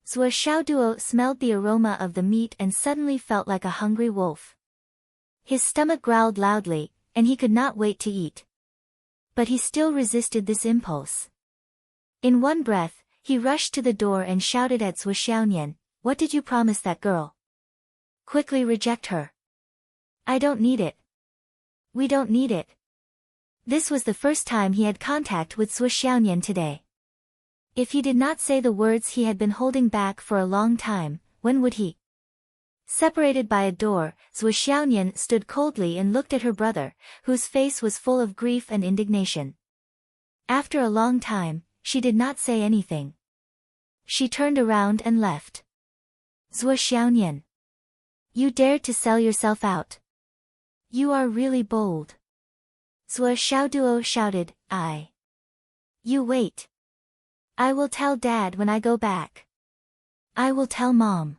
Zhuo Xiaoduo smelled the aroma of the meat and suddenly felt like a hungry wolf. His stomach growled loudly, and he could not wait to eat. But he still resisted this impulse. In one breath, he rushed to the door and shouted at Zhuo Xiaonian, "What did you promise that girl? Quickly reject her. I don't need it. We don't need it." This was the first time he had contact with Zhuo Xiaonian today. If he did not say the words he had been holding back for a long time, when would he? Separated by a door, Zhuo Xiaonian stood coldly and looked at her brother, whose face was full of grief and indignation. After a long time, she did not say anything. She turned around and left. Zhuo Xiaonian. You dared to sell yourself out. You are really bold. Zhuo Xiaoduo shouted, You wait. I will tell Dad when I go back. I will tell Mom.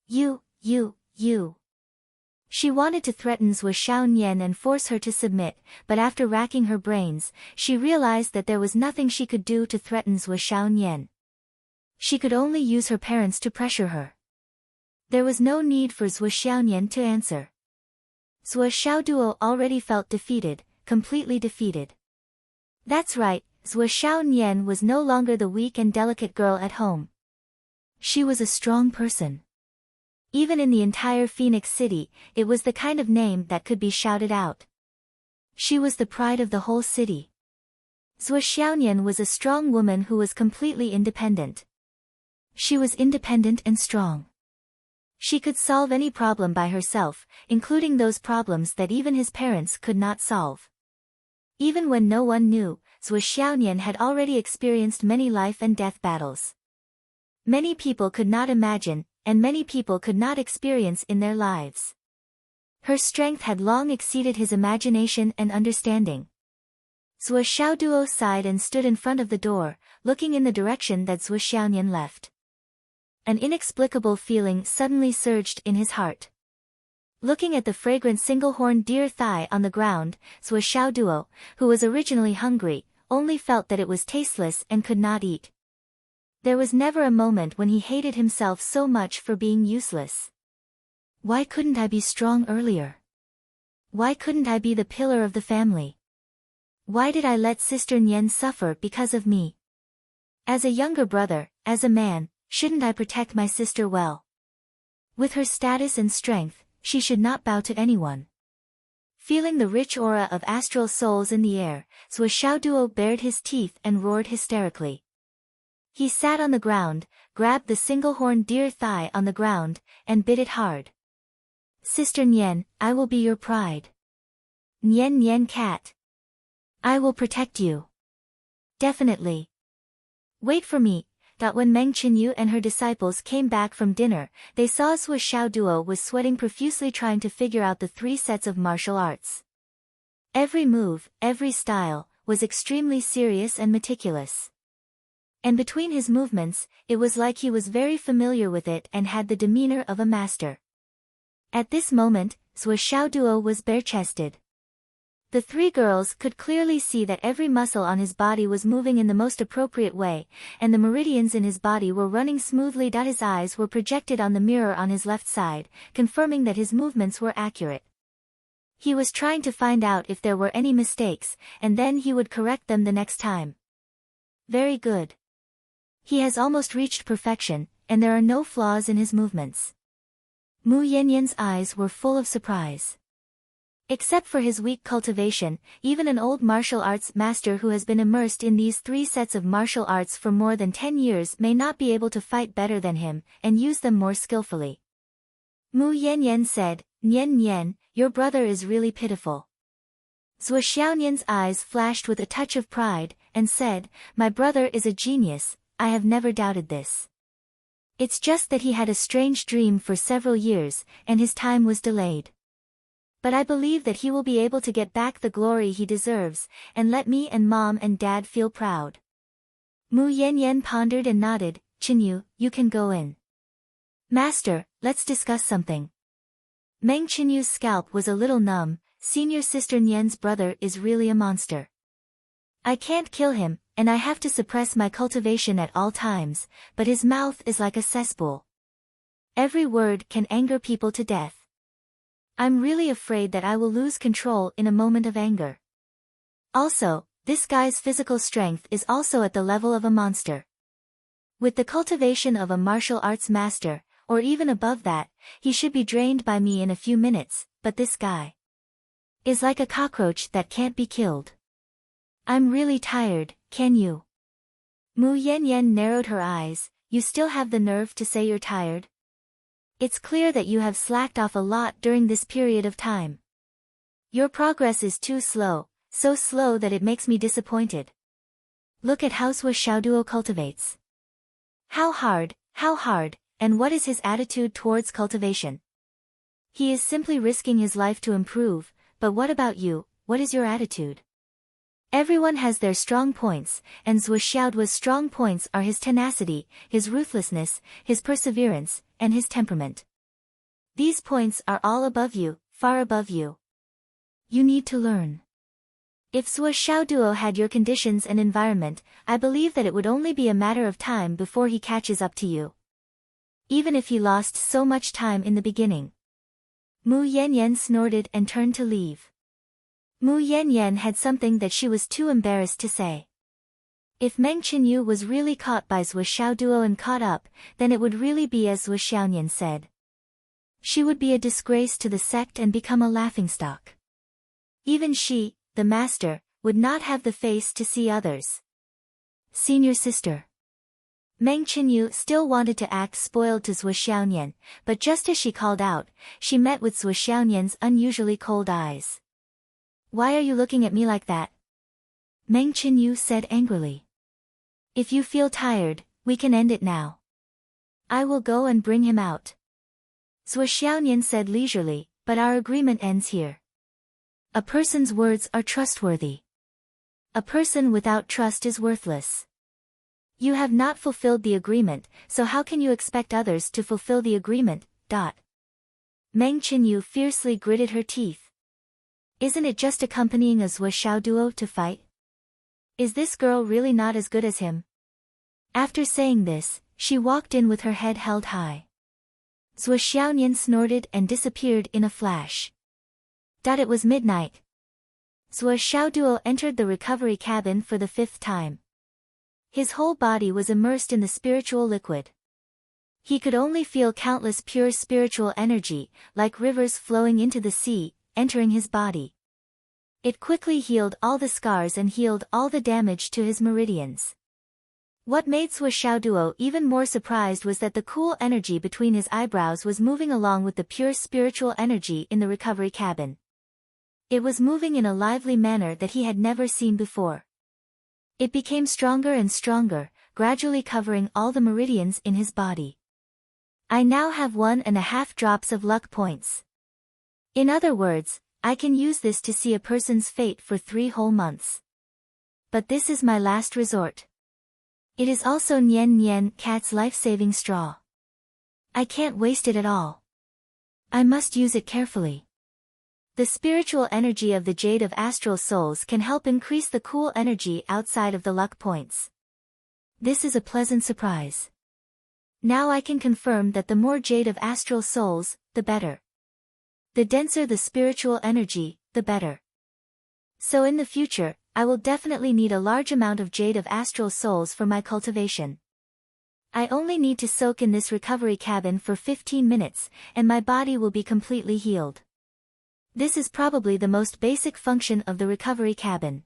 You. She wanted to threaten Zhuo Xiaonian and force her to submit, but after racking her brains, she realized that there was nothing she could do to threaten Zhuo Xiaonian. She could only use her parents to pressure her. There was no need for Zhuo Xiaonian to answer. Zhuo Xiaoduo already felt defeated, completely defeated. That's right, Zhuo Xiaonian was no longer the weak and delicate girl at home. She was a strong person. Even in the entire Phoenix City, it was the kind of name that could be shouted out. She was the pride of the whole city. Zhuo Xiaonian was a strong woman who was completely independent. She was independent and strong. She could solve any problem by herself, including those problems that even his parents could not solve. Even when no one knew, Zhuo Xiaonian had already experienced many life and death battles. Many people could not imagine, and many people could not experience in their lives. Her strength had long exceeded his imagination and understanding. Zhuo Xiaoduo sighed and stood in front of the door, looking in the direction that Zhuo Xiaonian left. An inexplicable feeling suddenly surged in his heart. Looking at the fragrant single-horned deer thigh on the ground, Zhuo Xiaoduo, who was originally hungry, only felt that it was tasteless and could not eat. There was never a moment when he hated himself so much for being useless. Why couldn't I be strong earlier? Why couldn't I be the pillar of the family? Why did I let Sister Nian suffer because of me? As a younger brother, as a man, shouldn't I protect my sister well? With her status and strength, she should not bow to anyone. Feeling the rich aura of astral souls in the air, Zhuo Xiaoduo bared his teeth and roared hysterically. He sat on the ground, grabbed the single-horned deer thigh on the ground, and bit it hard. Sister Nian, I will be your pride. Nian Nian cat. I will protect you. Definitely. Wait for me. When Meng Qinyu and her disciples came back from dinner, they saw Zhuo Xiaoduo was sweating profusely trying to figure out the 3 sets of martial arts. Every move, every style, was extremely serious and meticulous. And between his movements, it was like he was very familiar with it and had the demeanor of a master. At this moment, Zhuo Xiaoduo was bare-chested. The three girls could clearly see that every muscle on his body was moving in the most appropriate way, and the meridians in his body were running smoothly. His eyes were projected on the mirror on his left side, confirming that his movements were accurate. He was trying to find out if there were any mistakes, and then he would correct them the next time. Very good. He has almost reached perfection, and there are no flaws in his movements. Mu Yanyan's eyes were full of surprise. Except for his weak cultivation, even an old martial arts master who has been immersed in these three sets of martial arts for more than 10 years may not be able to fight better than him, and use them more skillfully. Mu Yanyan said, "Nian Nian, your brother is really pitiful." Zhuo Xiaonian's eyes flashed with a touch of pride, and said, "My brother is a genius, I have never doubted this. It's just that he had a strange dream for several years, and his time was delayed. But I believe that he will be able to get back the glory he deserves, and let me and Mom and Dad feel proud." Mu Yanyan pondered and nodded. "Chenyu, you can go in." "Master, let's discuss something." Meng Chenyu's scalp was a little numb. "Senior sister Nian's brother is really a monster. I can't kill him, and I have to suppress my cultivation at all times, but his mouth is like a cesspool. Every word can anger people to death. I'm really afraid that I will lose control in a moment of anger. Also, this guy's physical strength is also at the level of a monster. With the cultivation of a martial arts master, or even above that, he should be drained by me in a few minutes, but this guy is like a cockroach that can't be killed. I'm really tired, can you?" Mu Yanyan narrowed her eyes. "You still have the nerve to say you're tired? It's clear that you have slacked off a lot during this period of time. Your progress is too slow, so slow that it makes me disappointed. Look at how Zhuo Xiaoduo cultivates. How hard, and what is his attitude towards cultivation? He is simply risking his life to improve, but what about you, what is your attitude? Everyone has their strong points, and Zhuo Xiaoduo's strong points are his tenacity, his ruthlessness, his perseverance, and his temperament. These points are all above you, far above you. You need to learn. If Zhuo Xiaoduo had your conditions and environment, I believe that it would only be a matter of time before he catches up to you. Even if he lost so much time in the beginning." Mu Yanyan snorted and turned to leave. Mu Yanyan had something that she was too embarrassed to say. If Meng Chenyu was really caught by Zhuo Xiaoduo and caught up, then it would really be as Zhuo Xiaonian said. She would be a disgrace to the sect and become a laughingstock. Even she, the master, would not have the face to see others. "Senior sister." Meng Chenyu still wanted to act spoiled to Zhuo Xiaonian, but just as she called out, she met with Zhuo Xiaonian's unusually cold eyes. "Why are you looking at me like that?" Meng Chenyu said angrily. "If you feel tired, we can end it now. I will go and bring him out." Zhuo Xiaonian said leisurely, "But our agreement ends here. A person's words are trustworthy. A person without trust is worthless. You have not fulfilled the agreement, so how can you expect others to fulfill the agreement? Meng Chenyu fiercely gritted her teeth. Isn't it just accompanying a Zhuo Xiaoduo to fight? Is this girl really not as good as him? After saying this, she walked in with her head held high. Zhuo Xiaonian snorted and disappeared in a flash. It was midnight. Zhuo Xiaoduo entered the recovery cabin for the 5th time. His whole body was immersed in the spiritual liquid. He could only feel countless pure spiritual energy, like rivers flowing into the sea, entering his body. It quickly healed all the scars and healed all the damage to his meridians. What made Zhuo Xiaoduo even more surprised was that the cool energy between his eyebrows was moving along with the pure spiritual energy in the recovery cabin. It was moving in a lively manner that he had never seen before. It became stronger and stronger, gradually covering all the meridians in his body. I now have 1.5 drops of luck points. In other words, I can use this to see a person's fate for 3 whole months. but this is my last resort. It is also Nian Nian Cat's life-saving straw. I can't waste it at all. I must use it carefully. The spiritual energy of the Jade of Astral Souls can help increase the cool energy outside of the luck points. This is a pleasant surprise. Now I can confirm that the more Jade of Astral Souls, the better. The denser the spiritual energy, the better. So in the future, I will definitely need a large amount of Jade of Astral Souls for my cultivation. I only need to soak in this recovery cabin for 15 minutes, and my body will be completely healed. This is probably the most basic function of the recovery cabin.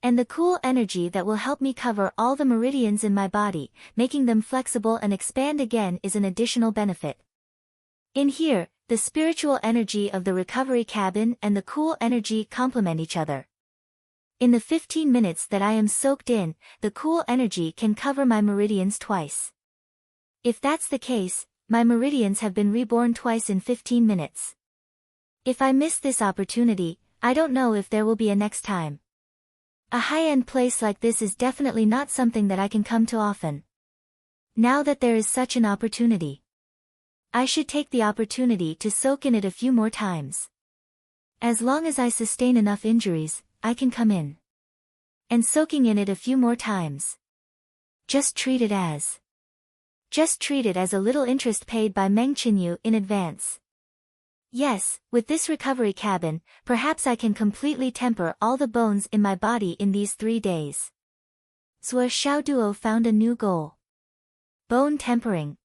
And the cool energy that will help me cover all the meridians in my body, making them flexible and expand again, is an additional benefit. In here, the spiritual energy of the recovery cabin and the cool energy complement each other. In the 15 minutes that I am soaked in, the cool energy can cover my meridians twice. If that's the case, my meridians have been reborn twice in 15 minutes. If I miss this opportunity, I don't know if there will be a next time. A high-end place like this is definitely not something that I can come to often. Now that there is such an opportunity, I should take the opportunity to soak in it a few more times. As long as I sustain enough injuries, I can come in. And soaking in it a few more times. Just treat it as a little interest paid by Meng Qinyu in advance. Yes, with this recovery cabin, perhaps I can completely temper all the bones in my body in these 3 days. Zhuo Xiaoduo found a new goal. Bone tempering.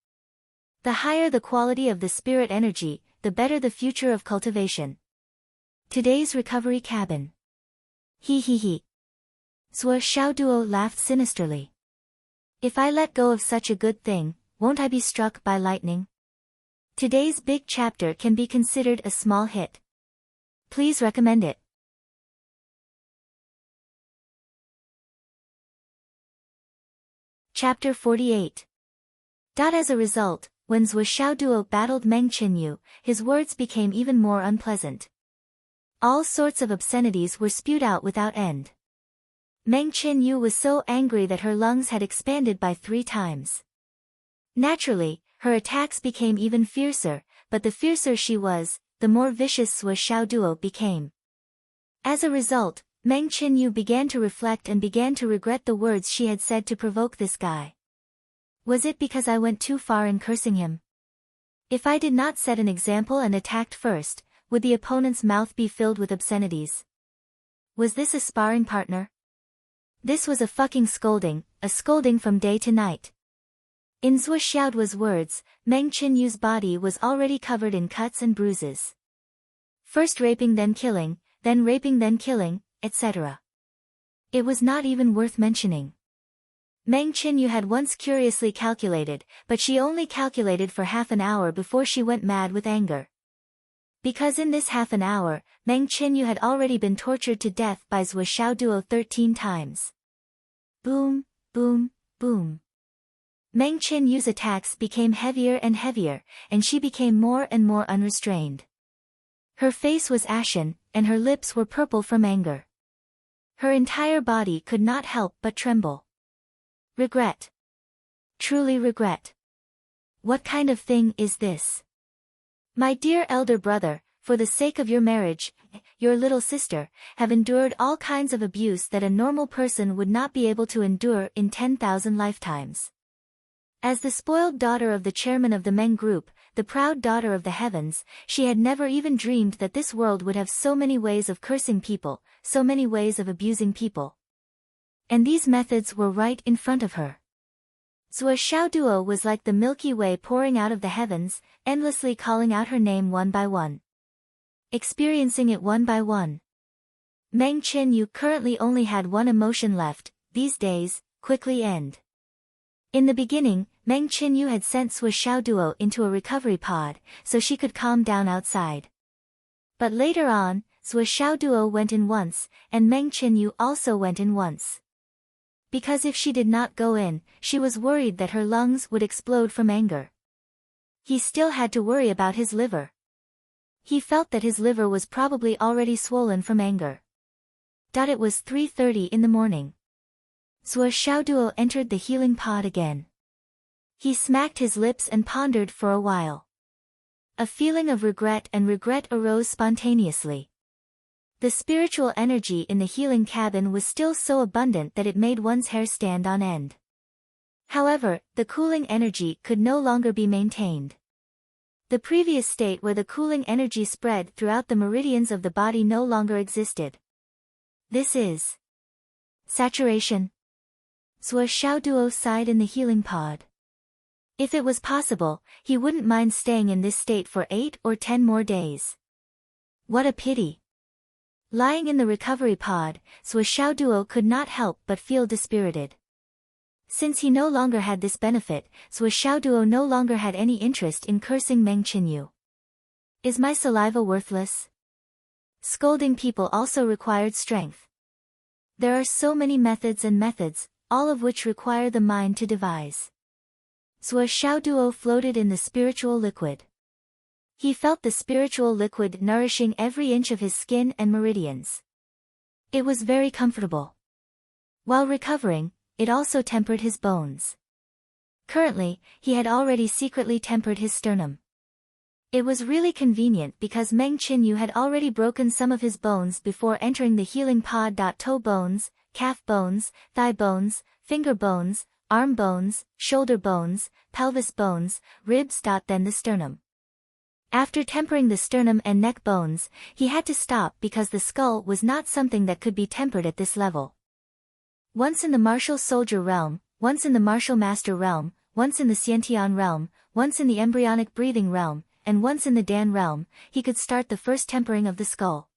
The higher the quality of the spirit energy, the better the future of cultivation. Today's recovery cabin. He. Zhuo Xiaoduo laughed sinisterly. If I let go of such a good thing, won't I be struck by lightning? Today's big chapter can be considered a small hit. Please recommend it. Chapter 48. As a result, when Zhuo Xiaoduo battled Meng Qinyu, his words became even more unpleasant. All sorts of obscenities were spewed out without end. Meng Qinyu was so angry that her lungs had expanded by 3 times. Naturally, her attacks became even fiercer, but the fiercer she was, the more vicious Zhuo Xiaoduo became. As a result, Meng Qinyu began to reflect and began to regret the words she had said to provoke this guy. Was it because I went too far in cursing him? If I did not set an example and attacked first, would the opponent's mouth be filled with obscenities? Was this a sparring partner? This was a fucking scolding, a scolding from day to night. In Zhuo Xiaoduo's words, Meng Qinyu's body was already covered in cuts and bruises. First raping then killing, etc. It was not even worth mentioning. Meng Qinyu had once curiously calculated, but she only calculated for half an hour before she went mad with anger. Because in this half an hour, Meng Qinyu had already been tortured to death by Zhuo Xiaoduo 13 times. Boom, boom, boom. Meng Qinyu's attacks became heavier and heavier, and she became more and more unrestrained. Her face was ashen, and her lips were purple from anger. Her entire body could not help but tremble. Regret. Truly regret. What kind of thing is this? My dear elder brother, for the sake of your marriage, your little sister, have endured all kinds of abuse that a normal person would not be able to endure in 10,000 lifetimes. As the spoiled daughter of the chairman of the Meng Group, the proud daughter of the heavens, she had never even dreamed that this world would have so many ways of cursing people, so many ways of abusing people. And these methods were right in front of her. Zhuo Xiaoduo was like the Milky Way pouring out of the heavens, endlessly calling out her name one by one. Experiencing it one by one. Meng Qinyu currently only had one emotion left, these days, quickly end. In the beginning, Meng Qinyu had sent Zhuo Xiaoduo into a recovery pod, so she could calm down outside. But later on, Zhuo Xiaoduo went in once, and Meng Qinyu also went in once. Because if she did not go in, she was worried that her lungs would explode from anger. He still had to worry about his liver. He felt that his liver was probably already swollen from anger. It was 3:30 in the morning. Suo Xiaoduo entered the healing pod again. He smacked his lips and pondered for a while. A feeling of regret arose spontaneously. The spiritual energy in the healing cabin was still so abundant that it made one's hair stand on end. However, the cooling energy could no longer be maintained. The previous state where the cooling energy spread throughout the meridians of the body no longer existed. This is saturation. Suo Xiaoduo sighed in the healing pod. If it was possible, he wouldn't mind staying in this state for 8 or 10 more days. What a pity. Lying in the recovery pod, Suo Xiaoduo could not help but feel dispirited. Since he no longer had this benefit, Suo Xiaoduo no longer had any interest in cursing Meng Qinyu. Is my saliva worthless? Scolding people also required strength. There are so many methods, all of which require the mind to devise. Suo Xiaoduo floated in the spiritual liquid. He felt the spiritual liquid nourishing every inch of his skin and meridians. It was very comfortable. While recovering, it also tempered his bones. Currently, he had already secretly tempered his sternum. It was really convenient because Meng Qinyu had already broken some of his bones before entering the healing pod. Toe bones, calf bones, thigh bones, finger bones, arm bones, shoulder bones, pelvis bones, ribs. Then the sternum. After tempering the sternum and neck bones, he had to stop because the skull was not something that could be tempered at this level. Once in the martial soldier realm, once in the martial master realm, once in the Xiantian realm, once in the embryonic breathing realm, and once in the Dan realm, he could start the first tempering of the skull.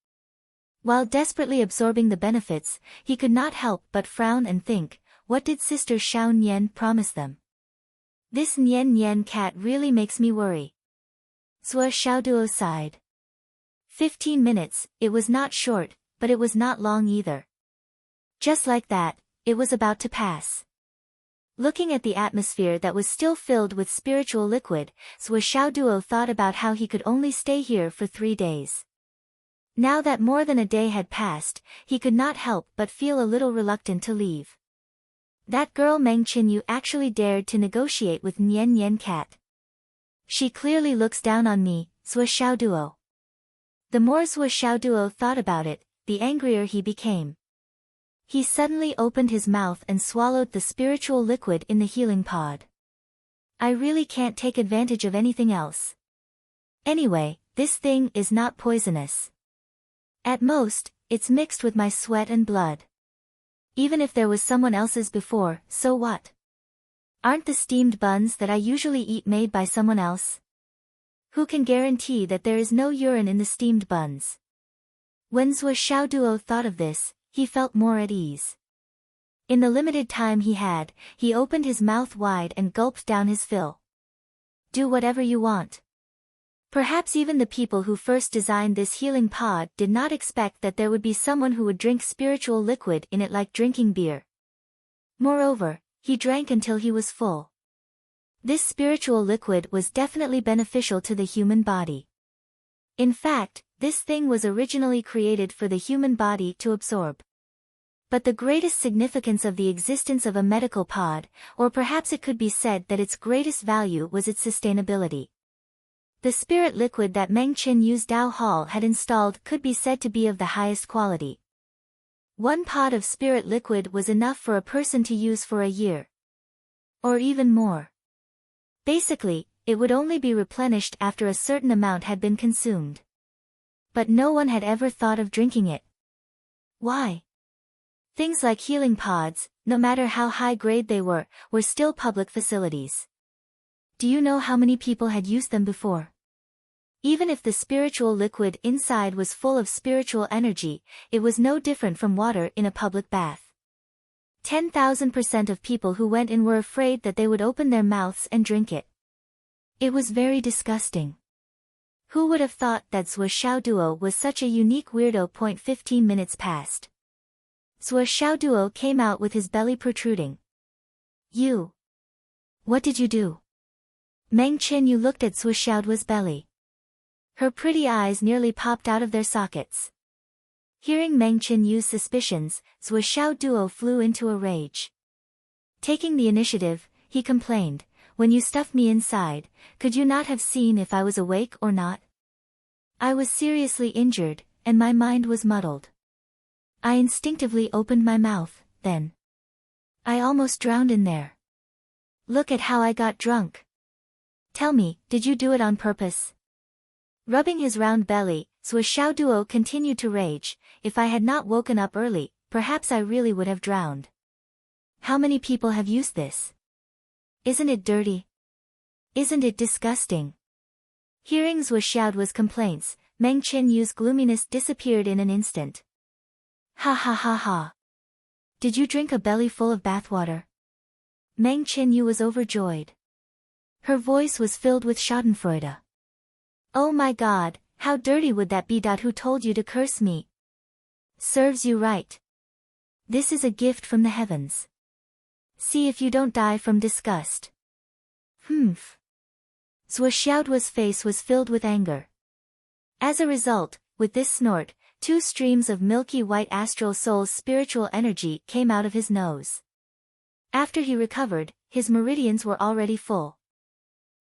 While desperately absorbing the benefits, he could not help but frown and think, what did Sister Xiao Nian promise them? This Nian Nian cat really makes me worry. Suo Xiaoduo sighed. 15 minutes, it was not short, but it was not long either. Just like that, it was about to pass. Looking at the atmosphere that was still filled with spiritual liquid, Suo Xiaoduo thought about how he could only stay here for 3 days. Now that more than a day had passed, he could not help but feel a little reluctant to leave. That girl Meng Qinyu actually dared to negotiate with Nian Nian cat. She clearly looks down on me, Suo Xiaoduo. The more Suo Xiaoduo thought about it, the angrier he became. He suddenly opened his mouth and swallowed the spiritual liquid in the healing pod. I really can't take advantage of anything else. Anyway, this thing is not poisonous. At most, it's mixed with my sweat and blood. Even if there was someone else's before, so what? Aren't the steamed buns that I usually eat made by someone else? Who can guarantee that there is no urine in the steamed buns? When Suo Xiaoduo thought of this, he felt more at ease. In the limited time he had, he opened his mouth wide and gulped down his fill. Do whatever you want. Perhaps even the people who first designed this healing pod did not expect that there would be someone who would drink spiritual liquid in it like drinking beer. Moreover, he drank until he was full. This spiritual liquid was definitely beneficial to the human body. In fact, this thing was originally created for the human body to absorb. But the greatest significance of the existence of a medical pod, or perhaps it could be said that its greatest value was its sustainability. The spirit liquid that Meng Qinyu's Dao Hall had installed could be said to be of the highest quality. 1 pod of spirit liquid was enough for a person to use for a year. Or even more. Basically, it would only be replenished after a certain amount had been consumed. But no one had ever thought of drinking it. Why? Things like healing pods, no matter how high grade they were still public facilities. Do you know how many people had used them before? Even if the spiritual liquid inside was full of spiritual energy, it was no different from water in a public bath. 10,000% of people who went in were afraid that they would open their mouths and drink it. It was very disgusting. Who would have thought that Suo Xiaoduo was such a unique weirdo? 15 minutes passed. Suo Xiaoduo came out with his belly protruding. You. What did you do? Meng Qinyu looked at Suo Xiaoduo's belly. Her pretty eyes nearly popped out of their sockets. Hearing Meng Qinyu's suspicions, Zhuo Xiao Duo flew into a rage. Taking the initiative, he complained, "When you stuffed me inside, could you not have seen if I was awake or not? I was seriously injured, and my mind was muddled. I instinctively opened my mouth, then I almost drowned in there. Look at how I got drunk. Tell me, did you do it on purpose?" Rubbing his round belly, Zhuo Xiaoduo continued to rage, "If I had not woken up early, perhaps I really would have drowned. How many people have used this? Isn't it dirty? Isn't it disgusting?" Hearing Zhuo Xiaoduo's complaints, Meng Qinyu's gloominess disappeared in an instant. "Ha ha ha ha. Did you drink a belly full of bathwater?" Meng Qinyu was overjoyed. Her voice was filled with schadenfreude. "Oh my God, how dirty would that be? Who told you to curse me? Serves you right. This is a gift from the heavens. See if you don't die from disgust." Humph. Zhuo Xiaoduo's face was filled with anger. As a result, with this snort, 2 streams of milky white astral soul's spiritual energy came out of his nose. After he recovered, his meridians were already full.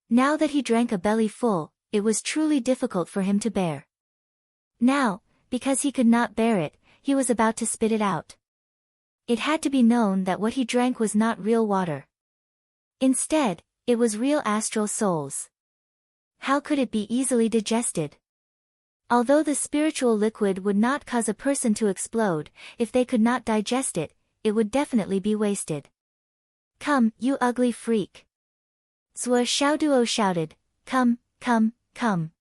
Now that he drank a belly full, it was truly difficult for him to bear. Now, because he could not bear it, he was about to spit it out. It had to be known that what he drank was not real water. Instead, it was real astral souls. How could it be easily digested? Although the spiritual liquid would not cause a person to explode, if they could not digest it, it would definitely be wasted. "Come, you ugly freak!" Zhuo Xiaoduo shouted, "Come, come, come.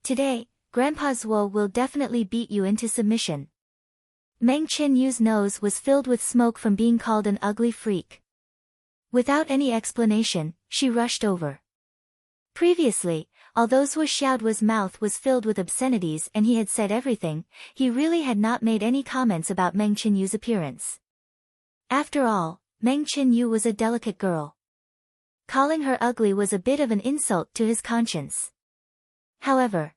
Today, Grandpa Zhuo will definitely beat you into submission." Meng Qinyu's nose was filled with smoke from being called an ugly freak. Without any explanation, she rushed over. Previously, although Zhuo Xiaoduo's mouth was filled with obscenities and he had said everything, he really had not made any comments about Meng Qinyu's appearance. After all, Meng Qinyu was a delicate girl. Calling her ugly was a bit of an insult to his conscience. However,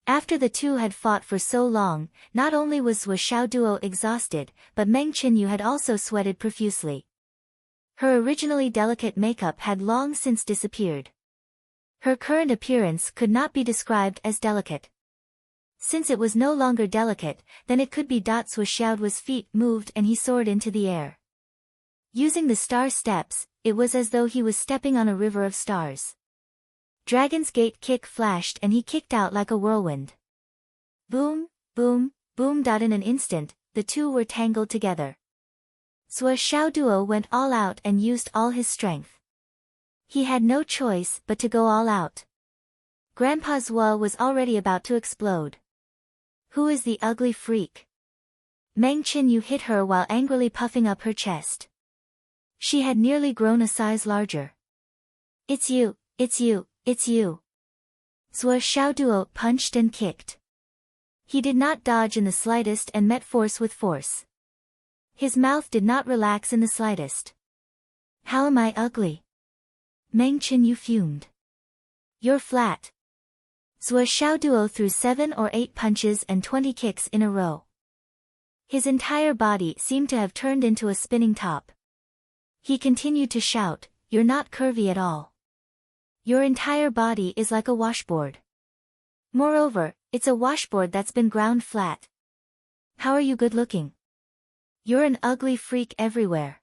after the two had fought for so long, not only was Zhuo Xiaoduo exhausted, but Meng Qinyu had also sweated profusely. Her originally delicate makeup had long since disappeared. Her current appearance could not be described as delicate. Since it was no longer delicate, then it could be. Zhuo Xiaoduo's feet moved and he soared into the air. Using the star steps, it was as though he was stepping on a river of stars. Dragon's Gate kick flashed and he kicked out like a whirlwind. Boom, boom, boom. In an instant, the two were tangled together. Zhuo Xiaoduo went all out and used all his strength. He had no choice but to go all out. Grandpa Zhuo was already about to explode. "Who is the ugly freak?" Meng Qinyu hit her while angrily puffing up her chest. She had nearly grown a size larger. "It's you, it's you, it's you." Zhuo Xiaoduo punched and kicked. He did not dodge in the slightest and met force with force. His mouth did not relax in the slightest. "How am I ugly?" Meng Qinyu fumed. "You're flat." Zhuo Xiaoduo threw 7 or 8 punches and 20 kicks in a row. His entire body seemed to have turned into a spinning top. He continued to shout, "You're not curvy at all. Your entire body is like a washboard. Moreover, it's a washboard that's been ground flat. How are you good looking? You're an ugly freak everywhere."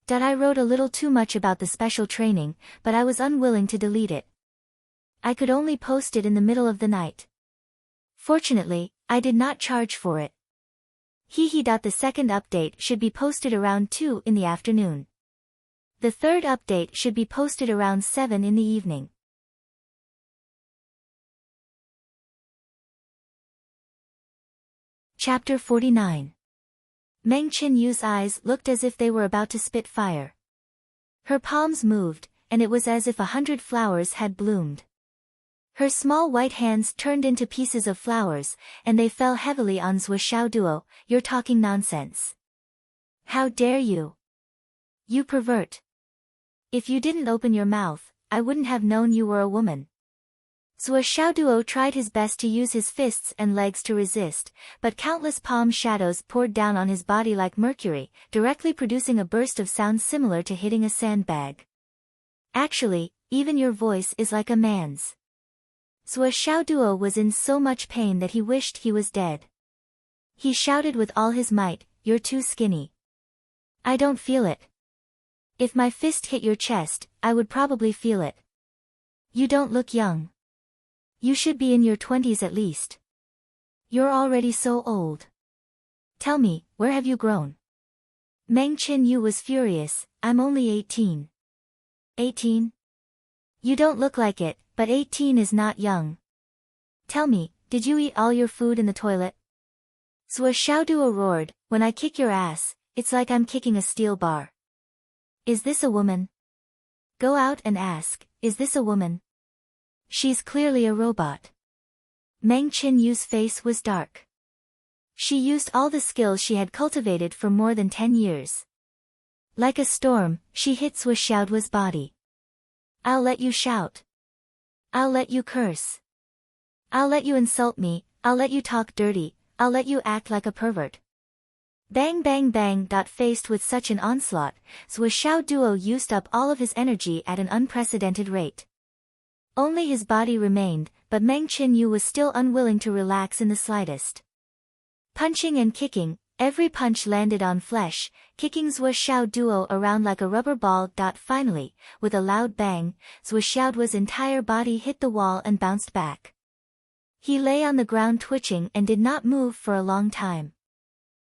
I wrote a little too much about the special training, but I was unwilling to delete it. I could only post it in the middle of the night. Fortunately, I did not charge for it. The second update should be posted around 2 in the afternoon. The third update should be posted around 7 in the evening. Chapter 49. Meng Qinyu's eyes looked as if they were about to spit fire. Her palms moved, and it was as if 100 flowers had bloomed. Her small white hands turned into pieces of flowers, and they fell heavily on Zhuo Xiaoduo. "You're talking nonsense. How dare you? You pervert. If you didn't open your mouth, I wouldn't have known you were a woman." Xiaoduo tried his best to use his fists and legs to resist, but countless palm shadows poured down on his body like mercury, directly producing a burst of sound similar to hitting a sandbag. Actually, even your voice is like a man's. Xiaoduo was in so much pain that he wished he was dead. He shouted with all his might, "You're too skinny. I don't feel it. If my fist hit your chest, I would probably feel it. You don't look young. You should be in your 20s at least. You're already so old. Tell me, where have you grown?" Meng Qinyu was furious. "I'm only 18. 18? You don't look like it, but 18 is not young. Tell me, did you eat all your food in the toilet?" Xiaoduo roared, "When I kick your ass, it's like I'm kicking a steel bar. Is this a woman? Go out and ask, is this a woman? She's clearly a robot." Meng Qinyu's face was dark. She used all the skills she had cultivated for more than 10 years. Like a storm, she hit Xiaoduo's body. "I'll let you shout. I'll let you curse. I'll let you insult me, I'll let you talk dirty, I'll let you act like a pervert." Bang bang bang. Faced with such an onslaught, Xiaoduo used up all of his energy at an unprecedented rate. Only his body remained, but Meng Qinyu was still unwilling to relax in the slightest. Punching and kicking, every punch landed on flesh, kicking Xiaoduo around like a rubber ball. Finally, with a loud bang, Xiaoduo's entire body hit the wall and bounced back. He lay on the ground twitching and did not move for a long time.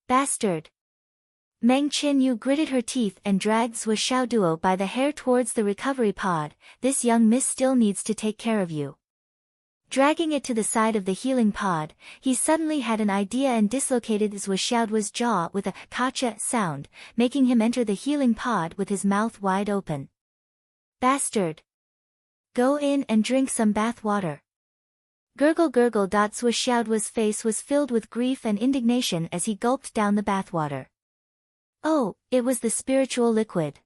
"Bastard!" Meng Qinyu gritted her teeth and dragged Xiaoduo by the hair towards the recovery pod. "This young miss still needs to take care of you." Dragging it to the side of the healing pod, he suddenly had an idea and dislocated Xiaoduo's jaw with a "kacha" sound, making him enter the healing pod with his mouth wide open. "Bastard! Go in and drink some bath water." Gurgle gurgle. Xiaoduo's face was filled with grief and indignation as he gulped down the bathwater. Oh, it was the spiritual liquid.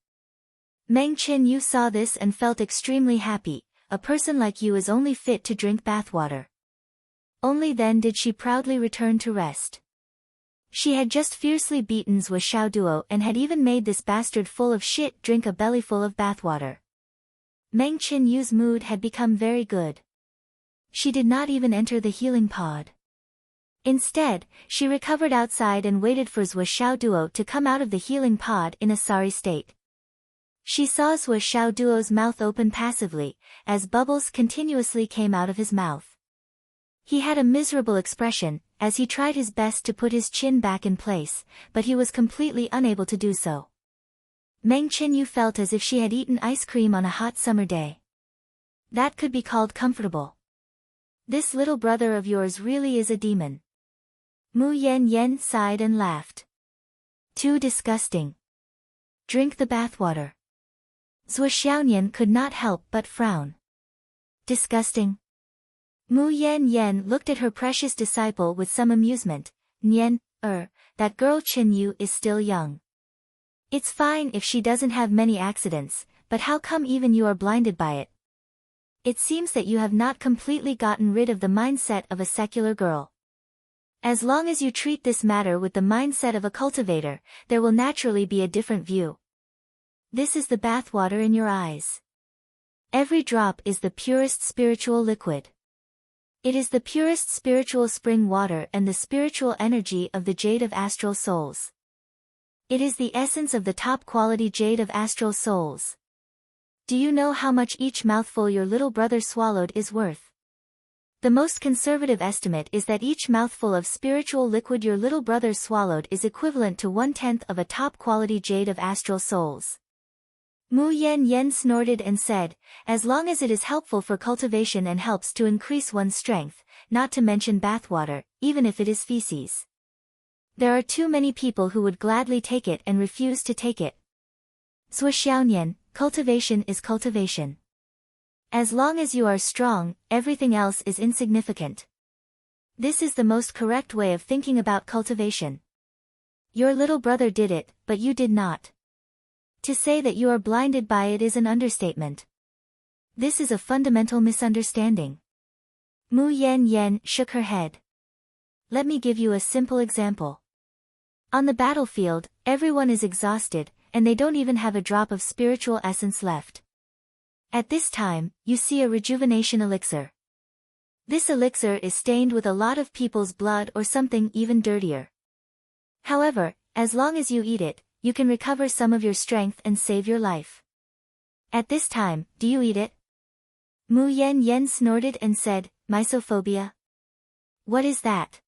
Meng Qinyu saw this and felt extremely happy. A person like you is only fit to drink bathwater. Only then did she proudly return to rest. She had just fiercely beaten Xiaoduo and had even made this bastard full of shit drink a bellyful of bathwater. Meng Qinyu's mood had become very good. She did not even enter the healing pod. Instead, she recovered outside and waited for Xiaoduo to come out of the healing pod in a sorry state. She saw Xiaoduo's mouth open passively, as bubbles continuously came out of his mouth. He had a miserable expression, as he tried his best to put his chin back in place, but he was completely unable to do so. Meng Qinyu felt as if she had eaten ice cream on a hot summer day. That could be called comfortable. This little brother of yours really is a demon. Mu Yan sighed and laughed. Too disgusting. Drink the bathwater. Xiaonian could not help but frown. Disgusting. Mu Yan looked at her precious disciple with some amusement. Nian, that girl Qinyu is still young. It's fine if she doesn't have many accidents, but how come even you are blinded by it? It seems that you have not completely gotten rid of the mindset of a secular girl. As long as you treat this matter with the mindset of a cultivator, there will naturally be a different view. This is the bathwater in your eyes. Every drop is the purest spiritual liquid. It is the purest spiritual spring water and the spiritual energy of the jade of astral souls. It is the essence of the top quality jade of astral souls. Do you know how much each mouthful your little brother swallowed is worth? The most conservative estimate is that each mouthful of spiritual liquid your little brother swallowed is equivalent to 1/10 of a top quality jade of astral souls. Mu Yan snorted and said, as long as it is helpful for cultivation and helps to increase one's strength, not to mention bathwater, even if it is feces. There are too many people who would gladly take it and refuse to take it. Xiaonian, cultivation is cultivation. As long as you are strong, everything else is insignificant. This is the most correct way of thinking about cultivation. Your little brother did it, but you did not. To say that you are blinded by it is an understatement. This is a fundamental misunderstanding. Mu Yan Yan shook her head. Let me give you a simple example. On the battlefield, everyone is exhausted, and they don't even have a drop of spiritual essence left. At this time, you see a rejuvenation elixir. This elixir is stained with a lot of people's blood or something even dirtier. However, as long as you eat it, you can recover some of your strength and save your life. At this time, do you eat it? Mu Yan Yan snorted and said, Mysophobia? What is that?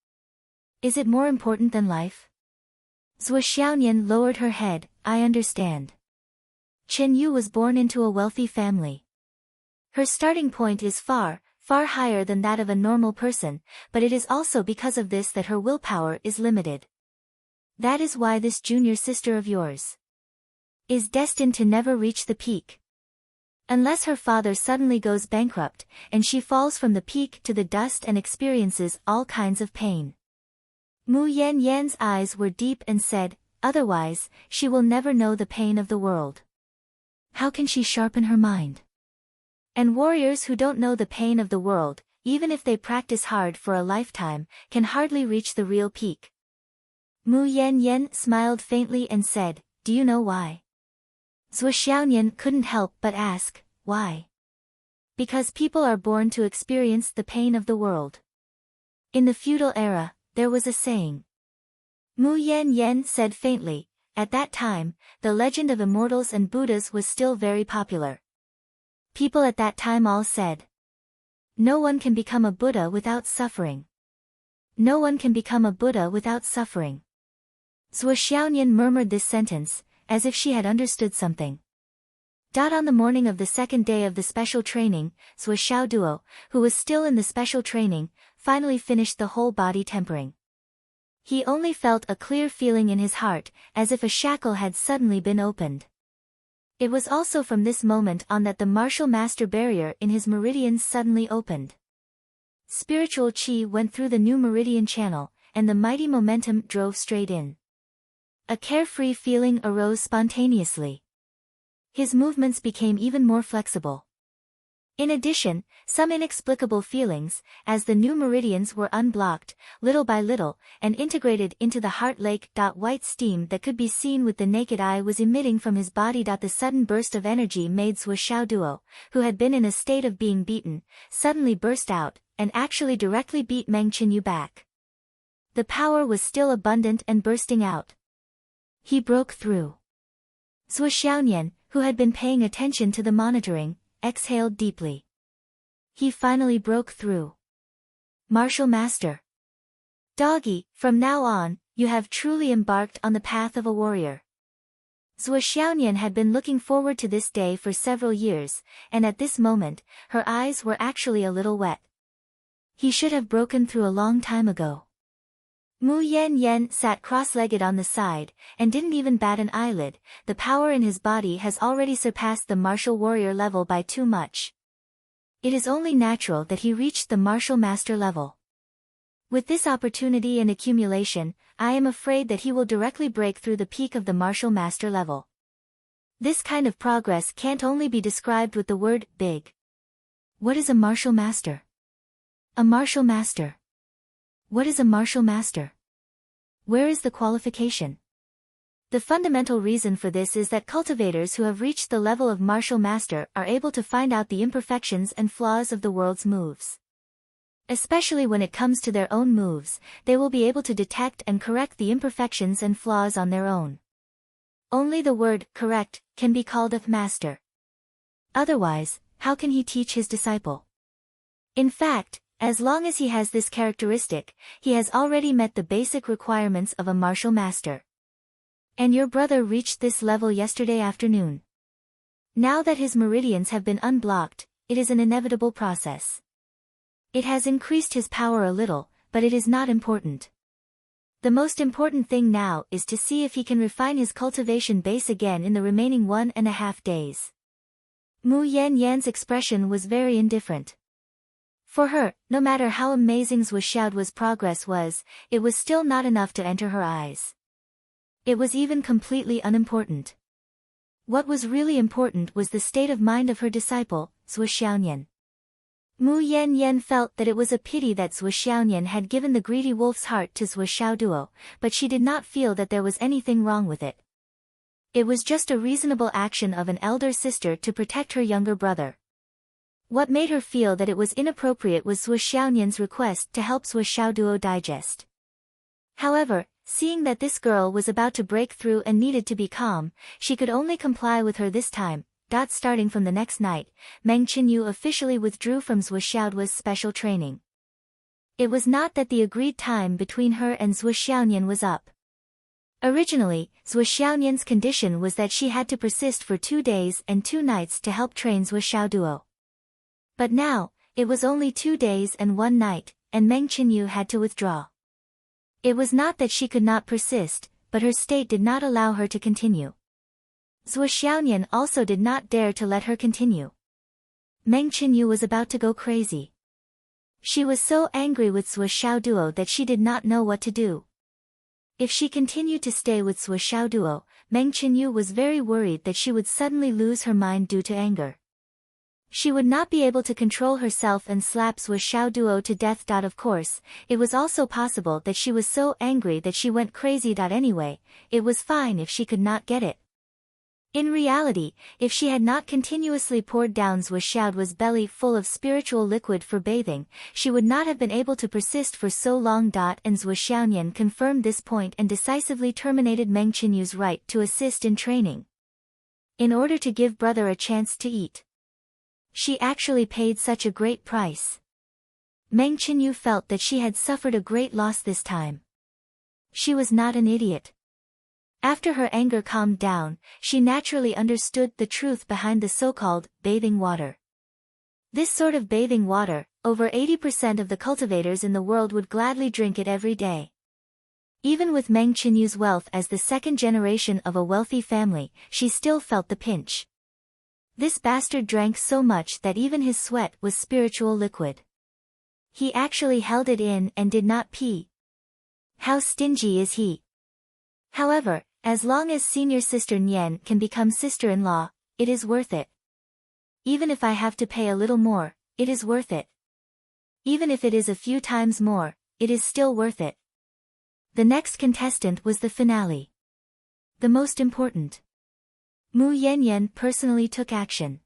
Is it more important than life? Zhou Xiaonian lowered her head. I understand. Chen Yu was born into a wealthy family. Her starting point is far higher than that of a normal person, but it is also because of this that her willpower is limited. That is why this junior sister of yours is destined to never reach the peak. Unless her father suddenly goes bankrupt, and she falls from the peak to the dust and experiences all kinds of pain. Mu Yan Yan's eyes were deep and said, otherwise, she will never know the pain of the world. How can she sharpen her mind? And warriors who don't know the pain of the world, even if they practice hard for a lifetime, can hardly reach the real peak. Mu Yan Yan smiled faintly and said, do you know why? Zhou Xiaonian couldn't help but ask, why? Because people are born to experience the pain of the world. In the feudal era, there was a saying. Mu Yan Yan said faintly, at that time, the legend of immortals and Buddhas was still very popular. People at that time all said, no one can become a Buddha without suffering. No one can become a Buddha without suffering. Zhou Xiaonian murmured this sentence, as if she had understood something. On the morning of the second day of the special training, Zhou Xiaoduo, who was still in the special training, finally finished the whole body tempering. He only felt a clear feeling in his heart, as if a shackle had suddenly been opened. It was also from this moment on that the martial master barrier in his meridians suddenly opened. Spiritual qi went through the new meridian channel, and the mighty momentum drove straight in. A carefree feeling arose spontaneously. His movements became even more flexible. In addition, some inexplicable feelings, as the new meridians were unblocked, little by little, and integrated into the heart lake. White steam that could be seen with the naked eye was emitting from his body. The sudden burst of energy made Zhou Xiaoduo, who had been in a state of being beaten, suddenly burst out, and actually directly beat Meng Qinyu back. The power was still abundant and bursting out. He broke through. Zhou Xiaonian, who had been paying attention to the monitoring, exhaled deeply. He finally broke through. Martial Master. Doggy, from now on, you have truly embarked on the path of a warrior. Zhou Xiaonian had been looking forward to this day for several years, and at this moment, her eyes were actually a little wet. He should have broken through a long time ago. Mu Yan Yan sat cross-legged on the side, and didn't even bat an eyelid. The power in his body has already surpassed the martial warrior level by too much. It is only natural that he reached the martial master level. With this opportunity and accumulation, I am afraid that he will directly break through the peak of the martial master level. This kind of progress can't only be described with the word big. What is a martial master? A martial master. What is a martial master? Where is the qualification? The fundamental reason for this is that cultivators who have reached the level of martial master are able to find out the imperfections and flaws of the world's moves. Especially when it comes to their own moves, they will be able to detect and correct the imperfections and flaws on their own. Only the word correct can be called a master. Otherwise, how can he teach his disciple? In fact, as long as he has this characteristic, he has already met the basic requirements of a martial master. And your brother reached this level yesterday afternoon. Now that his meridians have been unblocked, it is an inevitable process. It has increased his power a little, but it is not important. The most important thing now is to see if he can refine his cultivation base again in the remaining 1.5 days. Mu Yan Yan's expression was very indifferent. For her, no matter how amazing Zhou Xiaoduo's progress was, it was still not enough to enter her eyes. It was even completely unimportant. What was really important was the state of mind of her disciple, Zhou Xiaonian. Mu Yanyan felt that it was a pity that Zhuo Xiaonian had given the greedy wolf's heart to Zhuo Xiaoduo, but she did not feel that there was anything wrong with it. It was just a reasonable action of an elder sister to protect her younger brother. What made her feel that it was inappropriate was Zhuo Xiaonian's request to help Zhuo Xiaoduo digest. However, seeing that this girl was about to break through and needed to be calm, she could only comply with her this time. Starting from the next night, Meng Qinyu officially withdrew from Zhuo Xiaoduo's special training. It was not that the agreed time between her and Zhuo Xiaonian was up. Originally, Zhuo Xiaonian's condition was that she had to persist for 2 days and 2 nights to help train Zhuo Xiaoduo. But now, it was only 2 days and 1 night, and Meng Qinyu had to withdraw. It was not that she could not persist, but her state did not allow her to continue. Zhuo Xiaonian also did not dare to let her continue. Meng Qinyu was about to go crazy. She was so angry with Zhuo Xiaoduo that she did not know what to do. If she continued to stay with Zhuo Xiaoduo, Meng Qinyu was very worried that she would suddenly lose her mind due to anger. She would not be able to control herself and slap Zhuo Xiaoduo to death. Of course, it was also possible that she was so angry that she went crazy. Anyway, it was fine if she could not get it. In reality, if she had not continuously poured down Zhuo Xiaoduo's belly full of spiritual liquid for bathing, she would not have been able to persist for so long. And Zhuo Xiaonian confirmed this point and decisively terminated Meng Qinyu's right to assist in training. In order to give brother a chance to eat. She actually paid such a great price. Meng Qinyu felt that she had suffered a great loss this time. She was not an idiot. After her anger calmed down, she naturally understood the truth behind the so-called bathing water. This sort of bathing water, over 80% of the cultivators in the world would gladly drink it every day. Even with Meng Qinyu's wealth as the second generation of a wealthy family, she still felt the pinch. This bastard drank so much that even his sweat was spiritual liquid. He actually held it in and did not pee. How stingy is he? However, as long as senior sister Nian can become sister-in-law, it is worth it. Even if I have to pay a little more, it is worth it. Even if it is a few times more, it is still worth it. The next contestant was the finale. The most important. Mu Yanyan personally took action.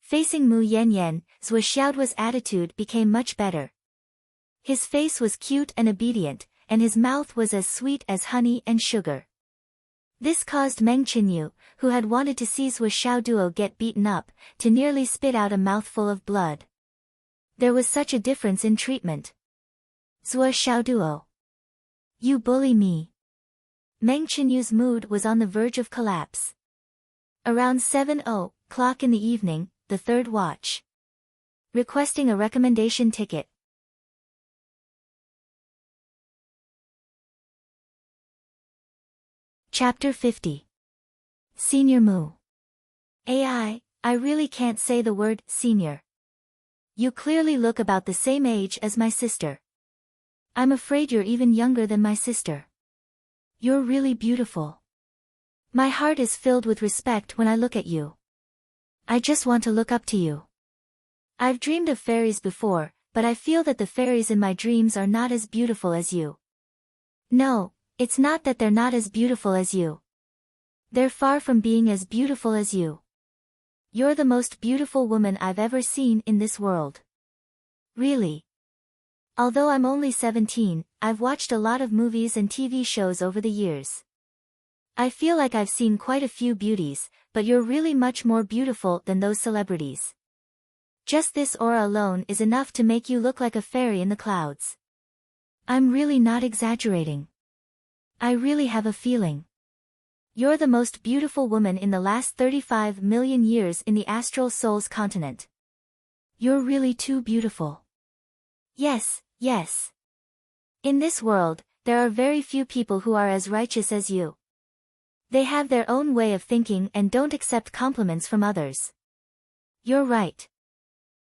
Facing Mu Yanyan, Zhuo Xiaoduo's attitude became much better. His face was cute and obedient, and his mouth was as sweet as honey and sugar. This caused Meng Qinyu, who had wanted to see Zhuo Xiaoduo get beaten up, to nearly spit out a mouthful of blood. There was such a difference in treatment. Zhuo Xiaoduo. You bully me. Meng Qinyu's mood was on the verge of collapse. Around 7:00 in the evening, the third watch. Requesting a recommendation ticket. Chapter 50. Senior Mu. I really can't say the word senior. You clearly look about the same age as my sister. I'm afraid you're even younger than my sister. You're really beautiful. My heart is filled with respect when I look at you. I just want to look up to you. I've dreamed of fairies before, but I feel that the fairies in my dreams are not as beautiful as you. No. It's not that they're not as beautiful as you. They're far from being as beautiful as you. You're the most beautiful woman I've ever seen in this world. Really. Although I'm only 17, I've watched a lot of movies and TV shows over the years. I feel like I've seen quite a few beauties, but you're really much more beautiful than those celebrities. Just this aura alone is enough to make you look like a fairy in the clouds. I'm really not exaggerating. I really have a feeling. You're the most beautiful woman in the last 35 million years in the astral soul's continent. You're really too beautiful. Yes. In this world, there are very few people who are as righteous as you. They have their own way of thinking and don't accept compliments from others. You're right.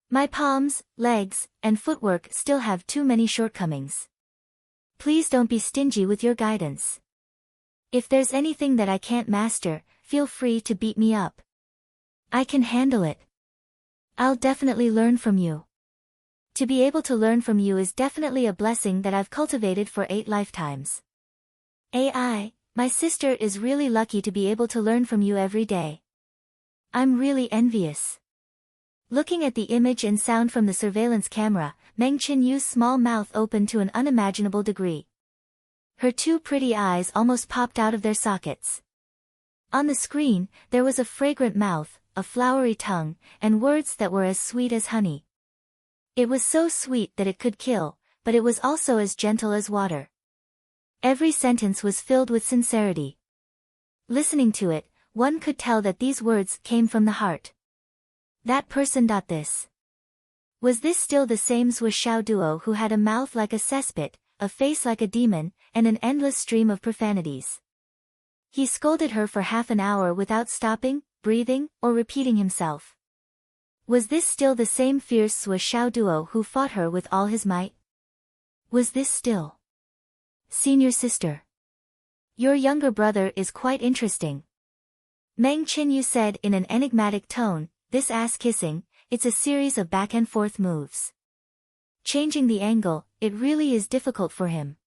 My palms, legs, and footwork still have too many shortcomings. Please don't be stingy with your guidance. If there's anything that I can't master, feel free to beat me up. I can handle it. I'll definitely learn from you. To be able to learn from you is definitely a blessing that I've cultivated for 8 lifetimes. AI, my sister is really lucky to be able to learn from you every day. I'm really envious. Looking at the image and sound from the surveillance camera, Meng Qinyu's small mouth opened to an unimaginable degree. Her 2 pretty eyes almost popped out of their sockets. On the screen, there was a fragrant mouth, a flowery tongue, and words that were as sweet as honey. It was so sweet that it could kill, but it was also as gentle as water. Every sentence was filled with sincerity. Listening to it, one could tell that these words came from the heart. That person. This. Was this still the same Zhuo Xiao duo who had a mouth like a cesspit, a face like a demon, and an endless stream of profanities? He scolded her for half an hour without stopping, breathing, or repeating himself. Was this still the same fierce Zhuo Xiao duo who fought her with all his might? Was this still senior sister? Your younger brother is quite interesting. Meng Qinyu said in an enigmatic tone, this ass-kissing, it's a series of back-and-forth moves. Changing the angle, it really is difficult for him.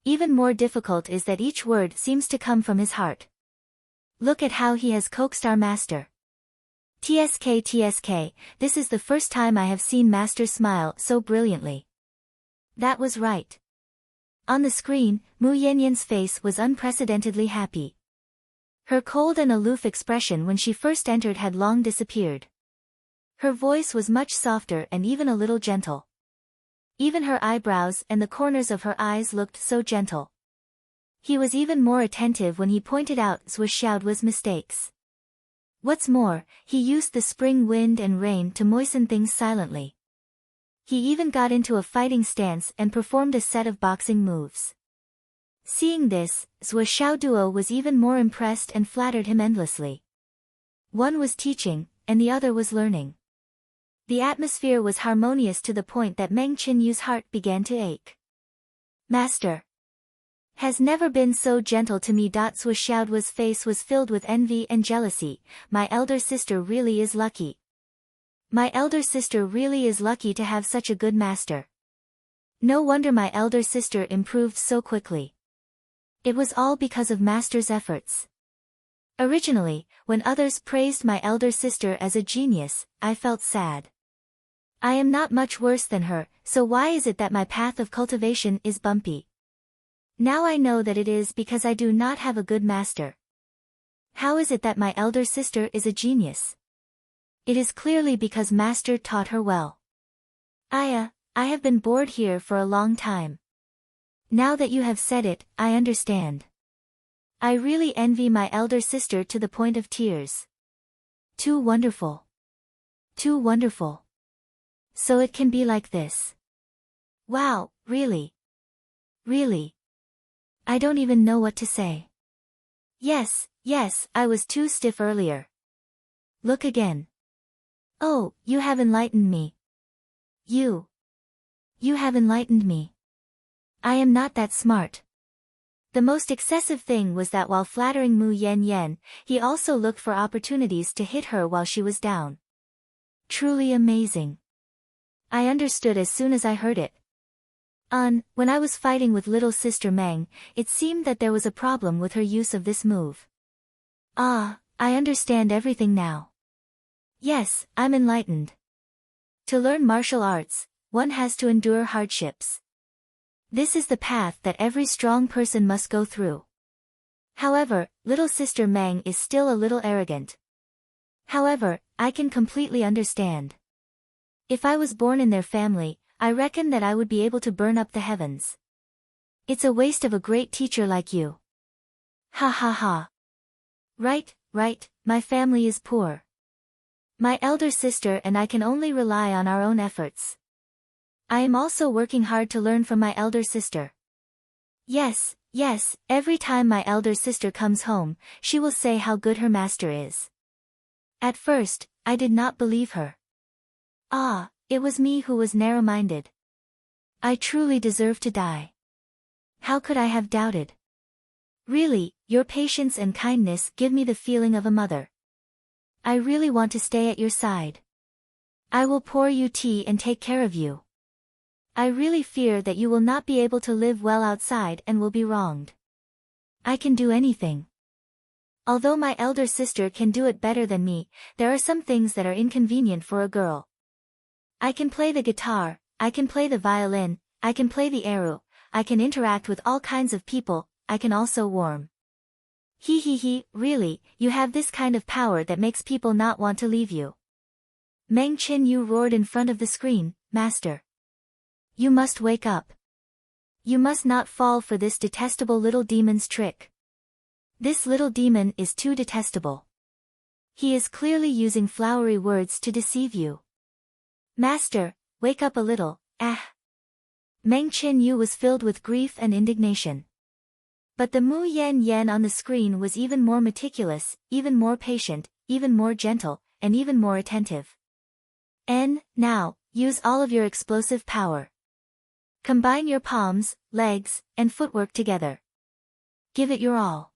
Even more difficult is that each word seems to come from his heart. Look at how he has coaxed our master. TSK, this is the first time I have seen Master smile so brilliantly. That was right. On the screen, Mu Yanyan's face was unprecedentedly happy. Her cold and aloof expression when she first entered had long disappeared. Her voice was much softer and even a little gentle. Even her eyebrows and the corners of her eyes looked so gentle. He was even more attentive when he pointed out Zhuo Xiaoduo's mistakes. What's more, he used the spring wind and rain to moisten things silently. He even got into a fighting stance and performed a set of boxing moves. Seeing this, Zhuo Xiaoduo was even more impressed and flattered him endlessly. One was teaching, and the other was learning. The atmosphere was harmonious to the point that Meng Qinyu's heart began to ache. Master has never been so gentle to me. Zhuo Xiaoduo's face was filled with envy and jealousy. My elder sister really is lucky. My elder sister really is lucky to have such a good master. No wonder my elder sister improved so quickly. It was all because of master's efforts. Originally, when others praised my elder sister as a genius, I felt sad. I am not much worse than her, so why is it that my path of cultivation is bumpy? Now I know that it is because I do not have a good master. How is it that my elder sister is a genius? It is clearly because master taught her well. I have been bored here for a long time. Now that you have said it, I understand. I really envy my elder sister to the point of tears. Too wonderful. Too wonderful. So it can be like this. Wow, really? Really? I don't even know what to say. Yes, I was too stiff earlier. Look again. Oh, you have enlightened me. You have enlightened me. I am not that smart. The most excessive thing was that while flattering Mu Yanyan, he also looked for opportunities to hit her while she was down. Truly amazing. I understood as soon as I heard it. When I was fighting with little sister Meng, it seemed that there was a problem with her use of this move. I understand everything now. Yes, I'm enlightened. To learn martial arts, one has to endure hardships. This is the path that every strong person must go through. However, little sister Meng is still a little arrogant. However, I can completely understand. If I was born in their family, I reckon that I would be able to burn up the heavens. It's a waste of a great teacher like you. Ha ha ha. Right, my family is poor. My elder sister and I can only rely on our own efforts. I am also working hard to learn from my elder sister. Yes, every time my elder sister comes home, she will say how good her master is. At first, I did not believe her. It was me who was narrow-minded. I truly deserve to die. How could I have doubted? Really, your patience and kindness give me the feeling of a mother. I really want to stay at your side. I will pour you tea and take care of you. I really fear that you will not be able to live well outside and will be wronged. I can do anything. Although my elder sister can do it better than me, there are some things that are inconvenient for a girl. I can play the guitar, I can play the violin, I can play the arrow, I can interact with all kinds of people, I can also warm. Really, you have this kind of power that makes people not want to leave you. Meng Qinyu roared in front of the screen, Master. You must wake up. You must not fall for this detestable little demon's trick. This little demon is too detestable. He is clearly using flowery words to deceive you. Master, wake up a little, ah. Meng Qinyu was filled with grief and indignation. But the Mu Yan Yan on the screen was even more meticulous, even more patient, even more gentle, and even more attentive. Now, use all of your explosive power. Combine your palms, legs, and footwork together. Give it your all.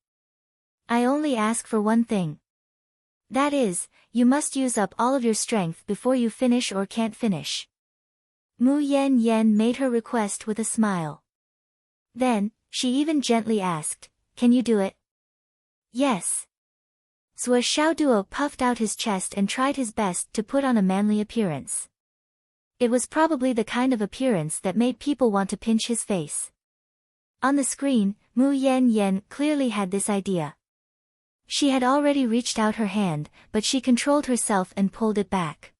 I only ask for one thing. That is, you must use up all of your strength before you finish or can't finish. Mu Yan Yan made her request with a smile. Then, she even gently asked, can you do it? Yes. Zhuo Xiaoduo puffed out his chest and tried his best to put on a manly appearance. It was probably the kind of appearance that made people want to pinch his face. On the screen, Mu Yan Yan clearly had this idea. She had already reached out her hand, but she controlled herself and pulled it back.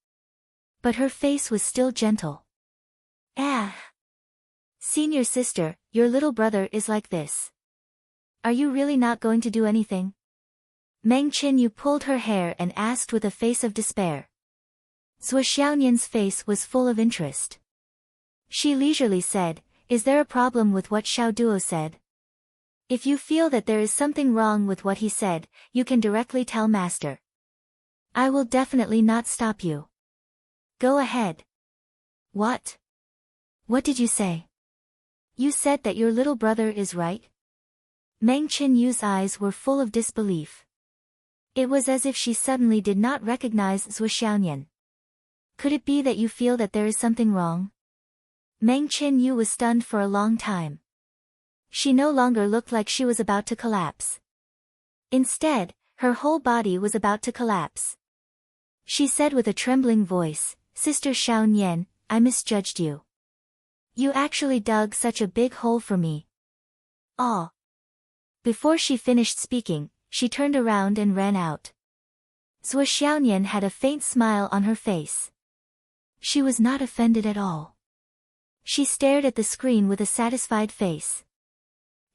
But her face was still gentle. Ah! Senior sister, your little brother is like this. Are you really not going to do anything? Meng Qinyu pulled her hair and asked with a face of despair. Zhuo Xiaonian's face was full of interest. She leisurely said, is there a problem with what Xiaoduo said? If you feel that there is something wrong with what he said, you can directly tell Master. I will definitely not stop you. Go ahead. What? What did you say? You said that your little brother is right? Meng Qinyu's eyes were full of disbelief. It was as if she suddenly did not recognize Zhuo Xiaonian. Could it be that you feel that there is something wrong? Meng Qinyu was stunned for a long time. She no longer looked like she was about to collapse. Instead, her whole body was about to collapse. She said with a trembling voice, Sister Xiaonian, I misjudged you. You actually dug such a big hole for me. Ah. Before she finished speaking, she turned around and ran out. Zhuo Xiaonian had a faint smile on her face. She was not offended at all. She stared at the screen with a satisfied face.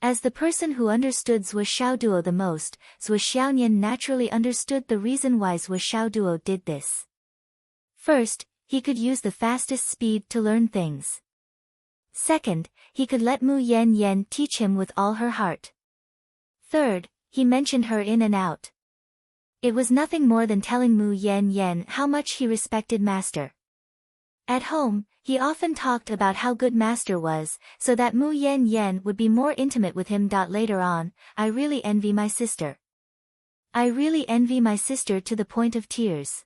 As the person who understood Zhuo Xiaoduo the most, Zhuo Xiaonian naturally understood the reason why Zhuo Xiaoduo did this. First, he could use the fastest speed to learn things. Second, he could let Mu Yan Yan teach him with all her heart. Third, he mentioned her in and out. It was nothing more than telling Mu Yan Yan how much he respected Master. At home, he often talked about how good Master was, so that Mu Yan Yan would be more intimate with him. Later on, I really envy my sister. I really envy my sister to the point of tears.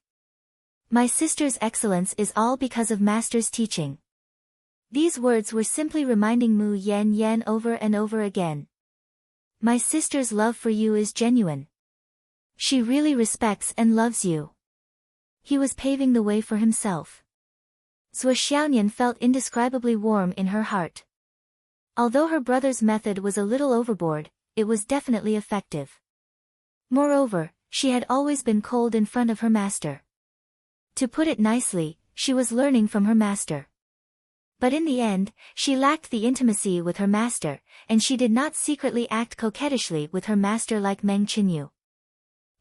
My sister's excellence is all because of Master's teaching. These words were simply reminding Mu Yan Yan over and over again. My sister's love for you is genuine. She really respects and loves you. He was paving the way for himself. Zhuo Xiaonian felt indescribably warm in her heart. Although her brother's method was a little overboard, it was definitely effective. Moreover, she had always been cold in front of her master. To put it nicely, she was learning from her master. But in the end, she lacked the intimacy with her master, and she did not secretly act coquettishly with her master like Meng Qinyu.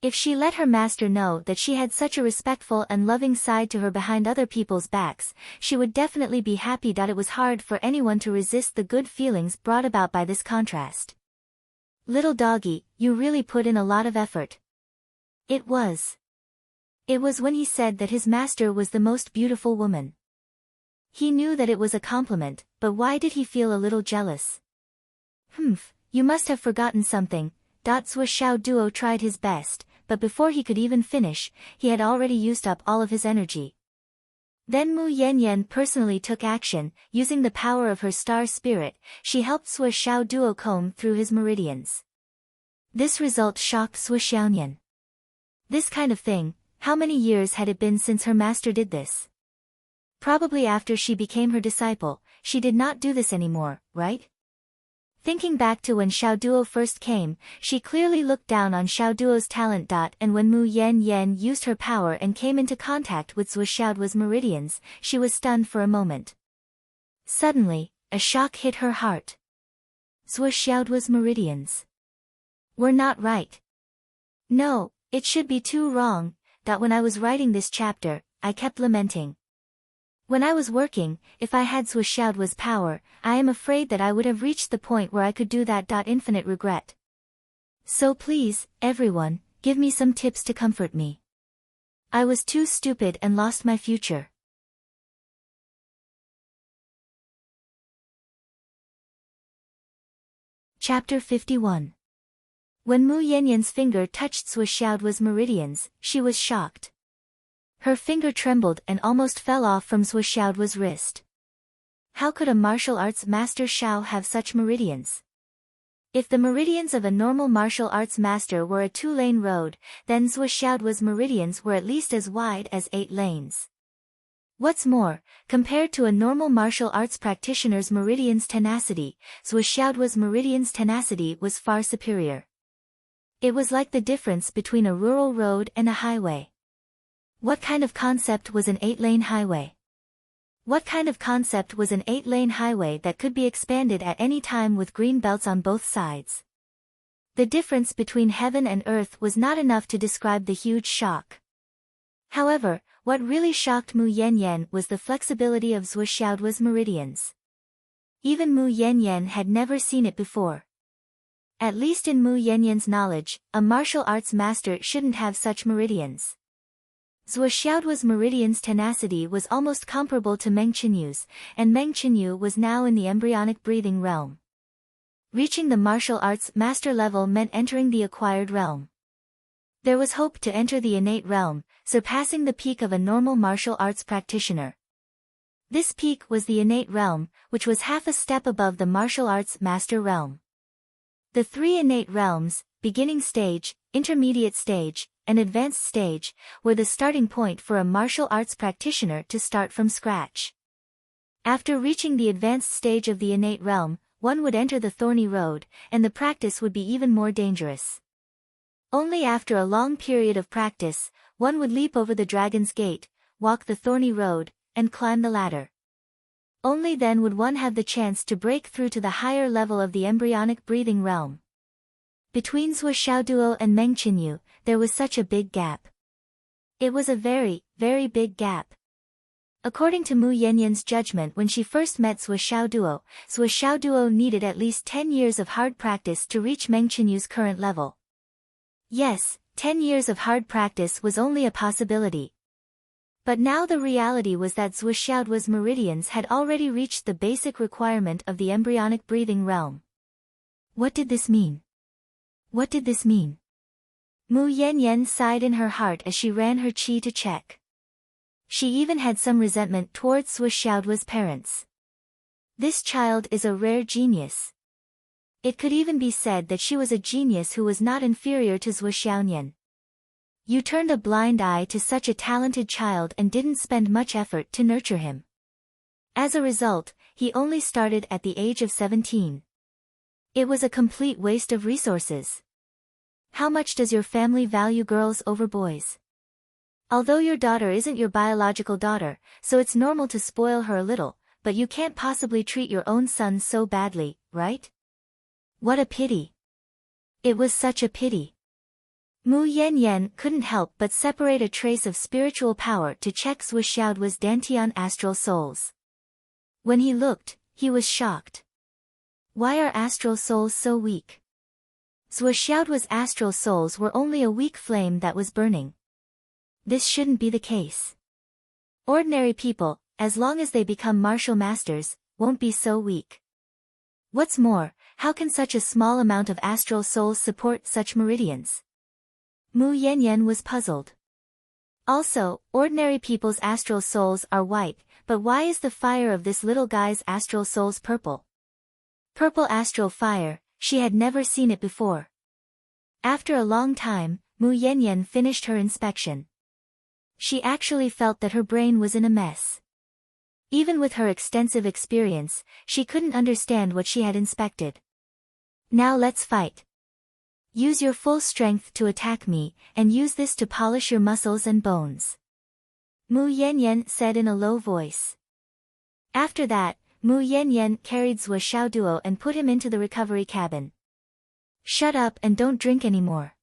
If she let her master know that she had such a respectful and loving side to her behind other people's backs, she would definitely be happy. It was hard for anyone to resist the good feelings brought about by this contrast. Little doggy, you really put in a lot of effort. It was when he said that his master was the most beautiful woman. He knew that it was a compliment, but why did he feel a little jealous? You must have forgotten something. Zhuo Xiaoduo tried his best, but before he could even finish, he had already used up all of his energy. Then Mu Yanyan personally took action, using the power of her star spirit, she helped Sui Xiao Duo comb through his meridians. This result shocked Sui Xiaonian. This kind of thing, how many years had it been since her master did this? Probably after she became her disciple, she did not do this anymore, right? Thinking back to when Xiao Duo first came, she clearly looked down on Xiao Duo's talent. And when Mu Yanyan used her power and came into contact with Sui Xiaoduo's meridians, she was stunned for a moment. Suddenly, a shock hit her heart. Sui Xiaoduo's meridians were not right. No, it should be too wrong. When I was writing this chapter, I kept lamenting. When I was working, if I had Sui Xiaoduo's power, I am afraid that I would have reached the point where I could do that. Infinite regret. So please, everyone, give me some tips to comfort me. I was too stupid and lost my future. Chapter 51. When Mu Yanyan's finger touched Sui Xiaoduo's meridians, she was shocked. Her finger trembled and almost fell off from Sui Xiaoduo's wrist. How could a martial arts master Xiao have such meridians? If the meridians of a normal martial arts master were a 2-lane road, then Sui Xiaoduo's meridians were at least as wide as 8 lanes. What's more, compared to a normal martial arts practitioner's meridian's tenacity, Sui Xiaoduo's meridian's tenacity was far superior. It was like the difference between a rural road and a highway. What kind of concept was an 8-lane highway? What kind of concept was an 8-lane highway that could be expanded at any time with green belts on both sides? The difference between heaven and earth was not enough to describe the huge shock. However, what really shocked Mu Yanyan was the flexibility of Sui Xiaoduo's meridians. Even Mu Yanyan had never seen it before. At least in Mu Yanyan's knowledge, a martial arts master shouldn't have such meridians. Sui Xiaoduo's meridian's tenacity was almost comparable to Meng Qinyu's, and Meng Qinyu was now in the embryonic breathing realm. Reaching the martial arts master level meant entering the acquired realm. There was hope to enter the innate realm, surpassing the peak of a normal martial arts practitioner. This peak was the innate realm, which was half a step above the martial arts master realm. The 3 innate realms, beginning stage, intermediate stage, and advanced stage, were the starting point for a martial arts practitioner to start from scratch. After reaching the advanced stage of the innate realm, one would enter the thorny road, and the practice would be even more dangerous. Only after a long period of practice, one would leap over the dragon's gate, walk the thorny road, and climb the ladder. Only then would one have the chance to break through to the higher level of the embryonic breathing realm. Between Sui Xiaoduo and Meng Qinyu, there was such a big gap. It was a very, very big gap. According to Mu Yanyan's judgment when she first met Sui Xiaoduo needed at least 10 years of hard practice to reach Meng Qinyu's current level. Yes, 10 years of hard practice was only a possibility. But now the reality was that Sui Xiaoduo's meridians had already reached the basic requirement of the embryonic breathing realm. What did this mean? What did this mean? Mu Yanyan sighed in her heart as she ran her qi to check. She even had some resentment towards Sui Xiaoduo's parents. This child is a rare genius. It could even be said that she was a genius who was not inferior to Sui Xiaonian. You turned a blind eye to such a talented child and didn't spend much effort to nurture him. As a result, he only started at the age of 17. It was a complete waste of resources. How much does your family value girls over boys? Although your daughter isn't your biological daughter, so it's normal to spoil her a little, but you can't possibly treat your own son so badly, right? What a pity. It was such a pity. Mu Yanyan couldn't help but separate a trace of spiritual power to check Sui Xiaoduo's Dantian astral souls. When he looked, he was shocked. Why are astral souls so weak? Sui Xiaoduo's astral souls were only a weak flame that was burning. This shouldn't be the case. Ordinary people, as long as they become martial masters, won't be so weak. What's more, how can such a small amount of astral souls support such meridians? Mu Yanyan was puzzled. Also, ordinary people's astral souls are white, but why is the fire of this little guy's astral souls purple? Purple astral fire, she had never seen it before. After a long time, Mu Yanyan finished her inspection. She actually felt that her brain was in a mess. Even with her extensive experience, she couldn't understand what she had inspected. Now let's fight. Use your full strength to attack me, and use this to polish your muscles and bones. Mu Yanyan said in a low voice. After that, Mu Yanyan carried Zhuo Xiaoduo and put him into the recovery cabin. Shut up and don't drink anymore.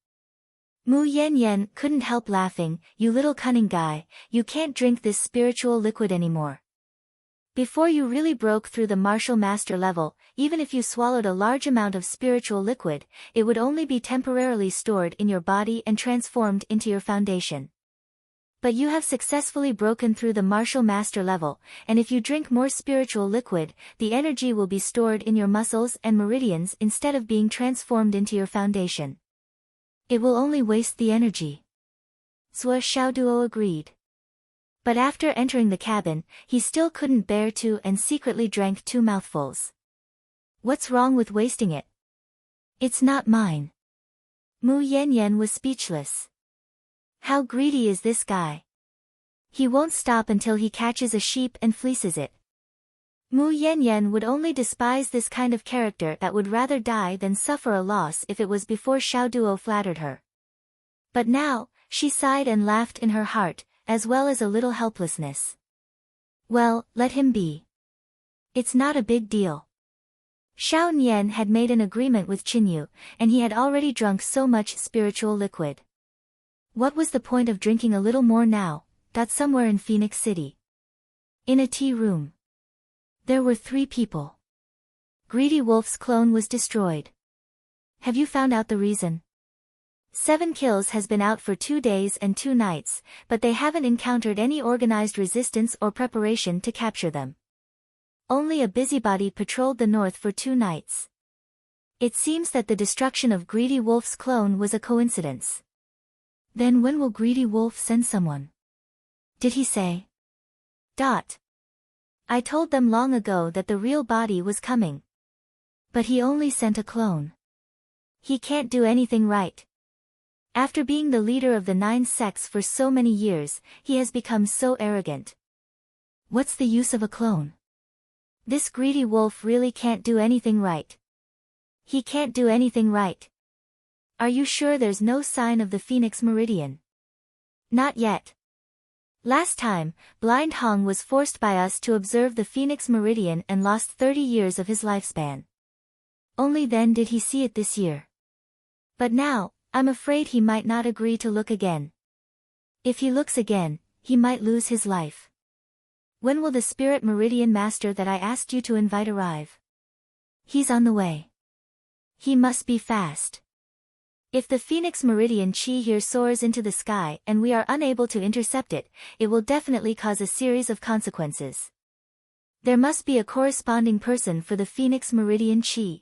Mu Yanyan couldn't help laughing. You little cunning guy, you can't drink this spiritual liquid anymore. Before you really broke through the martial master level, even if you swallowed a large amount of spiritual liquid, it would only be temporarily stored in your body and transformed into your foundation. But you have successfully broken through the martial master level, and if you drink more spiritual liquid, the energy will be stored in your muscles and meridians instead of being transformed into your foundation. It will only waste the energy. Zhuo Xiaoduo agreed. But after entering the cabin, he still couldn't bear to and secretly drank 2 mouthfuls. What's wrong with wasting it? It's not mine. Mu Yanyan was speechless. How greedy is this guy? He won't stop until he catches a sheep and fleeces it. Mu Yanyan would only despise this kind of character that would rather die than suffer a loss if it was before Xiaoduo flattered her. But now, she sighed and laughed in her heart, as well as a little helplessness. Well, let him be. It's not a big deal. Xiao Nian had made an agreement with Qinyu, and he had already drunk so much spiritual liquid. What was the point of drinking a little more now? Somewhere in Phoenix City. In a tea room. There were 3 people. Greedy Wolf's clone was destroyed. Have you found out the reason? 7 Kills has been out for 2 days and 2 nights, but they haven't encountered any organized resistance or preparation to capture them. Only a busybody patrolled the north for 2 nights. It seems that the destruction of Greedy Wolf's clone was a coincidence. Then when will Greedy Wolf send someone? Did he say? I told them long ago that the real body was coming. But he only sent a clone. He can't do anything right. After being the leader of the 9 sects for so many years, he has become so arrogant. What's the use of a clone? This Greedy Wolf really can't do anything right. He can't do anything right. Are you sure there's no sign of the Phoenix Meridian? Not yet. Last time, Blind Hong was forced by us to observe the Phoenix Meridian and lost 30 years of his lifespan. Only then did he see it this year. But now, I'm afraid he might not agree to look again. If he looks again, he might lose his life. When will the Spirit Meridian Master that I asked you to invite arrive? He's on the way. He must be fast. If the Phoenix Meridian Chi here soars into the sky and we are unable to intercept it, it will definitely cause a series of consequences. There must be a corresponding person for the Phoenix Meridian Chi.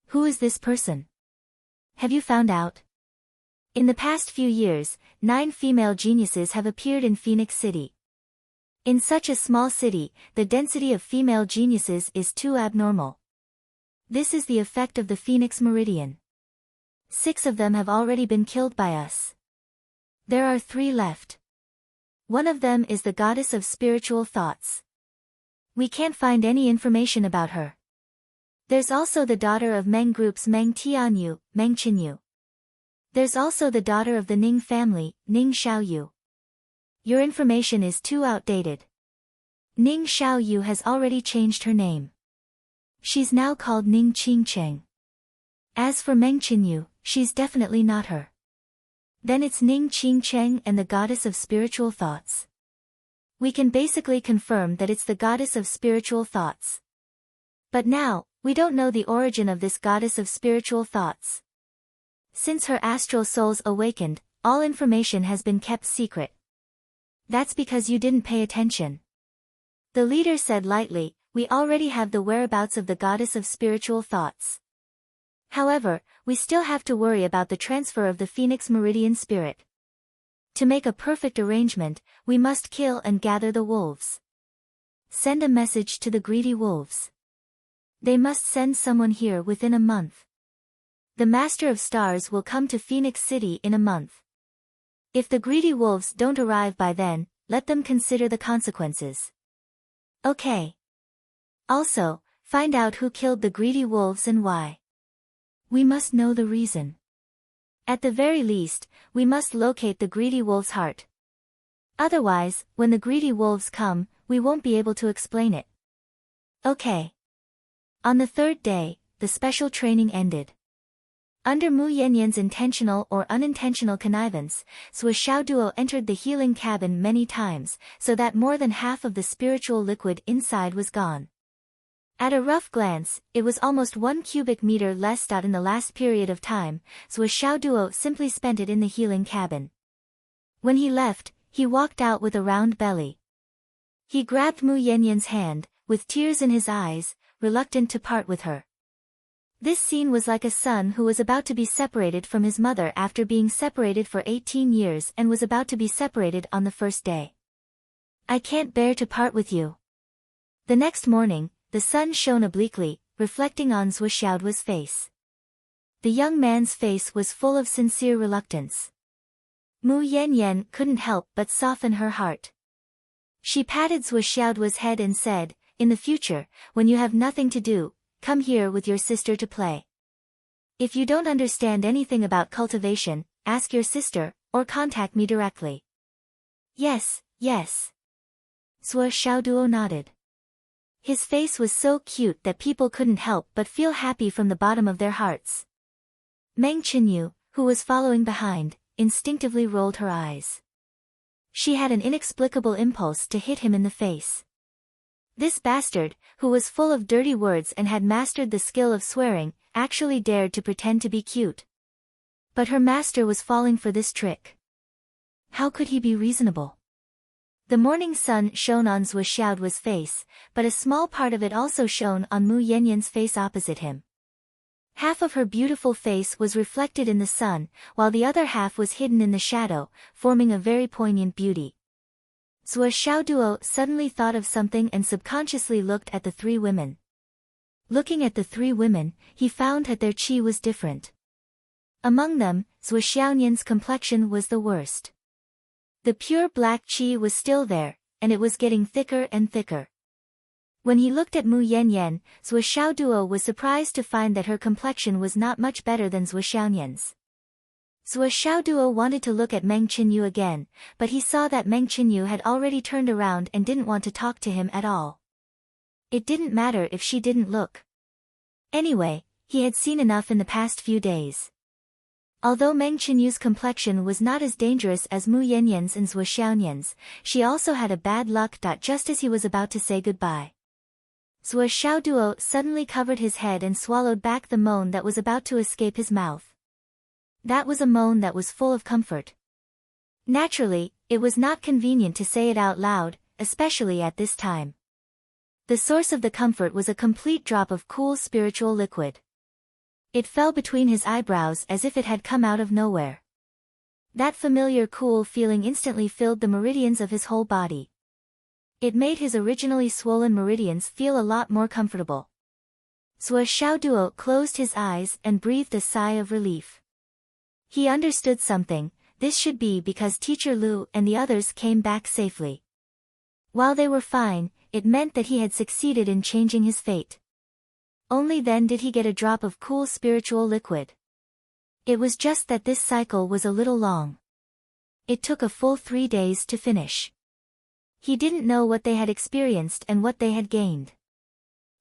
Who is this person? Have you found out? In the past few years, 9 female geniuses have appeared in Phoenix City. In such a small city, the density of female geniuses is too abnormal. This is the effect of the Phoenix Meridian. 6 of them have already been killed by us. There are 3 left. One of them is the goddess of spiritual thoughts. We can't find any information about her. There's also the daughter of Meng Group's Meng Tianyu, Meng Qinyu. There's also the daughter of the Ning family, Ning Xiaoyu. Your information is too outdated. Ning Xiaoyu has already changed her name. She's now called Ning Qingcheng. As for Meng Qinyu, she's definitely not her. Then it's Ning Qingcheng and the goddess of spiritual thoughts. We can basically confirm that it's the goddess of spiritual thoughts. But now, we don't know the origin of this goddess of spiritual thoughts. Since her astral souls awakened, all information has been kept secret. That's because you didn't pay attention. The leader said lightly, we already have the whereabouts of the goddess of spiritual thoughts. However, we still have to worry about the transfer of the Phoenix Meridian spirit. To make a perfect arrangement, we must kill and gather the wolves. Send a message to the greedy wolves. They must send someone here within a month. The Master of Stars will come to Phoenix City in a month. If the greedy wolves don't arrive by then, let them consider the consequences. Okay. Also, find out who killed the greedy wolves and why. We must know the reason. At the very least, we must locate the greedy wolf's heart. Otherwise, when the greedy wolves come, we won't be able to explain it. Okay. On the third day, the special training ended. Under Mu Yanyan's intentional or unintentional connivance, Suoxiao Duo entered the healing cabin many times, so that more than half of the spiritual liquid inside was gone. At a rough glance, it was almost 1 cubic meter less. In the last period of time, Suoxiao Duo simply spent it in the healing cabin. When he left, he walked out with a round belly. He grabbed Mu Yanyan's hand, with tears in his eyes, reluctant to part with her. This scene was like a son who was about to be separated from his mother after being separated for 18 years and was about to be separated on the first day. I can't bear to part with you. The next morning, the sun shone obliquely, reflecting on Suoxiao Duo's face. The young man's face was full of sincere reluctance. Mu Yanyan couldn't help but soften her heart. She patted Suoxiao Duo's head and said, "In the future, when you have nothing to do, come here with your sister to play. If you don't understand anything about cultivation, ask your sister, or contact me directly." Yes, yes. Suoxiao Duo nodded. His face was so cute that people couldn't help but feel happy from the bottom of their hearts. Meng Qinyu, who was following behind, instinctively rolled her eyes. She had an inexplicable impulse to hit him in the face. This bastard, who was full of dirty words and had mastered the skill of swearing, actually dared to pretend to be cute. But her master was falling for this trick. How could he be reasonable? The morning sun shone on Suoxiao Duo's face, but a small part of it also shone on Mu Yanyan's face opposite him. Half of her beautiful face was reflected in the sun, while the other half was hidden in the shadow, forming a very poignant beauty. Suoxiao Duo suddenly thought of something and subconsciously looked at the three women. Looking at the three women, he found that their qi was different. Among them, Suoxiaoyan's complexion was the worst. The pure black qi was still there, and it was getting thicker and thicker. When he looked at Mu Yanyan, Suoxiao Duo was surprised to find that her complexion was not much better than Suoxiaoyan's. Suoxiao Duo wanted to look at Meng Qinyu again, but he saw that Meng Qinyu had already turned around and didn't want to talk to him at all. It didn't matter if she didn't look. Anyway, he had seen enough in the past few days. Although Meng Qinyu's complexion was not as dangerous as Mu Yanyan's and Suoxiaoyan's, she also had a bad luck. Just as he was about to say goodbye, Suoxiao Duo suddenly covered his head and swallowed back the moan that was about to escape his mouth. That was a moan that was full of comfort. Naturally, it was not convenient to say it out loud, especially at this time. The source of the comfort was a complete drop of cool spiritual liquid. It fell between his eyebrows as if it had come out of nowhere. That familiar cool feeling instantly filled the meridians of his whole body. It made his originally swollen meridians feel a lot more comfortable. Suoxiao Duo closed his eyes and breathed a sigh of relief. He understood something. This should be because Teacher Lu and the others came back safely. While they were fine, it meant that he had succeeded in changing his fate. Only then did he get a drop of cool spiritual liquid. It was just that this cycle was a little long. It took a full 3 days to finish. He didn't know what they had experienced and what they had gained.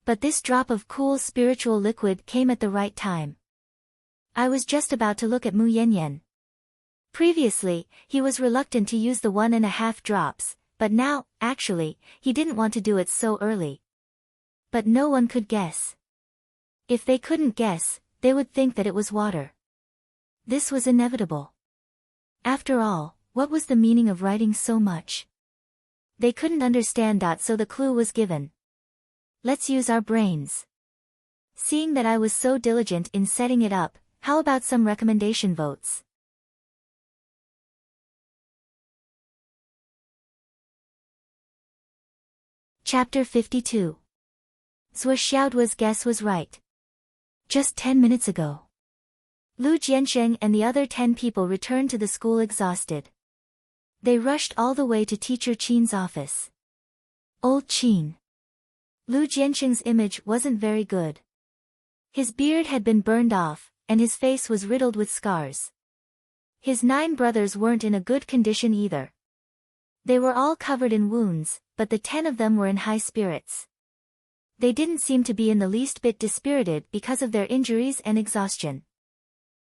But this drop of cool spiritual liquid came at the right time. I was just about to look at Mu Yanyan. Previously, he was reluctant to use the 1.5 drops, but now, actually, he didn't want to do it so early. But no one could guess. If they couldn't guess, they would think that it was water. This was inevitable. After all, what was the meaning of writing so much? They couldn't understand. So the clue was given. Let's use our brains. Seeing that I was so diligent in setting it up, how about some recommendation votes? Chapter 52. Zhuo Xiaoduo's guess was right. Just 10 minutes ago. Lu Jiansheng and the other 10 people returned to the school exhausted. They rushed all the way to teacher Qin's office. Old Qin. Lu Jiansheng's image wasn't very good. His beard had been burned off, and his face was riddled with scars. His 9 brothers weren't in a good condition either. They were all covered in wounds, but the 10 of them were in high spirits. They didn't seem to be in the least bit dispirited because of their injuries and exhaustion.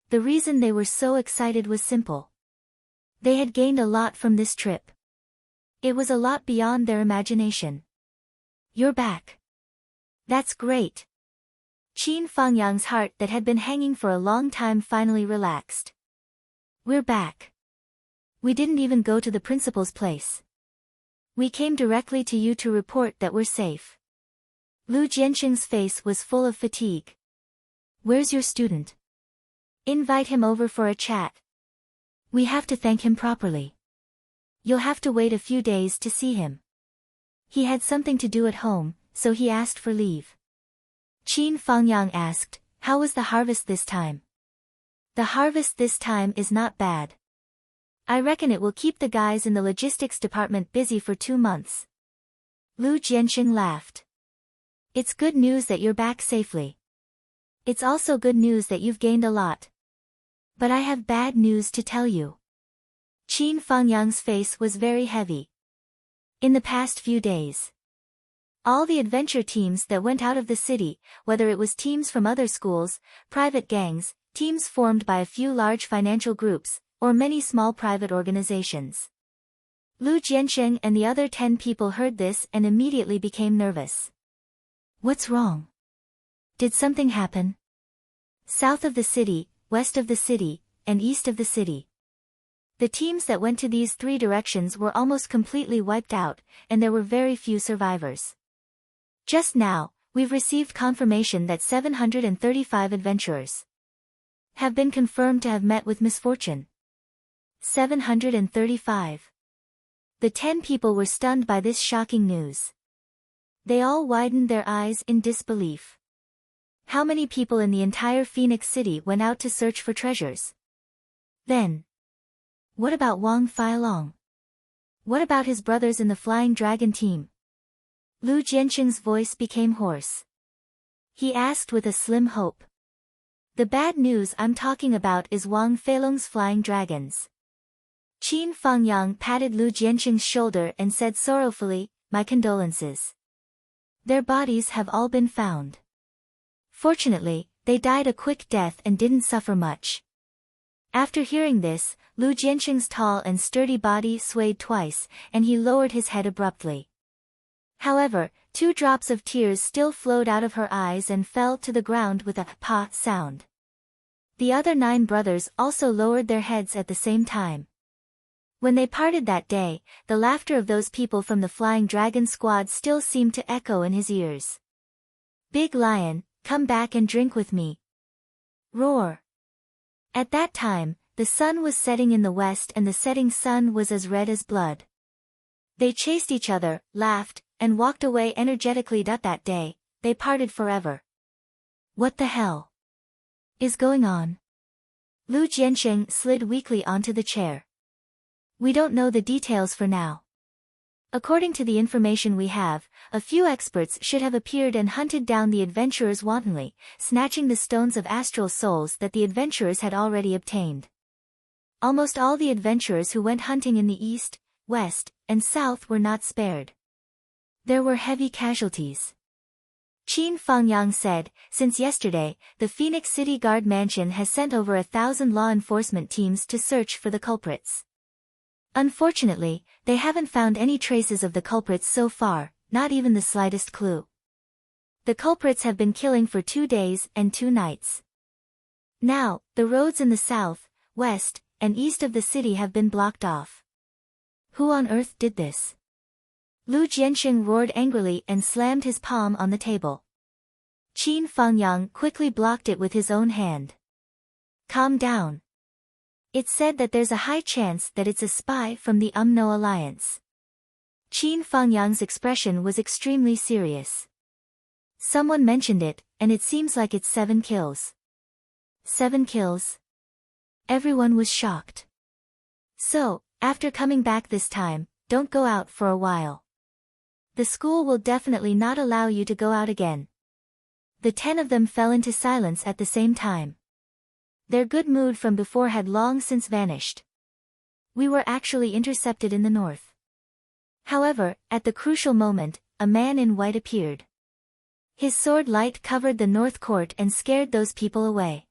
The reason they were so excited was simple. They had gained a lot from this trip. It was a lot beyond their imagination. You're back. That's great. Qin Fangyang's heart that had been hanging for a long time finally relaxed. We're back. We didn't even go to the principal's place. We came directly to you to report that we're safe. Lu Jiansheng's face was full of fatigue. Where's your student? Invite him over for a chat. We have to thank him properly. You'll have to wait a few days to see him. He had something to do at home, so he asked for leave. Qin Fangyang asked, how was the harvest this time? The harvest this time is not bad. I reckon it will keep the guys in the logistics department busy for 2 months. Lu Jiansheng laughed. It's good news that you're back safely. It's also good news that you've gained a lot. But I have bad news to tell you. Qin Fangyang's face was very heavy. In the past few days, all the adventure teams that went out of the city, whether it was teams from other schools, private gangs, teams formed by a few large financial groups, or many small private organizations. Lu Jiansheng and the other 10 people heard this and immediately became nervous. What's wrong? Did something happen? South of the city, west of the city, and east of the city. The teams that went to these 3 directions were almost completely wiped out, and there were very few survivors. Just now, we've received confirmation that 735 adventurers have been confirmed to have met with misfortune. 735. The 10 people were stunned by this shocking news. They all widened their eyes in disbelief. How many people in the entire Phoenix City went out to search for treasures? Then, what about Wang Feilong? What about his brothers in the Flying Dragon team? Lu Jiansheng's voice became hoarse. He asked with a slim hope. The bad news I'm talking about is Wang Feilong's Flying Dragons. Qin Fangyang patted Lu Jiansheng's shoulder and said sorrowfully, my condolences. Their bodies have all been found. Fortunately, they died a quick death and didn't suffer much. After hearing this, Lu Jiansheng's tall and sturdy body swayed twice, and he lowered his head abruptly. However, 2 drops of tears still flowed out of her eyes and fell to the ground with a pa sound. The other 9 brothers also lowered their heads at the same time. When they parted that day, the laughter of those people from the Flying Dragon squad still seemed to echo in his ears. Big Lion, come back and drink with me. Roar. At that time, the sun was setting in the west and the setting sun was as red as blood. They chased each other, laughed, and walked away energetically. That day, they parted forever. What the hell is going on? Lu Jiansheng slid weakly onto the chair. We don't know the details for now. According to the information we have, a few experts should have appeared and hunted down the adventurers wantonly, snatching the stones of astral souls that the adventurers had already obtained. Almost all the adventurers who went hunting in the east, west, and south were not spared. There were heavy casualties. Qin Fangyang said, since yesterday, the Phoenix City Guard Mansion has sent over 1,000 law enforcement teams to search for the culprits. Unfortunately, they haven't found any traces of the culprits so far, not even the slightest clue. The culprits have been killing for 2 days and 2 nights. Now, the roads in the south, west, and east of the city have been blocked off. Who on earth did this? Lu Jiansheng roared angrily and slammed his palm on the table. Qin Fangyang quickly blocked it with his own hand. Calm down. It's said that there's a high chance that it's a spy from the UMNO alliance. Qin Fangyang's expression was extremely serious. Someone mentioned it, and it seems like it's 7 kills. 7 kills? Everyone was shocked. So, after coming back this time, don't go out for a while. The school will definitely not allow you to go out again. The 10 of them fell into silence at the same time. Their good mood from before had long since vanished. We were actually intercepted in the north. However, at the crucial moment, a man in white appeared. His sword light covered the north court and scared those people away.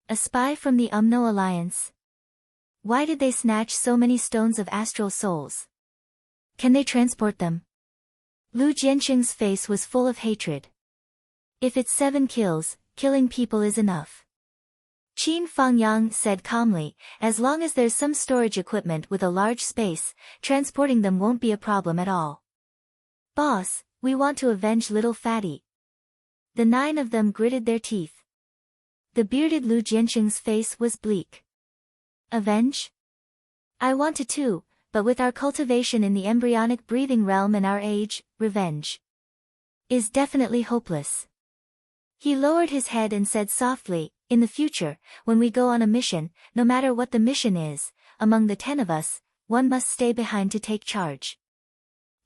A spy from the Umno Alliance? Why did they snatch so many stones of astral souls? Can they transport them? Lu Jianqing's face was full of hatred. If it's 7 kills, killing people is enough. Qin Fangyang said calmly, as long as there's some storage equipment with a large space, transporting them won't be a problem at all. Boss, we want to avenge little fatty. The 9 of them gritted their teeth. The bearded Lu Jianqing's face was bleak. Avenge? I want to too, but with our cultivation in the embryonic breathing realm and our age, revenge is definitely hopeless. He lowered his head and said softly, in the future, when we go on a mission, no matter what the mission is, among the 10 of us, one must stay behind to take charge.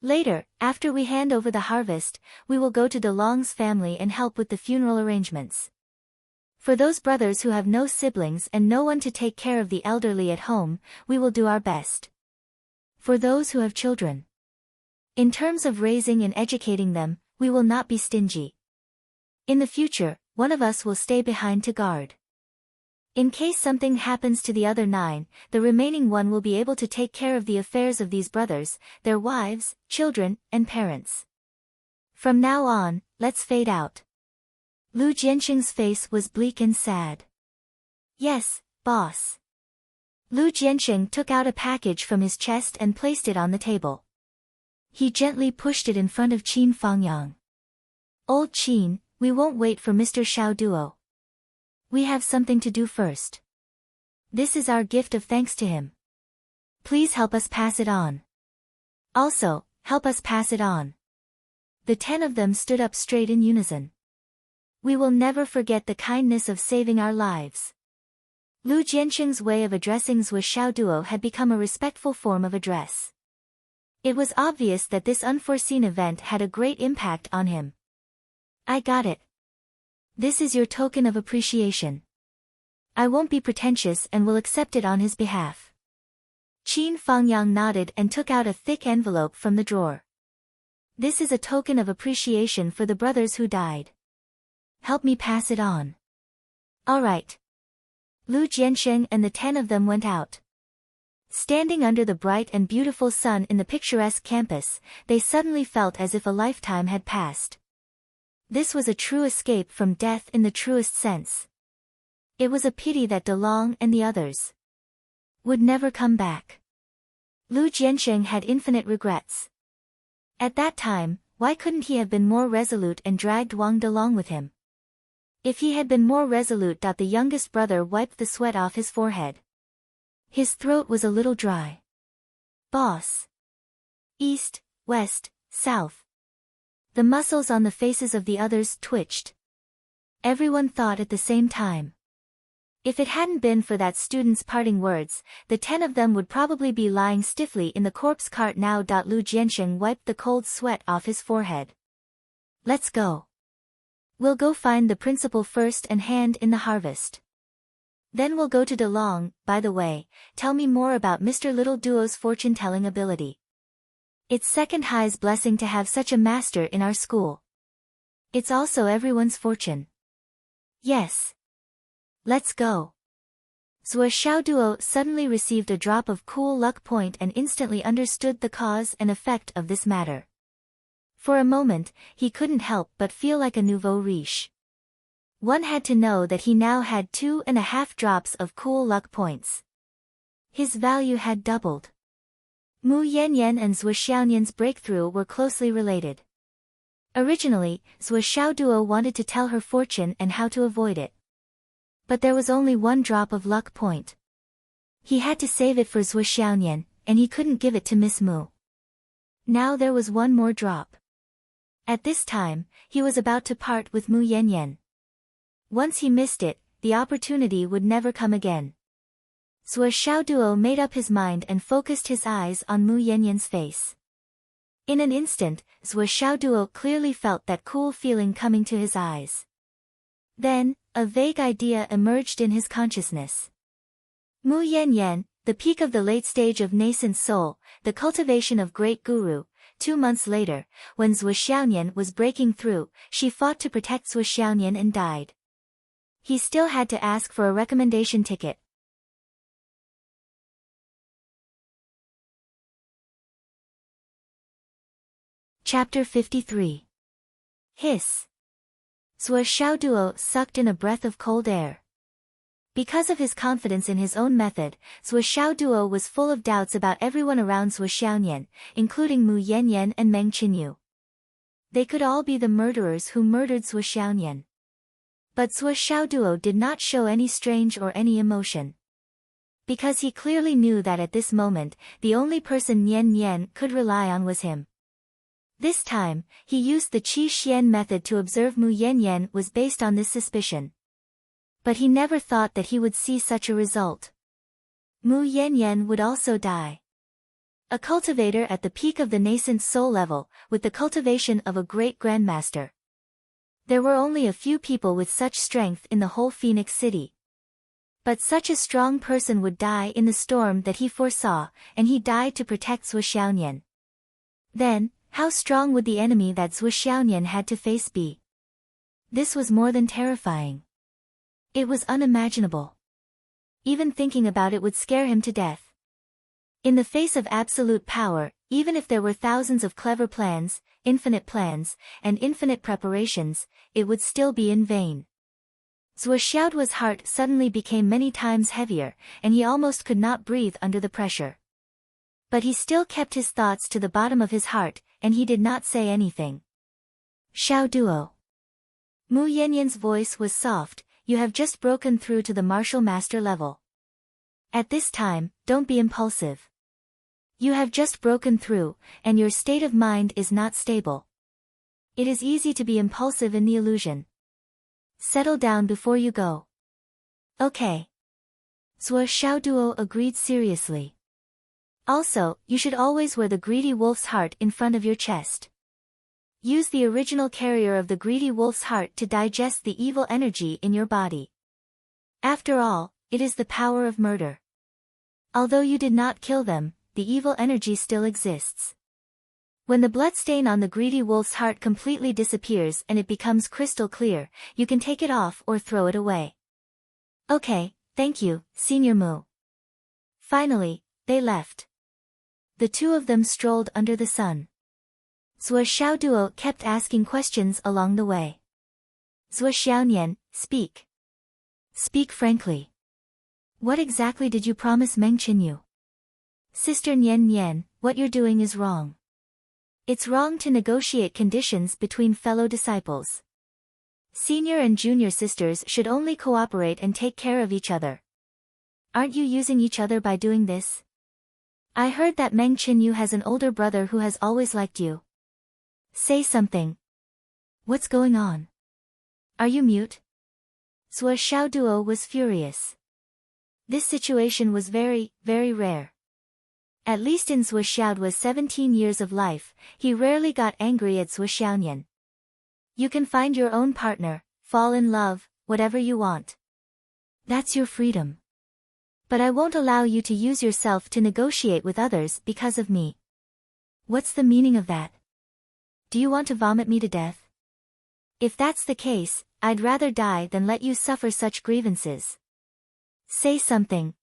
Later, after we hand over the harvest, we will go to DeLong's family and help with the funeral arrangements. For those brothers who have no siblings and no one to take care of the elderly at home, we will do our best. For those who have children, in terms of raising and educating them, we will not be stingy. In the future, one of us will stay behind to guard. In case something happens to the other 9, the remaining one will be able to take care of the affairs of these brothers, their wives, children, and parents. From now on, let's fade out. Lu Jianqing's face was bleak and sad. Yes, boss. Lu Jianqing took out a package from his chest and placed it on the table. He gently pushed it in front of Qin Fangyang. Old Qin, we won't wait for Mr. Xiao Duo. We have something to do first. This is our gift of thanks to him. Please help us pass it on. Also, help us pass it on. The 10 of them stood up straight in unison. We will never forget the kindness of saving our lives. Lu Jianqing's way of addressing Zhuo Xiaoduo had become a respectful form of address. It was obvious that this unforeseen event had a great impact on him. I got it. This is your token of appreciation. I won't be pretentious and will accept it on his behalf. Qin Fangyang nodded and took out a thick envelope from the drawer. This is a token of appreciation for the brothers who died. Help me pass it on. All right. Lu Jianqing and the 10 of them went out. Standing under the bright and beautiful sun in the picturesque campus, they suddenly felt as if a lifetime had passed. This was a true escape from death in the truest sense. It was a pity that DeLong and the others would never come back. Lu Jianqing had infinite regrets. At that time, why couldn't he have been more resolute and dragged Wang DeLong with him? If he had been more resolute. The youngest brother wiped the sweat off his forehead. His throat was a little dry. Boss. East, west, south. The muscles on the faces of the others twitched. Everyone thought at the same time. If it hadn't been for that student's parting words, the 10 of them would probably be lying stiffly in the corpse cart now. Lu Jianqing wiped the cold sweat off his forehead. Let's go. We'll go find the principal first and hand in the harvest. Then we'll go to DeLong. By the way, tell me more about Mr. Little Duo's fortune-telling ability. It's second high's blessing to have such a master in our school. It's also everyone's fortune. Yes. Let's go. Zhuo Xiaoduo suddenly received a drop of cool luck point and instantly understood the cause and effect of this matter. For a moment, he couldn't help but feel like a nouveau riche. One had to know that he now had 2.5 drops of cool luck points. His value had doubled. Mu Yanyan and Zhuo Xiaonian's breakthrough were closely related. Originally, Zhuo Xiaoduo wanted to tell her fortune and how to avoid it. But there was only 1 drop of luck point. He had to save it for Zhuo Xiaonian, and he couldn't give it to Miss Mu. Now there was one more drop. At this time, he was about to part with Mu Yanyan. Once he missed it, the opportunity would never come again. Sua Xiaoduo made up his mind and focused his eyes on Mu Yanyan's face. In an instant, Sua Xiaoduo clearly felt that cool feeling coming to his eyes. Then, a vague idea emerged in his consciousness. Mu Yanyan, the peak of the late stage of nascent soul, the cultivation of great guru. 2 months later, when Sua Xiaoyan was breaking through, she fought to protect Sua Xiaoyan and died. He still had to ask for a recommendation ticket. Chapter 53. Hiss. Sua Xiaoduo sucked in a breath of cold air. Because of his confidence in his own method, Sua Xiaoduo was full of doubts about everyone around Sua Xiaoyan, including Mu Yanyan and Meng Qinyu. They could all be the murderers who murdered Sua Xiaoyan. But Sua Xiaoduo did not show any strange or any emotion. Because he clearly knew that at this moment, the only person Nian Nian could rely on was him. This time, he used the Qi Xian method to observe Mu Yanyan was based on this suspicion. But he never thought that he would see such a result. Mu Yanyan would also die. A cultivator at the peak of the nascent soul level, with the cultivation of a great grandmaster. There were only a few people with such strength in the whole Phoenix City. But such a strong person would die in the storm that he foresaw, and he died to protect Sua Xiaoyan. Then, how strong would the enemy that Sua Xiaoyan had to face be? This was more than terrifying. It was unimaginable. Even thinking about it would scare him to death. In the face of absolute power, even if there were thousands of clever plans, and infinite preparations, it would still be in vain. Sua Xiaoduo's heart suddenly became many times heavier, and he almost could not breathe under the pressure. But he still kept his thoughts to the bottom of his heart, and he did not say anything. Xiaoduo. Mu Yanyan's voice was soft. You have just broken through to the martial master level. At this time, don't be impulsive. You have just broken through, and your state of mind is not stable. It is easy to be impulsive in the illusion. Settle down before you go. Okay. Sua Xiaoduo agreed seriously. Also, you should always wear the greedy wolf's heart in front of your chest. Use the original carrier of the greedy wolf's heart to digest the evil energy in your body. After all, it is the power of murder. Although you did not kill them, the evil energy still exists. When the bloodstain on the greedy wolf's heart completely disappears and it becomes crystal clear, you can take it off or throw it away. Okay, thank you, Senior Mu. Finally, they left. The two of them strolled under the sun. Sua Xiaoduo kept asking questions along the way. Sua Xiaoyan, speak. Speak frankly. What exactly did you promise Meng Qinyu? Sister Nian Nian, what you're doing is wrong. It's wrong to negotiate conditions between fellow disciples. Senior and junior sisters should only cooperate and take care of each other. Aren't you using each other by doing this? I heard that Meng Qinyu has an older brother who has always liked you. Say something. What's going on? Are you mute? Sua Xiaoduo was furious. This situation was very, very rare. At least in Sua Xiaoduo's 17 years of life, he rarely got angry at Sua Xiaoyan. You can find your own partner, fall in love, whatever you want. That's your freedom. But I won't allow you to use yourself to negotiate with others because of me. What's the meaning of that? Do you want to vomit me to death? If that's the case, I'd rather die than let you suffer such grievances. Say something.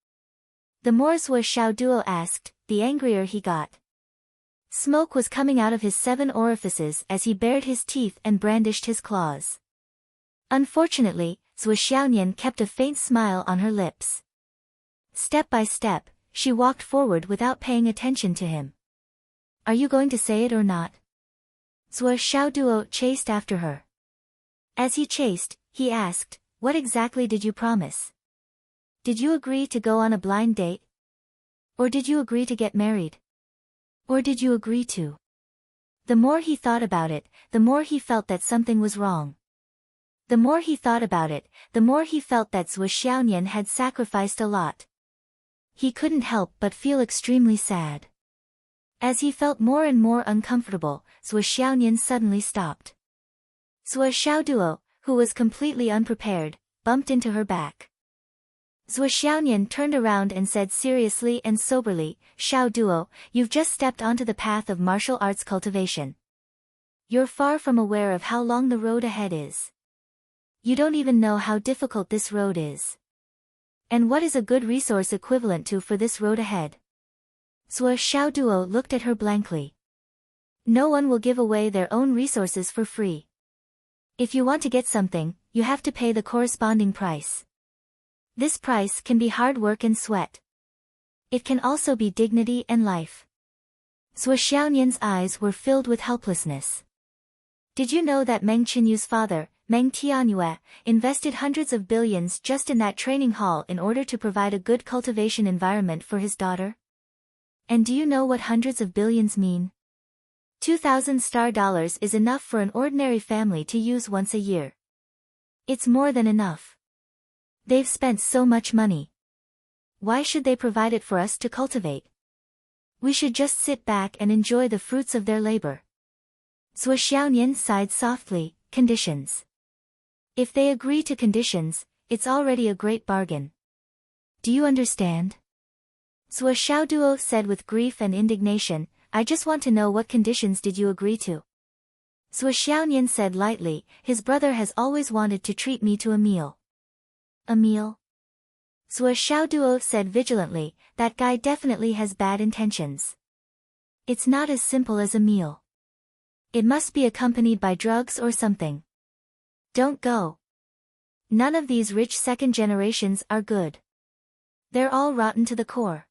The more Sua Xiaoduo asked, the angrier he got. Smoke was coming out of his 7 orifices as he bared his teeth and brandished his claws. Unfortunately, Sua Xiaoyan kept a faint smile on her lips. Step by step, she walked forward without paying attention to him. Are you going to say it or not? Sua Xiaoduo chased after her. As he chased, he asked, what exactly did you promise? Did you agree to go on a blind date? Or did you agree to get married? Or did you agree to The more he thought about it, the more he felt that something was wrong. The more he thought about it, the more he felt that Zhuo Xiaonian had sacrificed a lot. He couldn't help but feel extremely sad. As he felt more and more uncomfortable, Zhuo Xiaonian suddenly stopped. Zhuo Xiaoduo, who was completely unprepared, bumped into her back. Zhuo Xiaonian turned around and said seriously and soberly, "Xiaoduo, you've just stepped onto the path of martial arts cultivation. You're far from aware of how long the road ahead is. You don't even know how difficult this road is. And what is a good resource equivalent to for this road ahead?" Zhuo Xiaoduo looked at her blankly. No one will give away their own resources for free. If you want to get something, you have to pay the corresponding price. This price can be hard work and sweat. It can also be dignity and life. Zhuo Xiaonian's eyes were filled with helplessness. Did you know that Meng Qinyu's father, Meng Tianyue, invested hundreds of billions just in that training hall in order to provide a good cultivation environment for his daughter? And do you know what hundreds of billions mean? 2,000 star dollars is enough for an ordinary family to use once a year. It's more than enough. They've spent so much money. Why should they provide it for us to cultivate? We should just sit back and enjoy the fruits of their labor. Zhuo Xiaonian sighed softly. Conditions. If they agree to conditions, it's already a great bargain. Do you understand? Zhuo Xiaoduo said with grief and indignation, "I just want to know what conditions did you agree to?" Zhuo Xiaonian said lightly, "His brother has always wanted to treat me to a meal." "A meal?" Zhuo Xiaoduo said vigilantly, "That guy definitely has bad intentions. It's not as simple as a meal. It must be accompanied by drugs or something. Don't go. None of these rich second generations are good. They're all rotten to the core.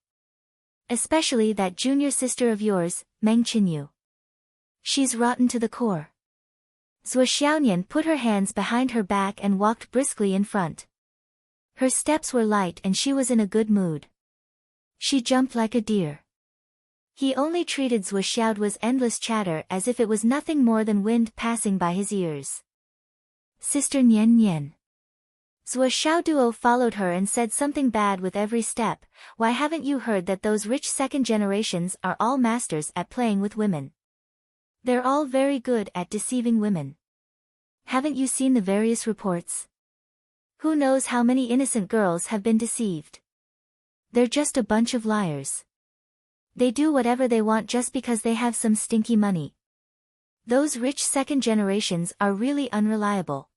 Especially that junior sister of yours, Meng Qinyu. She's rotten to the core." Zhuo Xiaonian put her hands behind her back and walked briskly in front. Her steps were light and she was in a good mood. She jumped like a deer. He only treated Zhuo Xiaoduo's endless chatter as if it was nothing more than wind passing by his ears. "Sister Nian Nian." Zhuo Xiaoduo followed her and said something bad with every step. "Why haven't you heard that those rich second generations are all masters at playing with women? They're all very good at deceiving women. Haven't you seen the various reports? Who knows how many innocent girls have been deceived? They're just a bunch of liars. They do whatever they want just because they have some stinky money. Those rich second generations are really unreliable.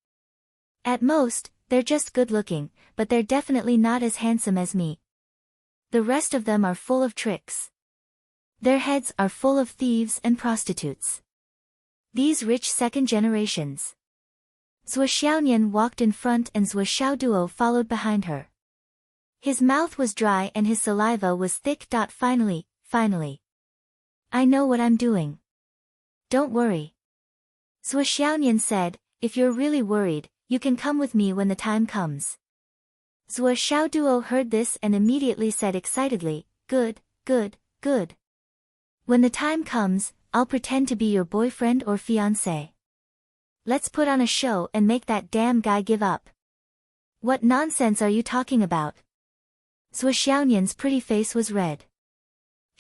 At most, they're just good-looking, but they're definitely not as handsome as me. The rest of them are full of tricks. Their heads are full of thieves and prostitutes. These rich second generations." Zhuo Xiaonian walked in front and Zhuo Xiaoduo followed behind her. His mouth was dry and his saliva was thick. Finally. "I know what I'm doing. Don't worry." Zhuo Xiaonian said, "If you're really worried, you can come with me when the time comes." Zhuo Xiaoduo heard this and immediately said excitedly, "Good. When the time comes, I'll pretend to be your boyfriend or fiancé. Let's put on a show and make that damn guy give up." "What nonsense are you talking about?" Zhuo Xiaonian's pretty face was red.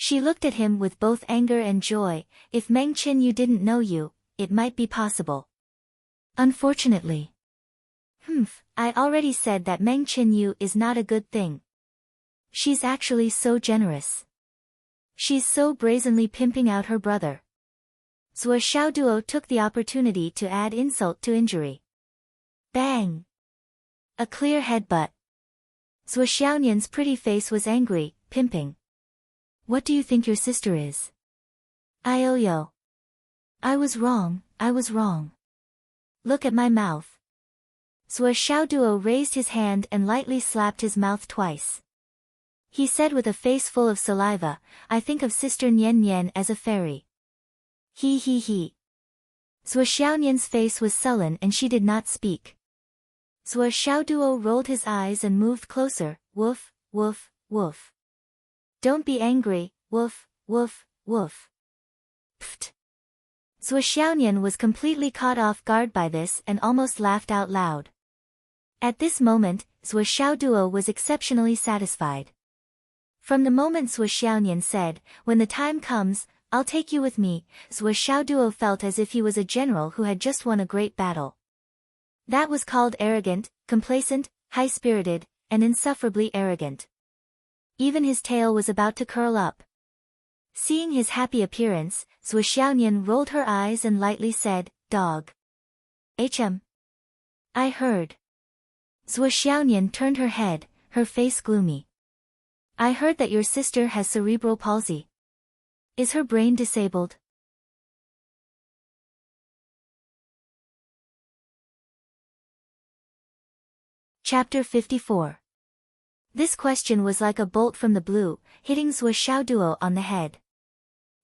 She looked at him with both anger and joy. "If Meng Qinyu didn't know you, it might be possible. Unfortunately. I already said that Meng Qinyu is not a good thing. She's actually so generous. She's so brazenly pimping out her brother." Zhuo Xiaoduo took the opportunity to add insult to injury. Bang! A clear headbutt. Zhuo Xiaonian's pretty face was angry. "Pimping. What do you think your sister is?" "Ioyo. I was wrong. Look at my mouth." Zhuo Xiaoduo raised his hand and lightly slapped his mouth twice. He said with a face full of saliva, "I think of Sister Nian Nian as a fairy." He. Zhuo Xiaonian's face was sullen and she did not speak. Zhuo Xiaoduo rolled his eyes and moved closer. "Woof. Don't be angry. Woof. Pfft." Zhuo Xiaonian was completely caught off guard by this and almost laughed out loud. At this moment, Zhuo Xiaoduo was exceptionally satisfied. From the moment Zhuo Xiaonian said, "When the time comes, I'll take you with me," Zhuo Xiaoduo felt as if he was a general who had just won a great battle. That was called arrogant, complacent, high-spirited, and insufferably arrogant. Even his tail was about to curl up. Seeing his happy appearance, Zhuo Xiaonian rolled her eyes and lightly said, "Dog." "Hm. I heard." Zhuo Xiaonian turned her head, her face gloomy. "I heard that your sister has cerebral palsy. Is her brain disabled?" Chapter 54. This question was like a bolt from the blue, hitting Zhuo Xiaoduo on the head.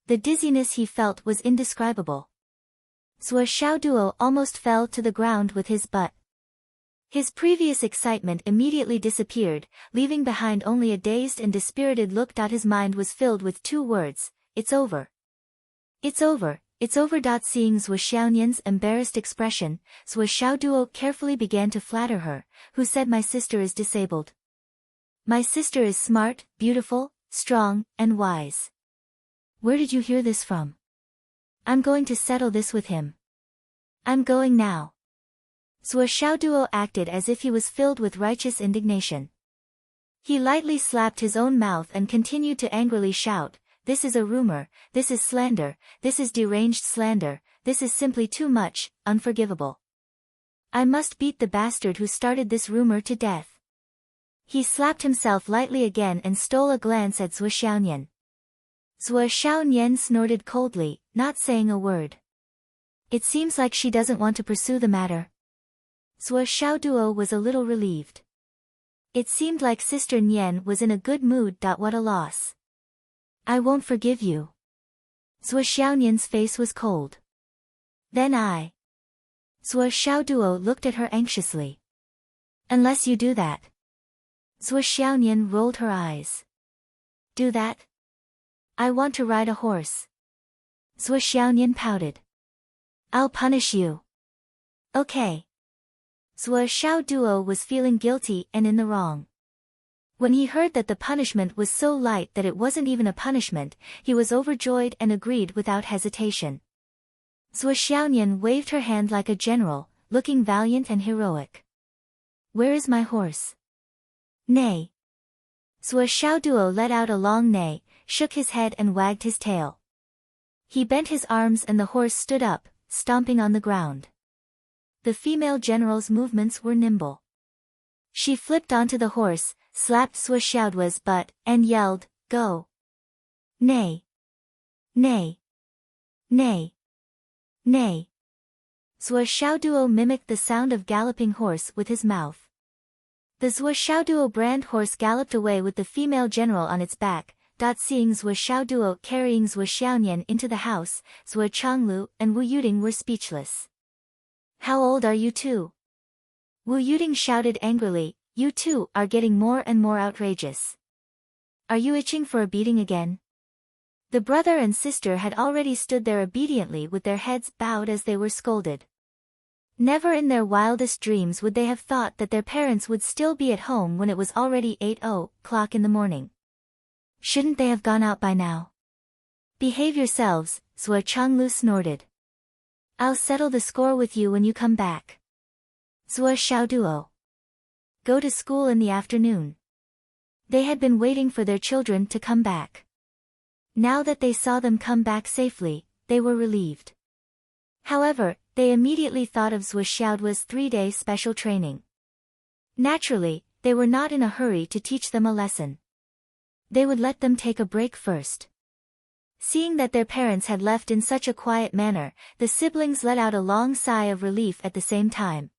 The dizziness he felt was indescribable. Zhuo Xiaoduo almost fell to the ground with his butt. His previous excitement immediately disappeared, leaving behind only a dazed and dispirited look. His mind was filled with two words: "It's over. It's over, it's over." Seeing Zhuo Xiaonian's embarrassed expression, Zhuo Xiaoduo carefully began to flatter her. "Who said my sister is disabled? My sister is smart, beautiful, strong, and wise. Where did you hear this from? I'm going to settle this with him. I'm going now." Zhuo Xiaoduo acted as if he was filled with righteous indignation. He lightly slapped his own mouth and continued to angrily shout, "This is a rumor, this is slander, this is deranged slander, this is simply too much, unforgivable. I must beat the bastard who started this rumor to death." He slapped himself lightly again and stole a glance at Zhuo Xiaonian. Zhuo Xiaonian snorted coldly, not saying a word. "It seems like she doesn't want to pursue the matter." Zhuo Xiaoduo was a little relieved. It seemed like Sister Nian was in a good mood. What a loss. "I won't forgive you." Zhuo Xiaonian's face was cold. "Then I..." Zhuo Xiaoduo looked at her anxiously. "Unless you do that." Zhuo Xiaonian rolled her eyes. "Do that? I want to ride a horse." Zhuo Xiaonian pouted. "I'll punish you." "Okay." Zhuo Xiaoduo was feeling guilty and in the wrong. When he heard that the punishment was so light that it wasn't even a punishment, he was overjoyed and agreed without hesitation. Zhuo Xiaonian waved her hand like a general, looking valiant and heroic. "Where is my horse?" "Neigh." Zhuo Xiaoduo let out a long neigh, shook his head and wagged his tail. He bent his arms and the horse stood up, stomping on the ground. The female general's movements were nimble. She flipped onto the horse, slapped Zhuo Xiaoduo's butt, and yelled, "Go! Neigh! Neigh! Neigh! Neigh!" Zhuo Xiaoduo mimicked the sound of galloping horse with his mouth. The Zhuo Xiaoduo brand horse galloped away with the female general on its back. Seeing Zhuo Xiaoduo carrying Zhuo Xiaonian into the house, Zhuo Changlu and Wu Yuding were speechless. "How old are you two?" Wu Yuding shouted angrily, "You two are getting more and more outrageous. Are you itching for a beating again?" The brother and sister had already stood there obediently with their heads bowed as they were scolded. Never in their wildest dreams would they have thought that their parents would still be at home when it was already 8:00 in the morning. Shouldn't they have gone out by now? "Behave yourselves," Zhuo Changlu snorted. "I'll settle the score with you when you come back." Zhuo Xiaoduo. Go to school in the afternoon. They had been waiting for their children to come back. Now that they saw them come back safely, they were relieved. However, they immediately thought of Zhuo Xiaoduo's 3-day special training. Naturally, they were not in a hurry to teach them a lesson. They would let them take a break first. Seeing that their parents had left in such a quiet manner, the siblings let out a long sigh of relief at the same time.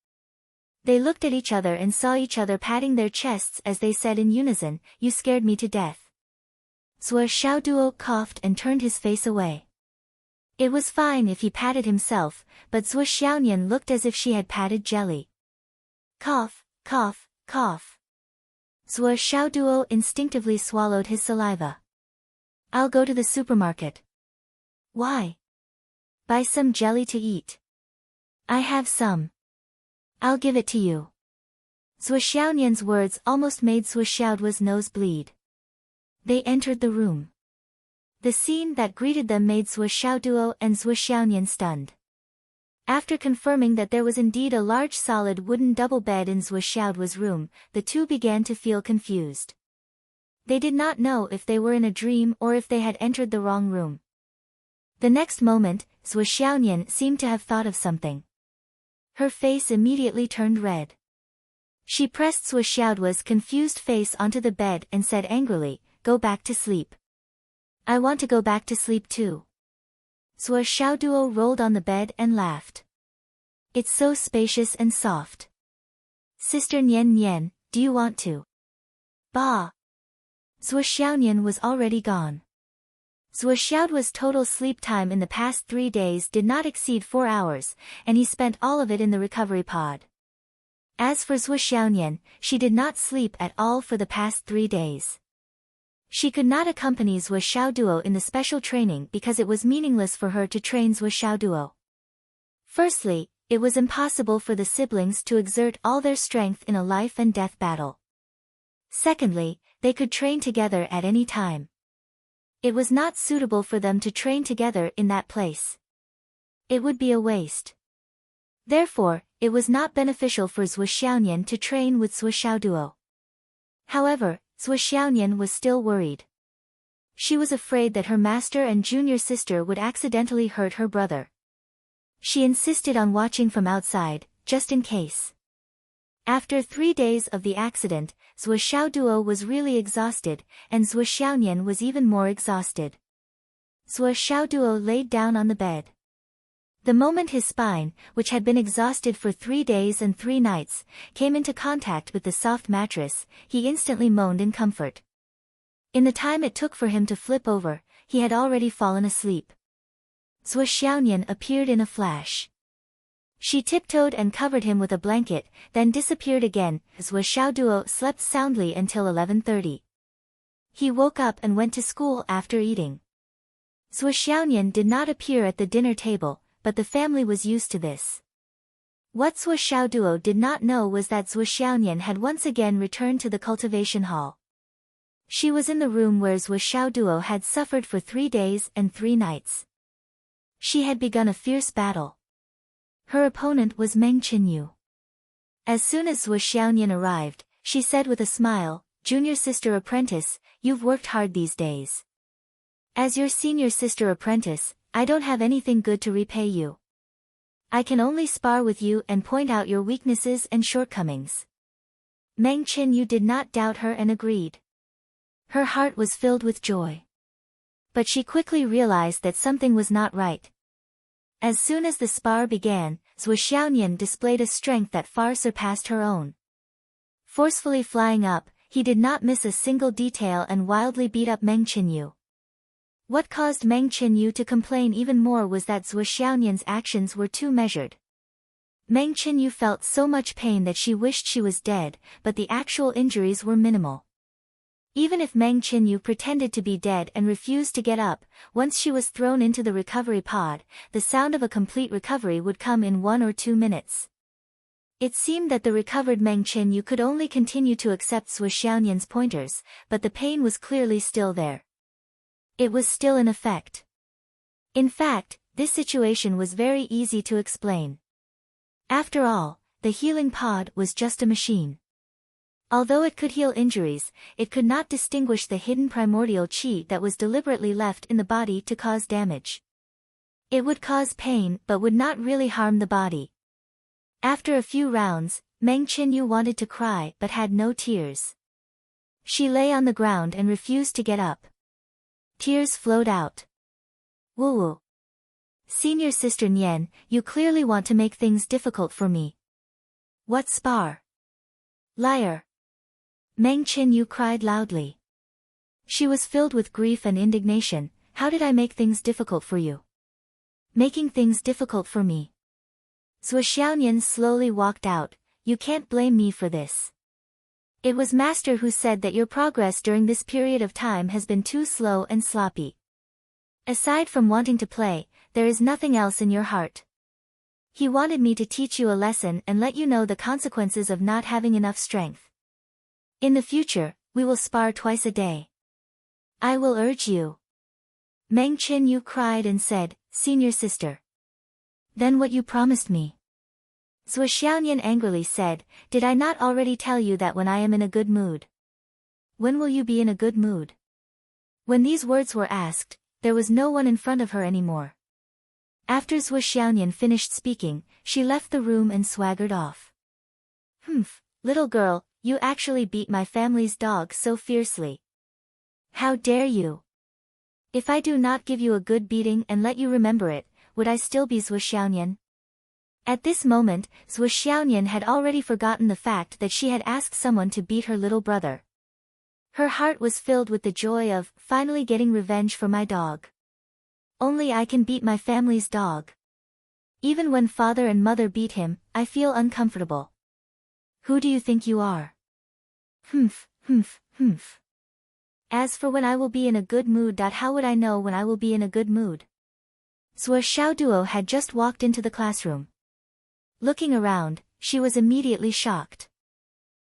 They looked at each other and saw each other patting their chests as they said in unison, "You scared me to death." Zhuo Xiaoduo coughed and turned his face away. It was fine if he patted himself, but Zhuo Xiaonian looked as if she had patted jelly. Cough, cough, cough. Zhuo Xiaoduo instinctively swallowed his saliva. "I'll go to the supermarket." "Why?" Buy some jelly to eat. I have some. I'll give it to you. Zhuo Xiaonian's words almost made Zhuo Xiaoduo's nose bleed. They entered the room. The scene that greeted them made Zhuo Xiaoduo and Zhuo Xiaonian stunned. After confirming that there was indeed a large solid wooden double bed in Zhuo Xiaoduo's room, the two began to feel confused. They did not know if they were in a dream or if they had entered the wrong room. The next moment, Zhuo Xiaonian seemed to have thought of something. Her face immediately turned red. She pressed Zhuo Xiaoduo's confused face onto the bed and said angrily, "Go back to sleep." "I want to go back to sleep too." Zhuo Xiaoduo rolled on the bed and laughed. "It's so spacious and soft. Sister Nian Nian, do you want to?" Bah! Zhuo Xiaonian was already gone. Zhuo Xiaoduo's total sleep time in the past 3 days did not exceed 4 hours, and he spent all of it in the recovery pod. As for Zhuo Xiaonian, she did not sleep at all for the past 3 days. She could not accompany Zhuo Xiaoduo in the special training because it was meaningless for her to train Zhuo Xiaoduo. Firstly, it was impossible for the siblings to exert all their strength in a life and death battle. Secondly, they could train together at any time. It was not suitable for them to train together in that place. It would be a waste. Therefore, it was not beneficial for Zhuo Xiaonian to train with Zhuo Xiaoduo. However, Zhuo Xiaonian was still worried. She was afraid that her master and junior sister would accidentally hurt her brother. She insisted on watching from outside, just in case. After 3 days of the accident, Zhuo Xiaoduo was really exhausted, and Zhuo Xiaonian was even more exhausted. Zhuo Xiaoduo laid down on the bed. The moment his spine, which had been exhausted for 3 days and 3 nights, came into contact with the soft mattress, he instantly moaned in comfort. In the time it took for him to flip over, he had already fallen asleep. Zhuo Xiaonian appeared in a flash. She tiptoed and covered him with a blanket, then disappeared again. Zhuo Xiaoduo slept soundly until 11:30. He woke up and went to school after eating. Zhuo Xiaonian did not appear at the dinner table, but the family was used to this. What Zhuo Xiaoduo did not know was that Zhuo Xiaonian had once again returned to the cultivation hall. She was in the room where Zhuo Xiaoduo had suffered for 3 days and 3 nights. She had begun a fierce battle. Her opponent was Meng Qinyu. As soon as Zhuo Xiaonian arrived, she said with a smile, "Junior sister apprentice, you've worked hard these days. As your senior sister apprentice, I don't have anything good to repay you. I can only spar with you and point out your weaknesses and shortcomings." Meng Qinyu did not doubt her and agreed. Her heart was filled with joy. But she quickly realized that something was not right. As soon as the spar began, Zhuo Xiaonian displayed a strength that far surpassed her own. Forcefully flying up, he did not miss a single detail and wildly beat up Meng Qinyu. What caused Meng Qinyu to complain even more was that Zhuo Xiaonian's actions were too measured. Meng Qinyu felt so much pain that she wished she was dead, but the actual injuries were minimal. Even if Meng Qinyu pretended to be dead and refused to get up, once she was thrown into the recovery pod, the sound of a complete recovery would come in 1 or 2 minutes. It seemed that the recovered Meng Qinyu could only continue to accept Zhuo Xiaonian's pointers, but the pain was clearly still there. It was still in effect. In fact, this situation was very easy to explain. After all, the healing pod was just a machine. Although it could heal injuries, it could not distinguish the hidden primordial qi that was deliberately left in the body to cause damage. It would cause pain but would not really harm the body. After a few rounds, Meng Qinyu wanted to cry but had no tears. She lay on the ground and refused to get up. Tears flowed out. "Woo-woo. Senior sister Nian, you clearly want to make things difficult for me. What spar? Liar." Meng Qinyu cried loudly. She was filled with grief and indignation. "How did I make things difficult for you? Making things difficult for me." Zhuo Xiaonian slowly walked out. "You can't blame me for this. It was Master who said that your progress during this period of time has been too slow and sloppy. Aside from wanting to play, there is nothing else in your heart. He wanted me to teach you a lesson and let you know the consequences of not having enough strength. In the future, we will spar twice a day. I will urge you. Meng Qinyu cried and said, Senior sister. Then what you promised me? Zhou Xiaonian angrily said, Did I not already tell you that when I am in a good mood? When will you be in a good mood? When these words were asked, there was no one in front of her anymore. After Zhou Xiaonian finished speaking, she left the room and swaggered off. Humph, little girl, you actually beat my family's dog so fiercely. How dare you? If I do not give you a good beating and let you remember it, would I still be Zhou Xiaonian? At this moment, Zhou Xiaonian had already forgotten the fact that she had asked someone to beat her little brother. Her heart was filled with the joy of finally getting revenge for my dog. Only I can beat my family's dog. Even when father and mother beat him, I feel uncomfortable. Who do you think you are? Humph, humph, humph. As for when I will be in a good mood. How would I know when I will be in a good mood? Zhou Xiaoduo had just walked into the classroom. Looking around, she was immediately shocked.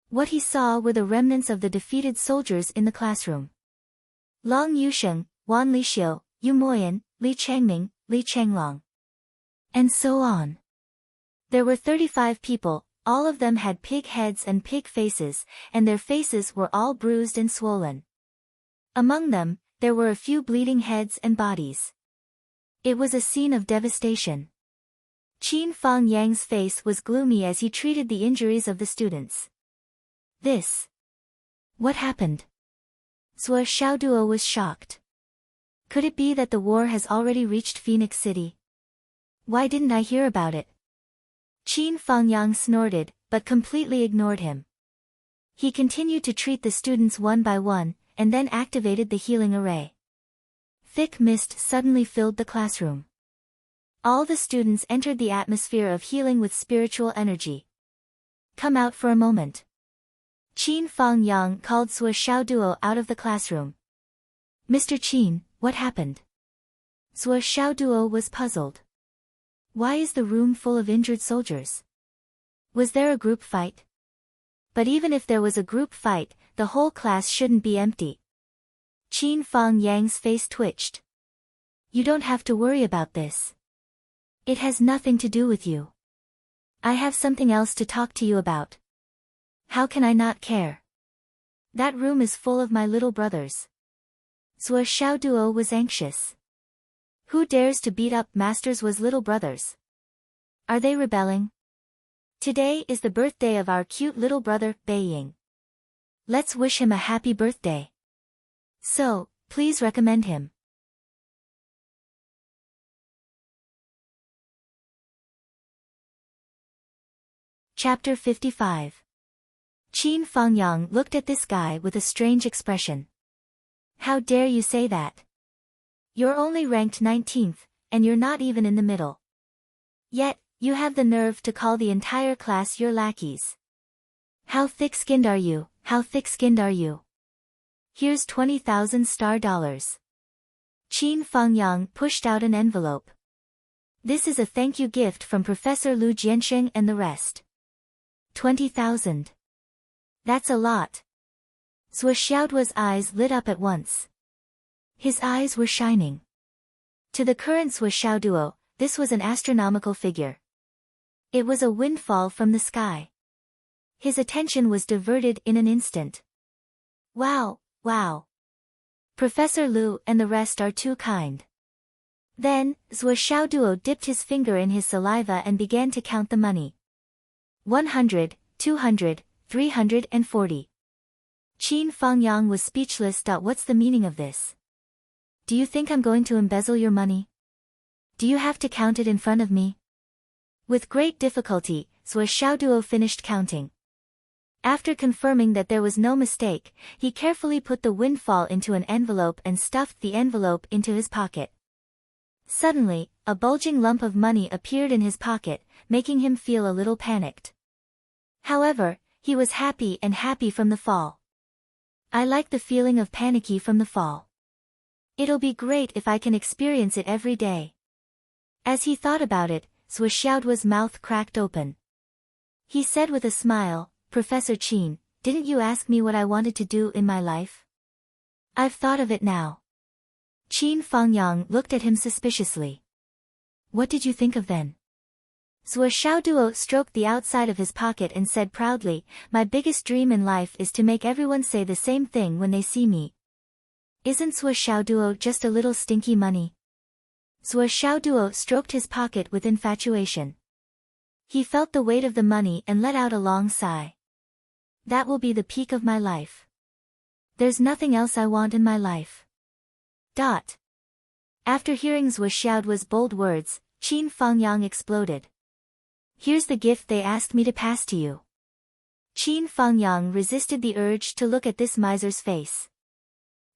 What he saw were the remnants of the defeated soldiers in the classroom. Long Yusheng, Wan Lixiu, Yu Moyan, Li Changming, Li Changlong. And so on. There were 35 people, all of them had pig heads and pig faces, and their faces were all bruised and swollen. Among them, there were a few bleeding heads and bodies. It was a scene of devastation. Qin Fang Yang's face was gloomy as he treated the injuries of the students. What happened? Zhou Xiaoduo was shocked. Could it be that the war has already reached Phoenix City? Why didn't I hear about it? Qin Fangyang snorted, but completely ignored him. He continued to treat the students one by one, and then activated the healing array. Thick mist suddenly filled the classroom. All the students entered the atmosphere of healing with spiritual energy. Come out for a moment. Qin Fangyang called Zhou Xiaoduo out of the classroom. Mr. Qin, what happened? Zhou Xiaoduo was puzzled. Why is the room full of injured soldiers? Was there a group fight? But even if there was a group fight, the whole class shouldn't be empty. Qin Fangyang's face twitched. You don't have to worry about this. It has nothing to do with you. I have something else to talk to you about. How can I not care? That room is full of my little brothers. Zhou Xiaoduo was anxious. Who dares to beat up Master's little brothers? Are they rebelling? Today is the birthday of our cute little brother, Beiying. Let's wish him a happy birthday. So, please recommend him. Chapter 55. Qin Fangyang looked at this guy with a strange expression. How dare you say that? You're only ranked 19th, and you're not even in the middle. Yet, you have the nerve to call the entire class your lackeys. How thick-skinned are you? How thick-skinned are you? Here's 20,000 star dollars. Qin Fangyang pushed out an envelope. This is a thank you gift from Professor Lu Jiansheng and the rest. 20,000. That's a lot. Zhou Xiaoduo's eyes lit up at once. His eyes were shining. To the current Zhou Xiaoduo, this was an astronomical figure. It was a windfall from the sky. His attention was diverted in an instant. Wow, wow. Professor Lu and the rest are too kind. Then, Zhou Xiaoduo dipped his finger in his saliva and began to count the money. 100, 200, 340. Qin Fangyang was speechless. What's the meaning of this? Do you think I'm going to embezzle your money? Do you have to count it in front of me? With great difficulty, Zhou Xiaoduo finished counting. After confirming that there was no mistake, he carefully put the windfall into an envelope and stuffed the envelope into his pocket. Suddenly, a bulging lump of money appeared in his pocket, making him feel a little panicked. However, he was happy from the fall. I like the feeling of panicky from the fall. It'll be great if I can experience it every day. As he thought about it, Zhuo Xiaoduo's mouth cracked open. He said with a smile, Professor Qin, didn't you ask me what I wanted to do in my life? I've thought of it now. Qin Fangyang looked at him suspiciously. What did you think of then? Zhuo Xiaoduo stroked the outside of his pocket and said proudly, my biggest dream in life is to make everyone say the same thing when they see me. Isn't Zhuo Xiaoduo just a little stinky money? Zhuo Xiaoduo stroked his pocket with infatuation. He felt the weight of the money and let out a long sigh. That will be the peak of my life. There's nothing else I want in my life. After hearing Zhuo Xiaoduo's bold words, Qin Fangyang exploded. Here's the gift they asked me to pass to you. Qin Fangyang resisted the urge to look at this miser's face.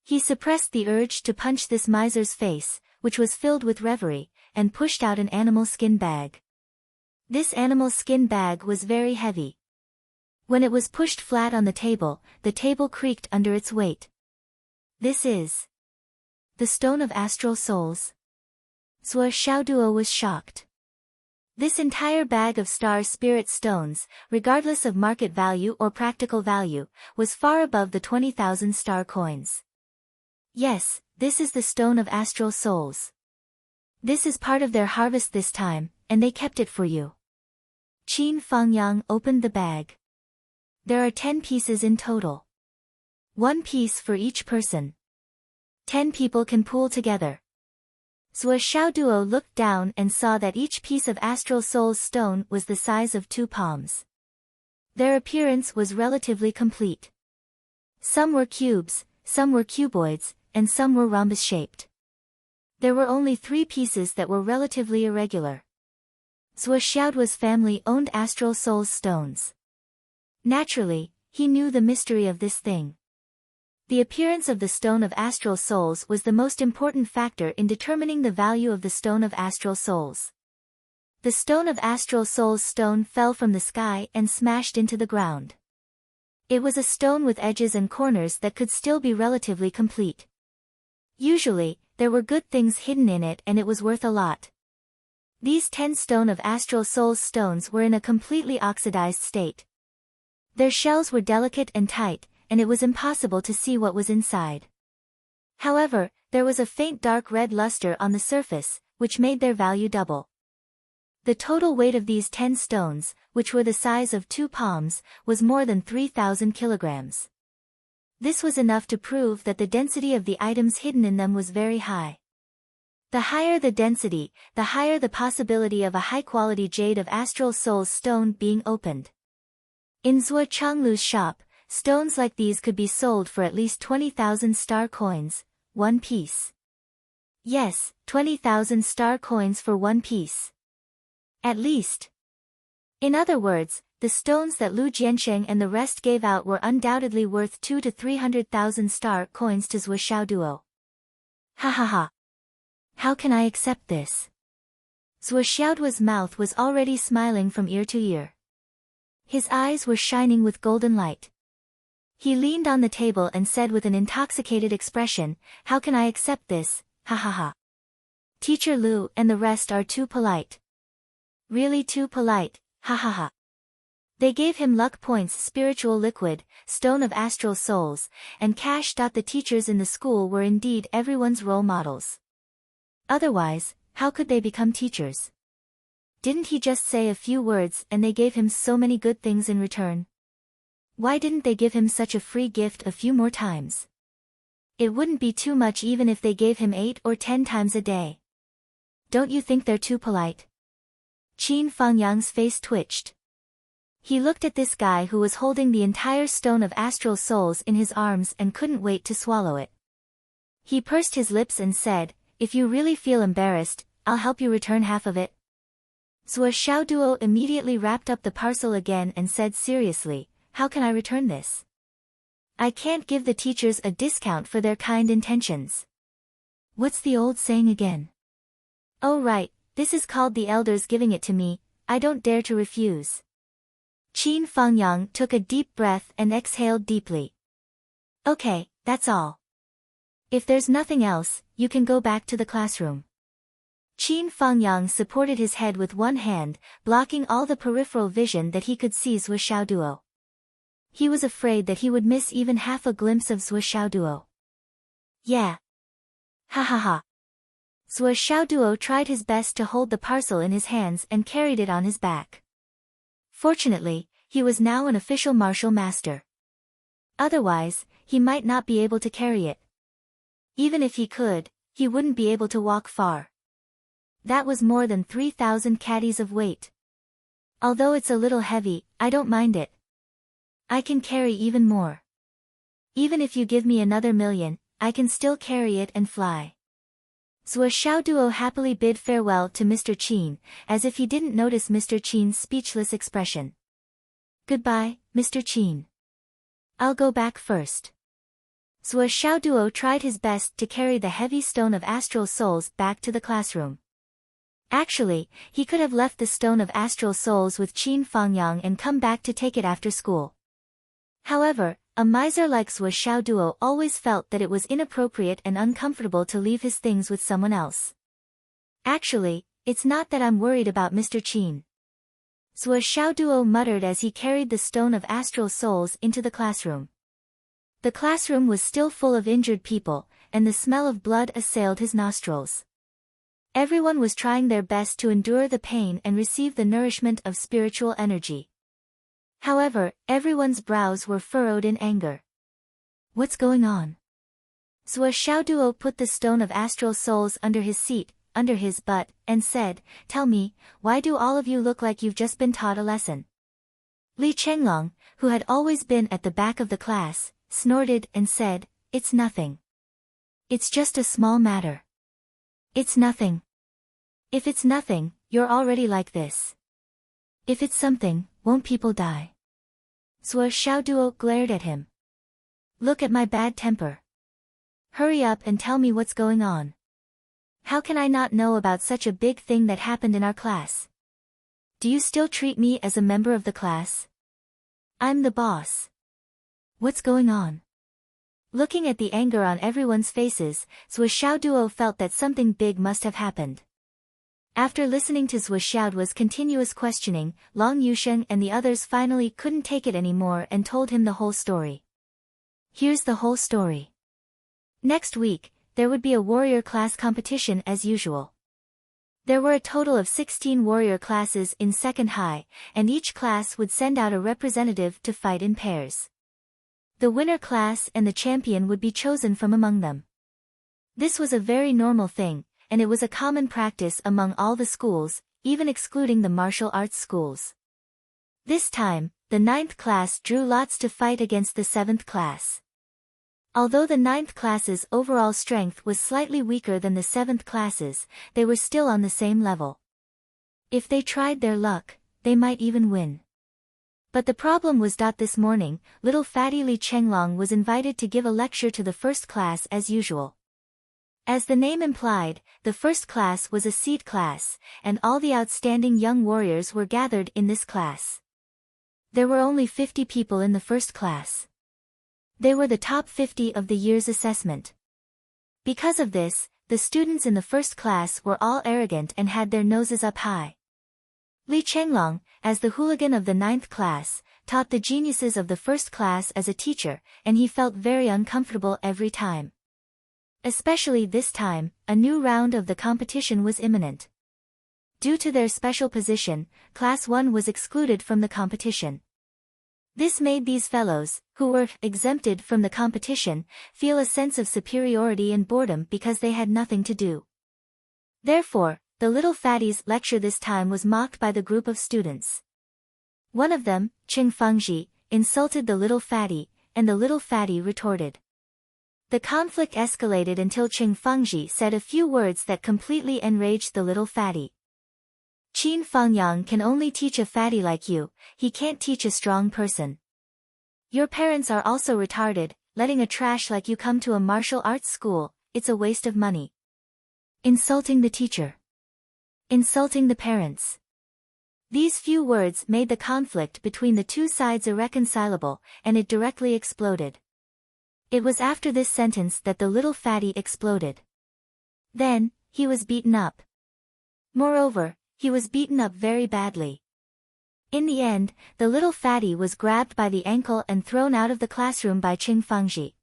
He suppressed the urge to punch this miser's face, which was filled with reverie, and pushed out an animal skin bag. This animal skin bag was very heavy. When it was pushed flat on the table creaked under its weight. This is the Stone of Astral Souls. Zhuo Xiaoduo was shocked. This entire bag of star spirit stones, regardless of market value or practical value, was far above the 20,000 star coins. Yes, this is the Stone of Astral Souls. This is part of their harvest this time, and they kept it for you. Qin Fangyang opened the bag. There are 10 pieces in total. 1 piece for each person. 10 people can pool together. Zhuo Xiaoduo looked down and saw that each piece of Astral Soul's stone was the size of 2 palms. Their appearance was relatively complete. Some were cubes, some were cuboids, and some were rhombus-shaped. There were only 3 pieces that were relatively irregular. Zhuo Xiaoduo's family owned Astral Soul's stones. Naturally, he knew the mystery of this thing. The appearance of the Stone of Astral Souls was the most important factor in determining the value of the Stone of Astral Souls. The Stone of Astral Souls stone fell from the sky and smashed into the ground. It was a stone with edges and corners that could still be relatively complete. Usually, there were good things hidden in it and it was worth a lot. These 10 Stone of Astral Souls stones were in a completely oxidized state. Their shells were delicate and tight, and it was impossible to see what was inside. However, there was a faint dark red luster on the surface, which made their value double. The total weight of these 10 stones, which were the size of 2 palms, was more than 3,000 kilograms. This was enough to prove that the density of the items hidden in them was very high. The higher the density, the higher the possibility of a high-quality Jade of Astral Souls stone being opened. In Zhuo Changlu's shop, stones like these could be sold for at least 20,000 star coins, 1 piece. Yes, 20,000 star coins for 1 piece. At least. In other words, the stones that Lu Jiansheng and the rest gave out were undoubtedly worth 200,000 to 300,000 star coins to Zhuo Xiaoduo. Ha ha ha. How can I accept this? Zhuo Xiaoduo's mouth was already smiling from ear to ear. His eyes were shining with golden light. He leaned on the table and said with an intoxicated expression, how can I accept this, ha ha ha. Teacher Lu and the rest are too polite. Really too polite, ha ha ha. They gave him luck points, spiritual liquid, Stone of Astral Souls, and cash. The teachers in the school were indeed everyone's role models. Otherwise, how could they become teachers? Didn't he just say a few words and they gave him so many good things in return? Why didn't they give him such a free gift a few more times? It wouldn't be too much even if they gave him 8 or 10 times a day. Don't you think they're too polite? Qin Fangyang's face twitched. He looked at this guy who was holding the entire Stone of Astral Souls in his arms and couldn't wait to swallow it. He pursed his lips and said, if you really feel embarrassed, I'll help you return half of it. Zhuo Xiaoduo immediately wrapped up the parcel again and said seriously, how can I return this? I can't give the teachers a discount for their kind intentions. What's the old saying again? Oh right, this is called the elders giving it to me, I don't dare to refuse. Qin Fangyang took a deep breath and exhaled deeply. Okay, that's all. If there's nothing else, you can go back to the classroom. Qin Fangyang supported his head with one hand, blocking all the peripheral vision that he could see Zhou Xiaoduo. He was afraid that he would miss even half a glimpse of Zhou Xiaoduo. Yeah. Ha ha ha. Zhou Xiaoduo tried his best to hold the parcel in his hands and carried it on his back. Fortunately, he was now an official martial master. Otherwise, he might not be able to carry it. Even if he could, he wouldn't be able to walk far. That was more than 3,000 caddies of weight. Although it's a little heavy, I don't mind it. I can carry even more. Even if you give me another million, I can still carry it and fly. Zhou Xiaoduo happily bid farewell to Mr. Qin, as if he didn't notice Mr. Qin's speechless expression. Goodbye, Mr. Qin. I'll go back first. Zhou Xiaoduo tried his best to carry the heavy stone of astral souls back to the classroom. Actually, he could have left the stone of astral souls with Qin Fangyang and come back to take it after school. However, a miser like Zhou Xiaoduo always felt that it was inappropriate and uncomfortable to leave his things with someone else. Actually, it's not that I'm worried about Mr. Qin. Zhou Xiaoduo muttered as he carried the stone of astral souls into the classroom. The classroom was still full of injured people, and the smell of blood assailed his nostrils. Everyone was trying their best to endure the pain and receive the nourishment of spiritual energy. However, everyone's brows were furrowed in anger. What's going on? Zhou Xiaoduo put the stone of astral souls under his seat, under his butt, and said, "Tell me, why do all of you look like you've just been taught a lesson?" Li Chenglong, who had always been at the back of the class, snorted and said, "It's nothing. It's just a small matter. It's nothing. If it's nothing, you're already like this. If it's something, won't people die?" Zhou Xiaoduo glared at him. "Look at my bad temper. Hurry up and tell me what's going on. How can I not know about such a big thing that happened in our class? Do you still treat me as a member of the class? I'm the boss. What's going on?" Looking at the anger on everyone's faces, Zhou Xiaoduo felt that something big must have happened. After listening to Zhou Xiaoduo's continuous questioning, Long Yusheng and the others finally couldn't take it anymore and told him the whole story. Here's the whole story. Next week, there would be a warrior class competition as usual. There were a total of 16 warrior classes in second high, and each class would send out a representative to fight in pairs. The winner class and the champion would be chosen from among them. This was a very normal thing, and it was a common practice among all the schools, even excluding the martial arts schools. This time, the 9th class drew lots to fight against the 7th class. Although the 9th class's overall strength was slightly weaker than the 7th class's, they were still on the same level. If they tried their luck, they might even win. But the problem was that this morning, little fatty Li Chenglong was invited to give a lecture to the first class as usual. As the name implied, the first class was a seed class, and all the outstanding young warriors were gathered in this class. There were only 50 people in the first class. They were the top 50 of the year's assessment. Because of this, the students in the first class were all arrogant and had their noses up high. Li Chenglong, as the hooligan of the 9th class, taught the geniuses of the first class as a teacher, and he felt very uncomfortable every time. Especially this time, a new round of the competition was imminent. Due to their special position, Class 1 was excluded from the competition. This made these fellows, who were exempted from the competition, feel a sense of superiority and boredom because they had nothing to do. Therefore, the little fatty's lecture this time was mocked by the group of students. One of them, Qing Fangji, insulted the little fatty, and the little fatty retorted. The conflict escalated until Qing Fangji said a few words that completely enraged the little fatty. "Qin Fangyang can only teach a fatty like you, he can't teach a strong person. Your parents are also retarded, letting a trash like you come to a martial arts school, it's a waste of money." Insulting the teacher. Insulting the parents. These few words made the conflict between the two sides irreconcilable, and it directly exploded. It was after this sentence that the little fatty exploded. Then, he was beaten up. Moreover, he was beaten up very badly. In the end, the little fatty was grabbed by the ankle and thrown out of the classroom by Qing Fangji.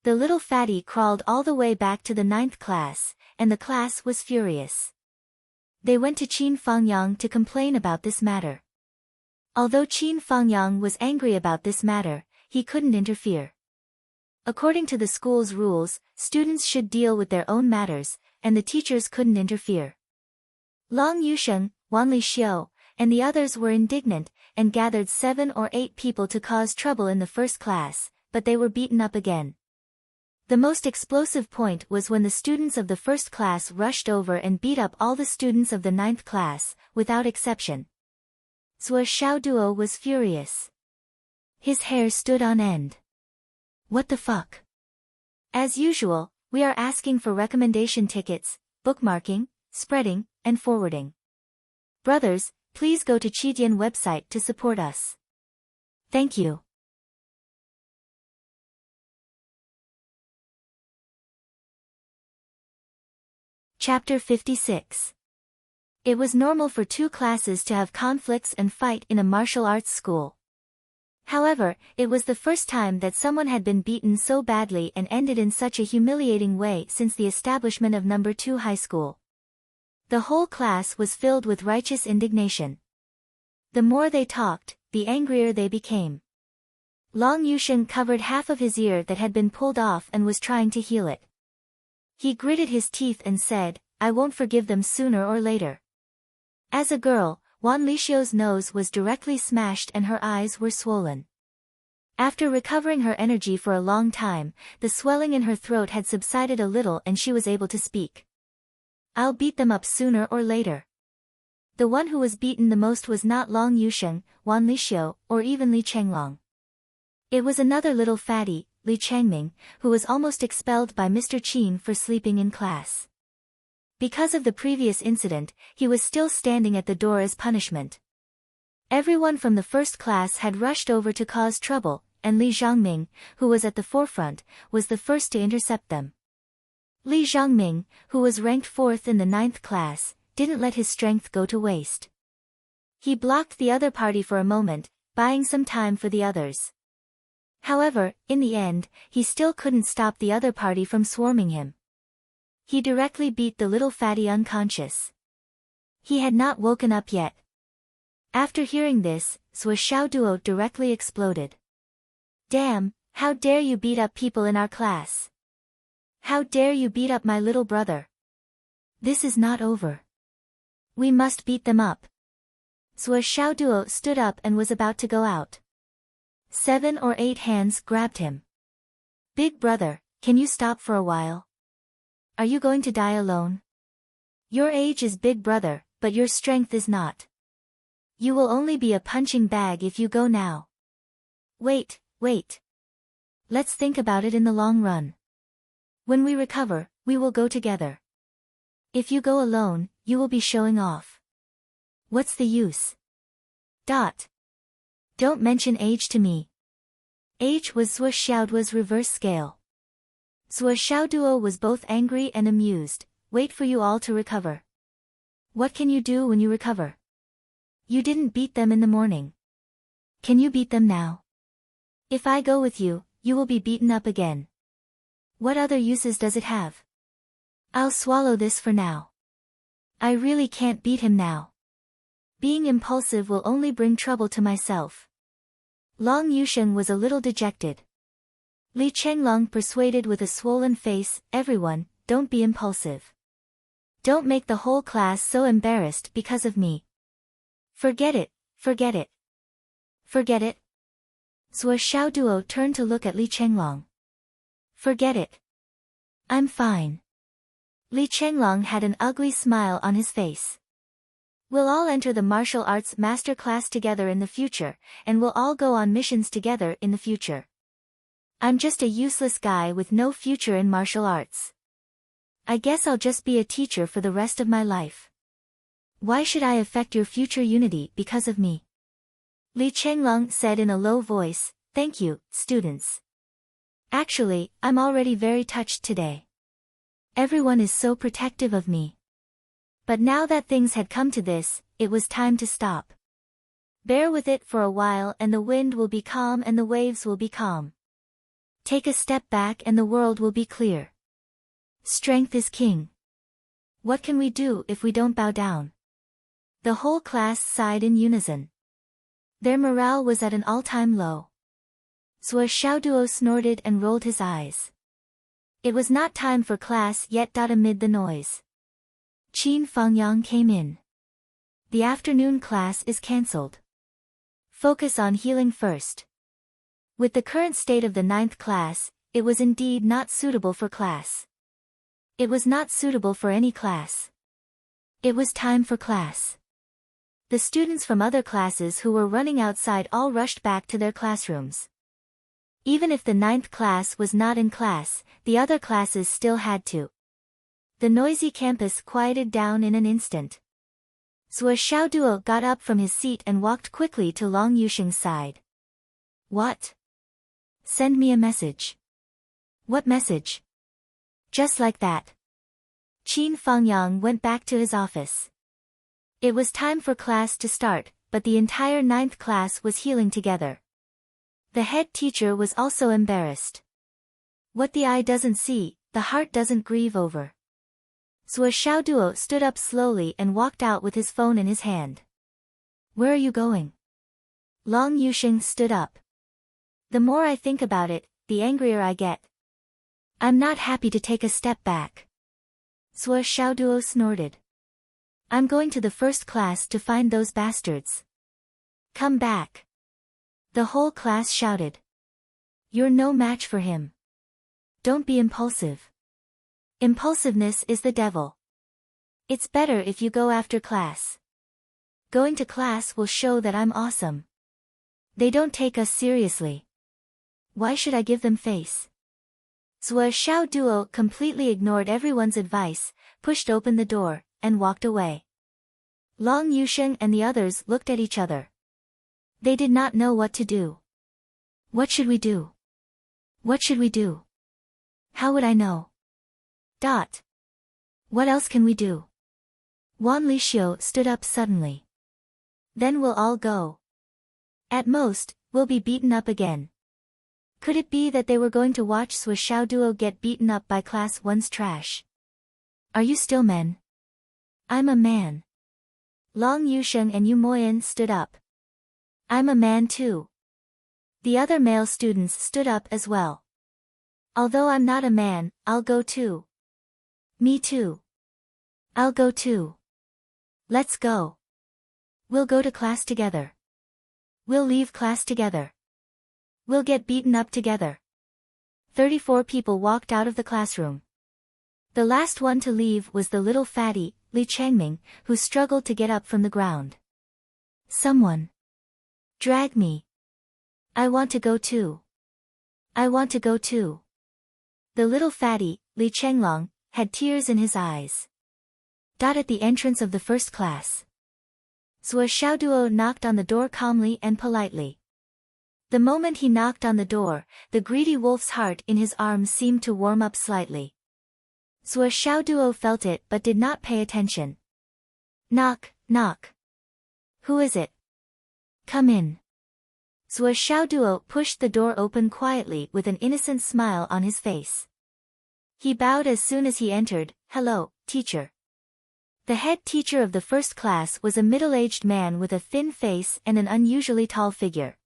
The little fatty crawled all the way back to the 9th class, and the class was furious. They went to Qin Fangyang to complain about this matter. Although Qin Fangyang was angry about this matter, he couldn't interfere. According to the school's rules, students should deal with their own matters, and the teachers couldn't interfere. Long Yusheng, Wan Lixiu, and the others were indignant, and gathered 7 or 8 people to cause trouble in the first class, but they were beaten up again. The most explosive point was when the students of the first class rushed over and beat up all the students of the 9th class, without exception. Zhuo Xiaoduo was furious. His hair stood on end. What the fuck? As usual, we are asking for recommendation tickets, bookmarking, spreading, and forwarding. Brothers, please go to Qidian website to support us. Thank you. Chapter 56. It was normal for 2 classes to have conflicts and fight in a martial arts school. However, it was the first time that someone had been beaten so badly and ended in such a humiliating way since the establishment of No. 2 high school. The whole class was filled with righteous indignation. The more they talked, the angrier they became. Long Yusheng covered half of his ear that had been pulled off and was trying to heal it. He gritted his teeth and said, "I won't forgive them sooner or later." As a girl, Wan Lixiu's nose was directly smashed and her eyes were swollen. After recovering her energy for a long time, the swelling in her throat had subsided a little and she was able to speak. "I'll beat them up sooner or later." The one who was beaten the most was not Long Yusheng, Wan Lixiu, or even Li Chenglong. It was another little fatty, Li Changming, who was almost expelled by Mr. Qin for sleeping in class. Because of the previous incident, he was still standing at the door as punishment. Everyone from the first class had rushed over to cause trouble, and Li Zhangming, who was at the forefront, was the first to intercept them. Li Zhangming, who was ranked 4th in the 9th class, didn't let his strength go to waste. He blocked the other party for a moment, buying some time for the others. However, in the end, he still couldn't stop the other party from swarming him. He directly beat the little fatty unconscious. He had not woken up yet. After hearing this, Zhuo Xiaoduo directly exploded. "Damn, how dare you beat up people in our class? How dare you beat up my little brother? This is not over. We must beat them up." Zhuo Xiaoduo stood up and was about to go out. 7 or 8 hands grabbed him. "Big brother, can you stop for a while? Are you going to die alone? Your age is big brother, but your strength is not. You will only be a punching bag if you go now. Wait. Let's think about it in the long run. When we recover, we will go together. If you go alone, you will be showing off. What's the use? Don't mention age to me." Age was Zhuo Xiaoduo's reverse scale. Zhuo Xiaoduo was both angry and amused. "Wait for you all to recover. What can you do when you recover? You didn't beat them in the morning. Can you beat them now? If I go with you, you will be beaten up again. What other uses does it have? I'll swallow this for now. I really can't beat him now. Being impulsive will only bring trouble to myself." Long Yusheng was a little dejected. Li Chenglong persuaded with a swollen face, "Everyone, don't be impulsive. Don't make the whole class so embarrassed because of me. Forget it. Zhuo Xiaoduo turned to look at Li Chenglong. "Forget it. I'm fine." Li Chenglong had an ugly smile on his face. "We'll all enter the martial arts master class together in the future, and we'll all go on missions together in the future. I'm just a useless guy with no future in martial arts. I guess I'll just be a teacher for the rest of my life. Why should I affect your future unity because of me?" Li Chenglong said in a low voice, "Thank you, students. Actually, I'm already very touched today. Everyone is so protective of me. But now that things had come to this, it was time to stop. Bear with it for a while and the wind will be calm and the waves will be calm. Take a step back and the world will be clear. Strength is king. What can we do if we don't bow down? The whole class sighed in unison. Their morale was at an all-time low. Sua Xiaoduo snorted and rolled his eyes. It was not time for class yet. Amid the noise, Qin Fangyang came in. The afternoon class is cancelled. Focus on healing first. With the current state of the 9th class, it was indeed not suitable for class. It was not suitable for any class. It was time for class. The students from other classes who were running outside all rushed back to their classrooms. Even if the 9th class was not in class, the other classes still had to. The noisy campus quieted down in an instant. Sua Xiaoduo got up from his seat and walked quickly to Long Yusheng's side. What? Send me a message. What message? Just like that. Qin Fangyang went back to his office. It was time for class to start, but the entire 9th class was healing together. The head teacher was also embarrassed. What the eye doesn't see, the heart doesn't grieve over. Sua Xiaoduo stood up slowly and walked out with his phone in his hand. Where are you going? Long Yusheng stood up. The more I think about it, the angrier I get. I'm not happy to take a step back. Sua Xiaoduo snorted. I'm going to the first class to find those bastards. Come back. The whole class shouted. You're no match for him. Don't be impulsive. Impulsiveness is the devil. It's better if you go after class. Going to class will show that I'm awesome. They don't take us seriously. Why should I give them face? Sua Xiaoduo completely ignored everyone's advice, pushed open the door, and walked away. Long Yusheng and the others looked at each other. They did not know what to do. What should we do? What should we do? How would I know? What else can we do? Wan Lixio stood up suddenly. Then we'll all go. At most, we'll be beaten up again. Could it be that they were going to watch Sua Xiaoduo get beaten up by class 1's trash? Are you still men? I'm a man. Long Yusheng and Yu Moyan stood up. I'm a man too. The other male students stood up as well. Although I'm not a man, I'll go too. Me too. I'll go too. Let's go. We'll go to class together. We'll leave class together. We'll get beaten up together. 34 people walked out of the classroom. The last one to leave was the little fatty, Li Changming, who struggled to get up from the ground. Someone. Drag me. I want to go too. I want to go too. The little fatty, Li Chenglong, had tears in his eyes. At the entrance of the first class. Sua Xiaoduo knocked on the door calmly and politely. The moment he knocked on the door, the greedy wolf's heart in his arms seemed to warm up slightly. Sua Xiaoduo felt it but did not pay attention. Knock, knock. Who is it? Come in. Sua Xiaoduo pushed the door open quietly with an innocent smile on his face. He bowed as soon as he entered. Hello, teacher. The head teacher of the first class was a middle-aged man with a thin face and an unusually tall figure.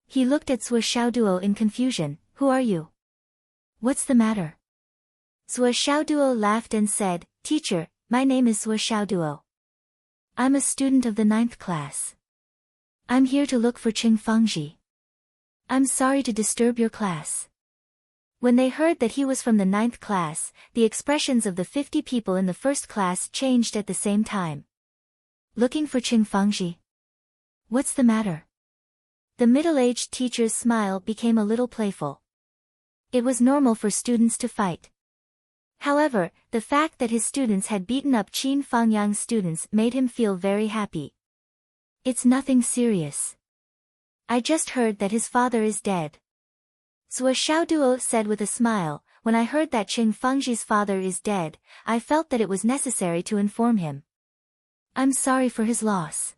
He looked at Sua Xiaoduo in confusion. Who are you? What's the matter? Sua Xiaoduo laughed and said, Teacher, my name is Sua Xiaoduo. I'm a student of the 9th class. I'm here to look for Qing Fangji. I'm sorry to disturb your class. When they heard that he was from the 9th class, the expressions of the 50 people in the first class changed at the same time. Looking for Qing Fangji? What's the matter? The middle-aged teacher's smile became a little playful. It was normal for students to fight. However, the fact that his students had beaten up Qin Fangyang's students made him feel very happy. It's nothing serious. I just heard that his father is dead. Sua Xiaoduo said with a smile. when I heard that Qing Fengji's father is dead, I felt that it was necessary to inform him. I'm sorry for his loss.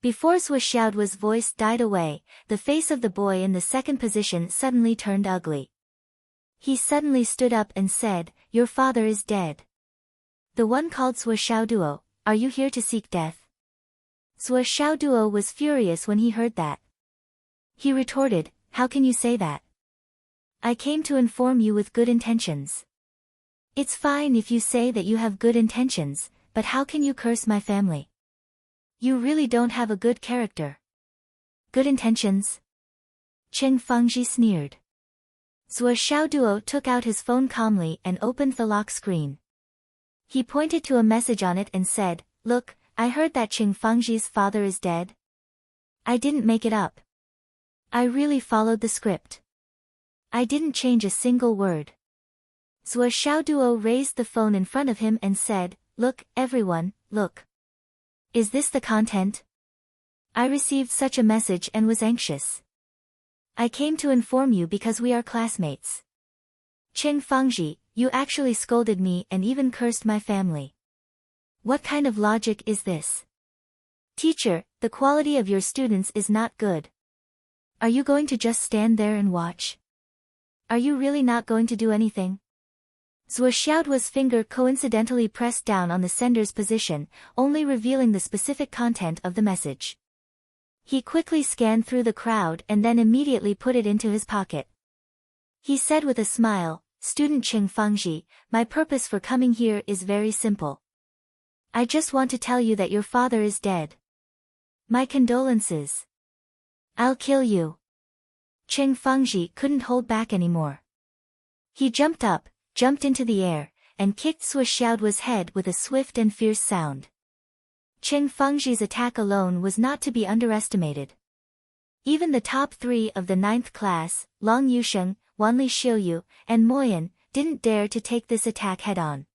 Before Su Xiaoduo's voice died away, the face of the boy in the second position suddenly turned ugly. He suddenly stood up and said, Your father is dead. The one called Su Xiaoduo, are you here to seek death? Su Xiaoduo was furious when he heard that. He retorted, How can you say that? I came to inform you with good intentions. It's fine if you say that you have good intentions, but how can you curse my family? You really don't have a good character. Good intentions? Qing Fengji sneered. Su Xiaoduo took out his phone calmly and opened the lock screen. He pointed to a message on it and said, Look, I heard that Qing Fengji's father is dead. I didn't make it up. I really followed the script. I didn't change a single word. Su Xiaoduo raised the phone in front of him and said, Look, everyone, look. Is this the content? I received such a message and was anxious. I came to inform you because we are classmates. Qing Fengji, you actually scolded me and even cursed my family. What kind of logic is this? Teacher, the quality of your students is not good. Are you going to just stand there and watch? Are you really not going to do anything? Su Xiaoduo's finger coincidentally pressed down on the sender's position, only revealing the specific content of the message. He quickly scanned through the crowd and then immediately put it into his pocket. He said with a smile, Student Qing Fengji, my purpose for coming here is very simple. I just want to tell you that your father is dead. My condolences. I'll kill you. Qing Fengji couldn't hold back anymore. He jumped up, jumped into the air, and kicked Su Xiaoduo's head with a swift and fierce sound. Qing Fengji's attack alone was not to be underestimated. Even the top 3 of the 9th class, Long Yusheng, Wanli Xiuyu, and Moyan, didn't dare to take this attack head-on.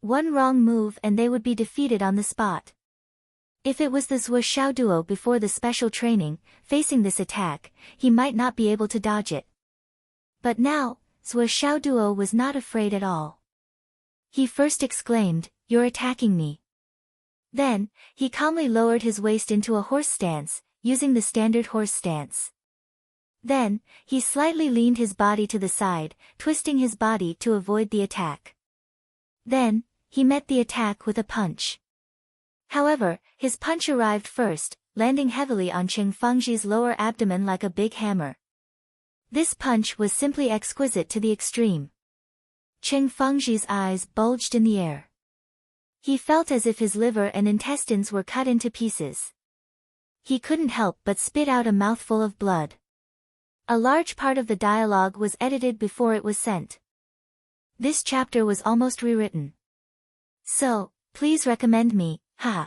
One wrong move and they would be defeated on the spot. If it was the Su Xiaoduo before the special training, facing this attack, he might not be able to dodge it. But now, Su Xiaoduo was not afraid at all. He first exclaimed, You're attacking me. Then, he calmly lowered his waist into a horse stance, using the standard horse stance. Then, he slightly leaned his body to the side, twisting his body to avoid the attack. Then, he met the attack with a punch. However, his punch arrived first, landing heavily on Qing Fengji's lower abdomen like a big hammer. This punch was simply exquisite to the extreme. Qing Fengji's eyes bulged in the air. He felt as if his liver and intestines were cut into pieces. He couldn't help but spit out a mouthful of blood. A large part of the dialogue was edited before it was sent. This chapter was almost rewritten. So, please recommend me, haha.